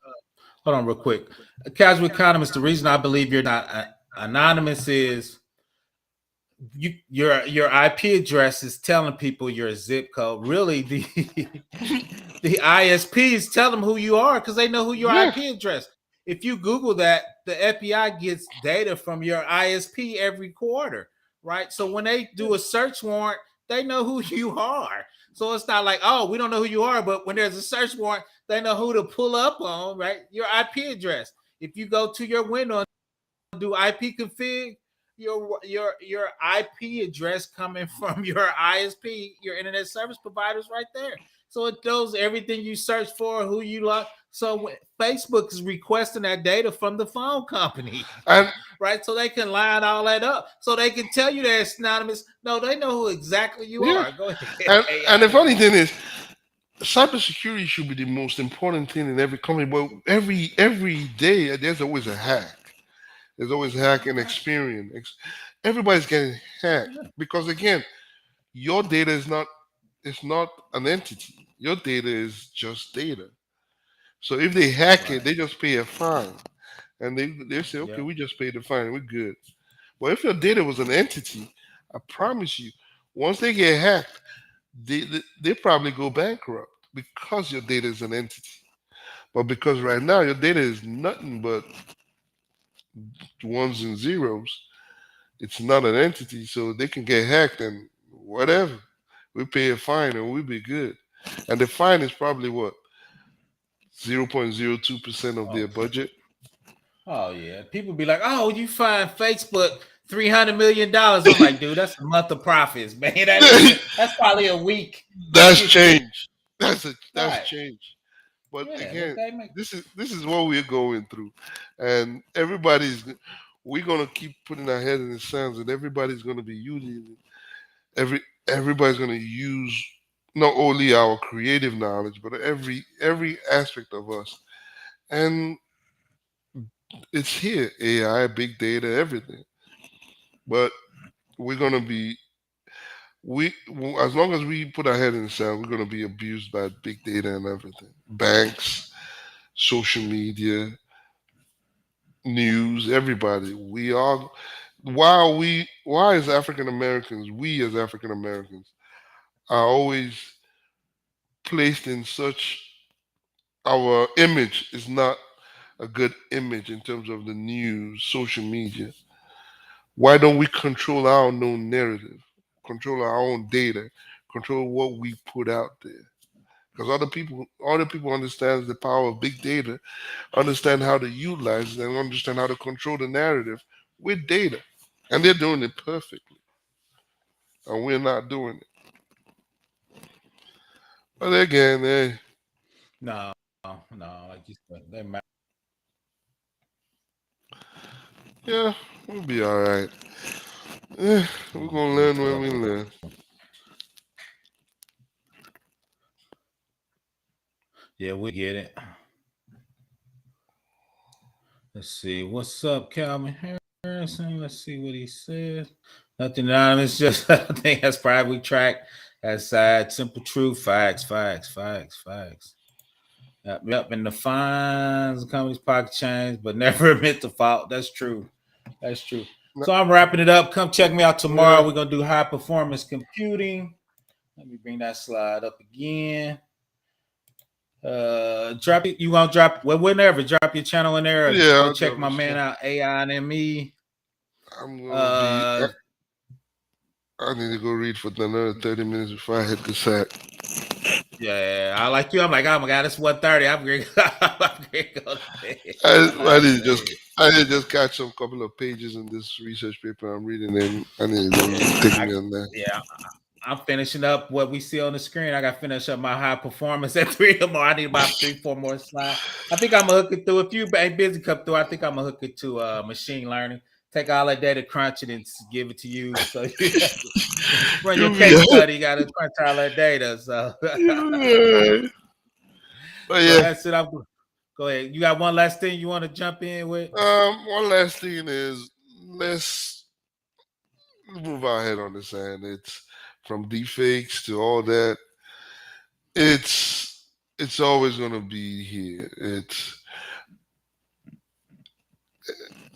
on real quick. Casual economist, the reason I believe you're not anonymous is your IP address is telling people your zip code. Really, the ISPs tell them who you are because they know who your yeah. IP address. If you Google that, the FBI gets data from your ISP every quarter, right? So when they do a search warrant, they know who you are. So it's not like, oh, we don't know who you are, but when there's a search warrant, they know who to pull up on, right? Your IP address. If you go to your window and do IP config, your IP address coming from your ISP, your internet service providers, right there. So it knows everything you search for, who you like. So Facebook is requesting that data from the phone company, And right? So they can line all that up. So they can tell you that it's anonymous. No, they know who exactly you yeah. are. Go ahead, And the AI. funny thing is, cybersecurity should be the most important thing in every company. But every day there's always a hack. There's always hacking experience. Everybody's getting hacked because again, your data is not it's not an entity. Your data is just data. So if they hack it, Right. they just pay a fine. And they say, okay, Yep. we just paid the fine, we're good. But if your data was an entity, I promise you, once they get hacked, they probably go bankrupt because your data is an entity. But because right now your data is nothing but ones and zeros, it's not an entity, so they can get hacked and whatever. We pay a fine and we'll be good. And the fine is probably what 0.02% of their Oh, budget. oh yeah. People be like, "Oh, you find Facebook $300 million." I'm like, dude, that's a month of profits, man. That ain't even. That's probably a week. That's change. That's Right. change. But Yeah, but again, they make this is what we're going through, and we're gonna keep putting our head in the sands, and everybody's gonna be using everybody's gonna use not only our creative knowledge, but every aspect of us, and it's here, AI, big data, everything. But we're gonna be we as long as we put our head in the sand, we're gonna be abused by big data and everything, banks, social media, news, everybody. We are why as African Americans, we as African Americans are always placed in such our image is not a good image in terms of the news, social media. Why don't we control our own narrative, control our own data, control what we put out there? Because other people understand the power of big data, understand how to utilize it, and understand how to control the narrative with data. And they're doing it perfectly, and we're not doing it. But again, no, no. Like you said, they make. yeah, we'll be all right. We're gonna Me learn when too. we learn. Yeah, we get it. Let's see. What's up, Calvin Harrison? Let's see what he says. Nothing anonymous. Just I think that's probably track. That's sad. Simple truth. Facts. Facts. Facts. Facts. Yep. And the fines, the company's pocket change, but never admit the fault. That's true. That's true. So I'm wrapping it up. Come check me out tomorrow. Yeah, We're gonna do high performance computing. Let me bring that slide up again. Drop it. You want to drop well whenever. Drop your channel in there. yeah. Go I'll check drop my this man one. out. AI and me. I'm gonna be. Uh, I need to go read for another 30 minutes before I hit the sack. yeah. I like you. I'm like, oh my god, it's 1:30. I'm great. I'm great. Go to bed. I I need to say, just catch some couple of pages in this research paper I'm reading, and I need to yeah, take me on that. yeah. I'm finishing up what we see on the screen. I got to finish up my high performance at 3 or more. I need about 3-4 more slides. I think I'm gonna hook it through. If you ain't busy, come through. I think I'm gonna hook it to machine learning. Take all that data, crunch it, and give it to you. So you run your case study. You got to crunch all that data. So, but so yeah. that's it. Go ahead. You got one last thing you want to jump in with? One last thing is let's move our head on this end. It's from deepfakes to all that. It's always gonna be here. It's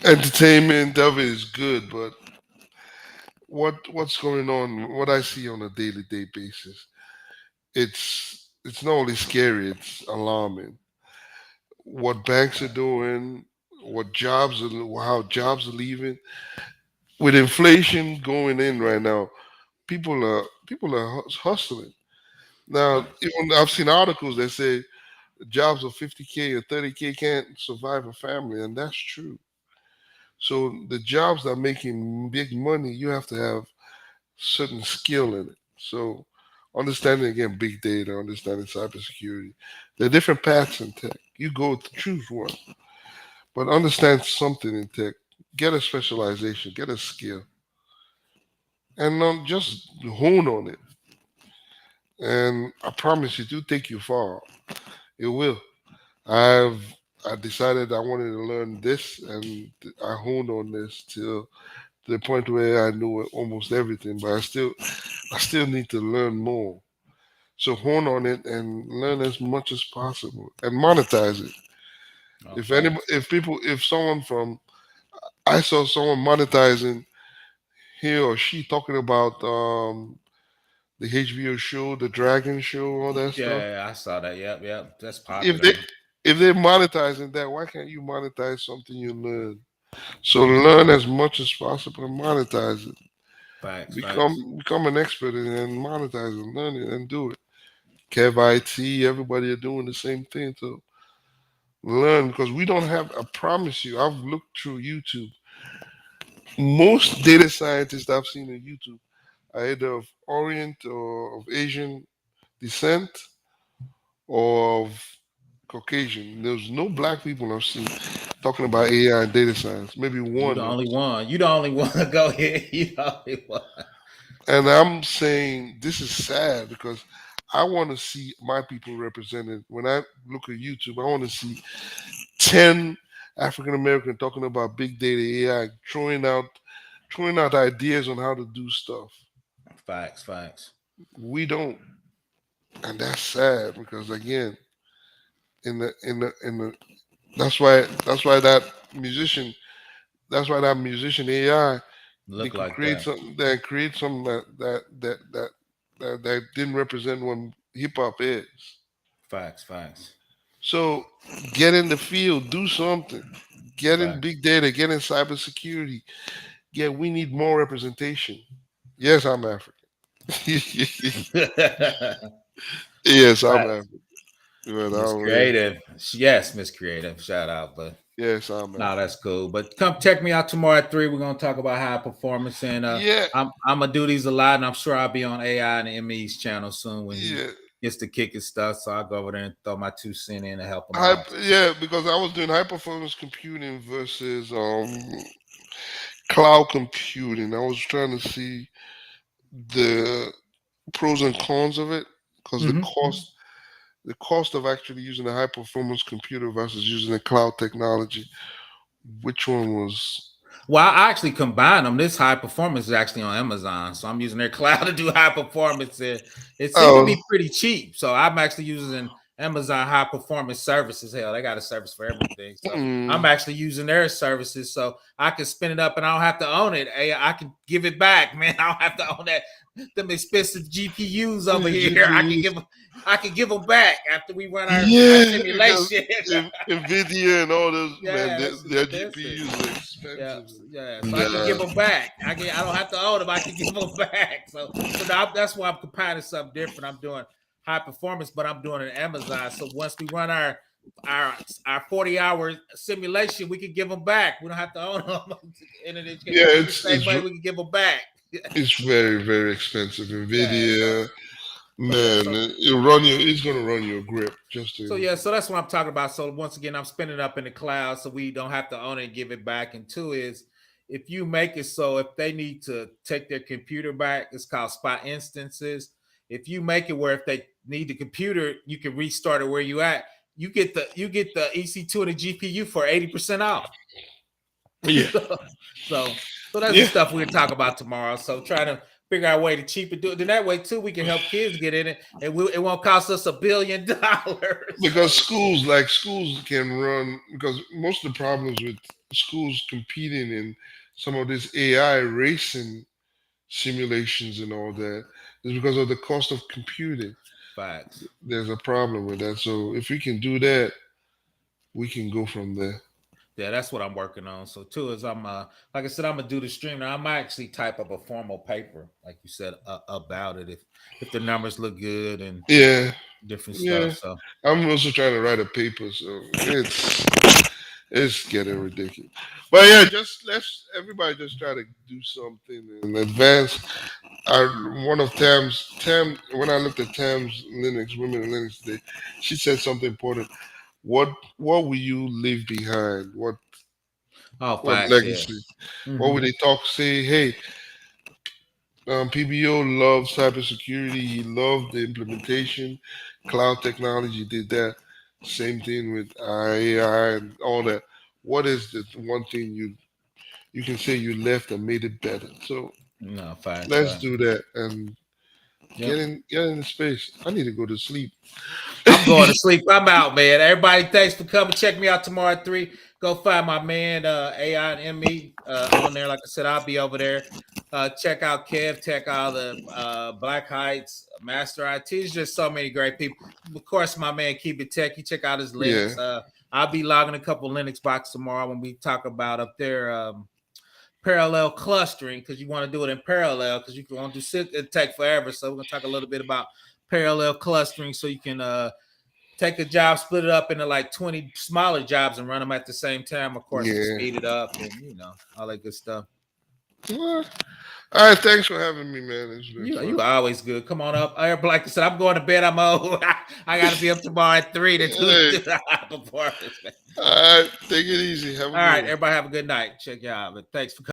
entertainment of it is good, but what's going on? What I see on a daily day basis, it's not only scary. It's alarming. What banks are doing, how jobs are leaving, with inflation going in right now. People are hustling now. Even I've seen articles that say jobs of 50K or 30K can't survive a family, and that's true. So the jobs that are making big money, you have to have certain skill in it. So understanding again big data, understanding cybersecurity, there are different paths in tech. You go to choose one, but understand something in tech. Get a specialization, get a skill, and just hone on it. And I promise you, do take you far. It will. I've I decided I wanted to learn this, and I honed on this till to the point where I knew almost everything. But I still need to learn more. So hone on it and learn as much as possible and monetize it. If any, Facts. if someone from, I saw someone monetizing he or she talking about the HBO show, the Dragon show, all that stuff. Yeah, I saw that. Yep. That's If popular. they if they're monetizing that, why can't you monetize something you learn? So learn as much as possible and monetize it. Facts. Become an expert in it and monetize it, learn it and do it. Kev IT, everybody are doing the same thing. So learn because we don't have. I promise you, I've looked through YouTube. Most data scientists I've seen on YouTube are either of Orient or of Asian descent or of Caucasian. There's no black people I've seen talking about AI and data science. Maybe You the one. only one. You the only one. Go ahead. You the only one. And I'm saying this is sad because I want to see my people represented. When I look at YouTube, I want to see 10 African American talking about big data AI, throwing out ideas on how to do stuff. Facts. We don't, and that's sad because again, in the musician that's why that musician AI they Look could like create that. something that didn't represent what hip hop is. Facts. So get in the field, do something. Get in Facts. big data, get in cybersecurity. Yeah, we need more representation. Yes, I'm African. Yes, I'm Facts. African. But I Miss don't really. Creative. Yes, Miss Creative. Shout out. But Yes, I'm no, African. that's cool. But come check me out tomorrow at 3. We're gonna talk about high performance. And Yeah, I'm gonna do these a lot, and I'm sure I'll be on AI and ME's channel soon when he yeah. gets to kick his stuff. So I'll go over there and throw my 2 cents in and help him out. Yeah, because I was doing high performance computing versus cloud computing. I was trying to see the pros and cons of it because the Mm-hmm. cost of actually using a high performance computer versus using a cloud technology. Which one was? Well, I actually combine them. This high performance is actually on Amazon, so I'm using their cloud to do high performance. And it seemed to Oh, be pretty cheap, so I'm actually using Amazon high performance services. Hell, they got a service for everything, so I'm mm, actually using their services, so I can spin it up and I don't have to own it. Hey, I can give it back, man. I don't have to own that them expensive GPUs over here. GPUs. I can give them back after we run our Yeah, because simulation. Nvidia and all those man, Yeah, it's their expensive. GPUs are Yeah, expensive. yeah. So I can give Nah. them back. I don't have to own them. I can give them back. So now that's why I'm compiling something different. I'm doing high performance, but I'm doing it on Amazon. So once we run our 40-hour simulation, we can give them back. We don't have to own them, and it's Yeah, the same money. We can give them back. It's very, very expensive. Yeah, Nvidia, yeah, man, it'll run you. It's gonna run your grip just to. so that's what I'm talking about. So once again, I'm spinning it up in the cloud, so we don't have to own it and give it back. And two is, if you make it so if they need to take their computer back, it's called spot instances. If you make it where if they need the computer, you can restart it where you at. You get the EC2 and the GPU for 80% off. Yeah, So that's the yeah. stuff we're gonna talk about tomorrow. So try to figure out a way to cheap it. Do it. Then that way too, we can help kids get in it, and it won't cost us $1 billion. Because So, schools can run, because most of the problems with schools competing in some of this AI racing simulations and all that is because of the cost of computing. facts. There's a problem with that. So if we can do that, we can go from there. Yeah, that's what I'm working on. So two is I'm like I said, I'm gonna do the stream. Now I might actually type up a formal paper, like you said, about it if the numbers look good and Yeah, different yeah. stuff. So I'm also trying to write a paper, so it's getting ridiculous. But yeah, just let's everybody just try to do something in advance. One of Tam, when I looked at Tam's Linux, Women in Linux today, she said something important. What will you leave behind? all What facts, yeah. legacy? What Mm-hmm. would they talk? Say, hey, PBO loved cybersecurity. He loved the implementation, cloud technology. Did that. Same thing with AI and all that. What is the one thing you can say you left and made it better? So No, facts, let's facts. do that and Yep. get in the space. I need to go to sleep. I'm going to sleep. I'm out, man. Everybody, thanks for coming. Check me out tomorrow at 3. Go find my man AI and ME on there. Like I said, I'll be over there. Check out Kev, check out the Black Heights, Master IT. There's just so many great people. Of course, my man Keep It Techie. Check out his Yeah, Linux. I'll be logging a couple Linux boxes tomorrow when we talk about up there parallel clustering, because you want to do it in parallel because you want to do it take forever. So we're gonna talk a little bit about parallel clustering so you can take a job, split it up into like 20 smaller jobs and run them at the same time, of course, to yeah. speed it up and all that good stuff. Well, all right, thanks for having me, man. It's been fun. You always good. Come on up. Like I said, I'm going to bed. I'm old. I got to be up tomorrow at 3 to Hey, do the performance. all right, take it easy. Have a All good right, one. everybody have a good night. Check you out. But thanks for coming.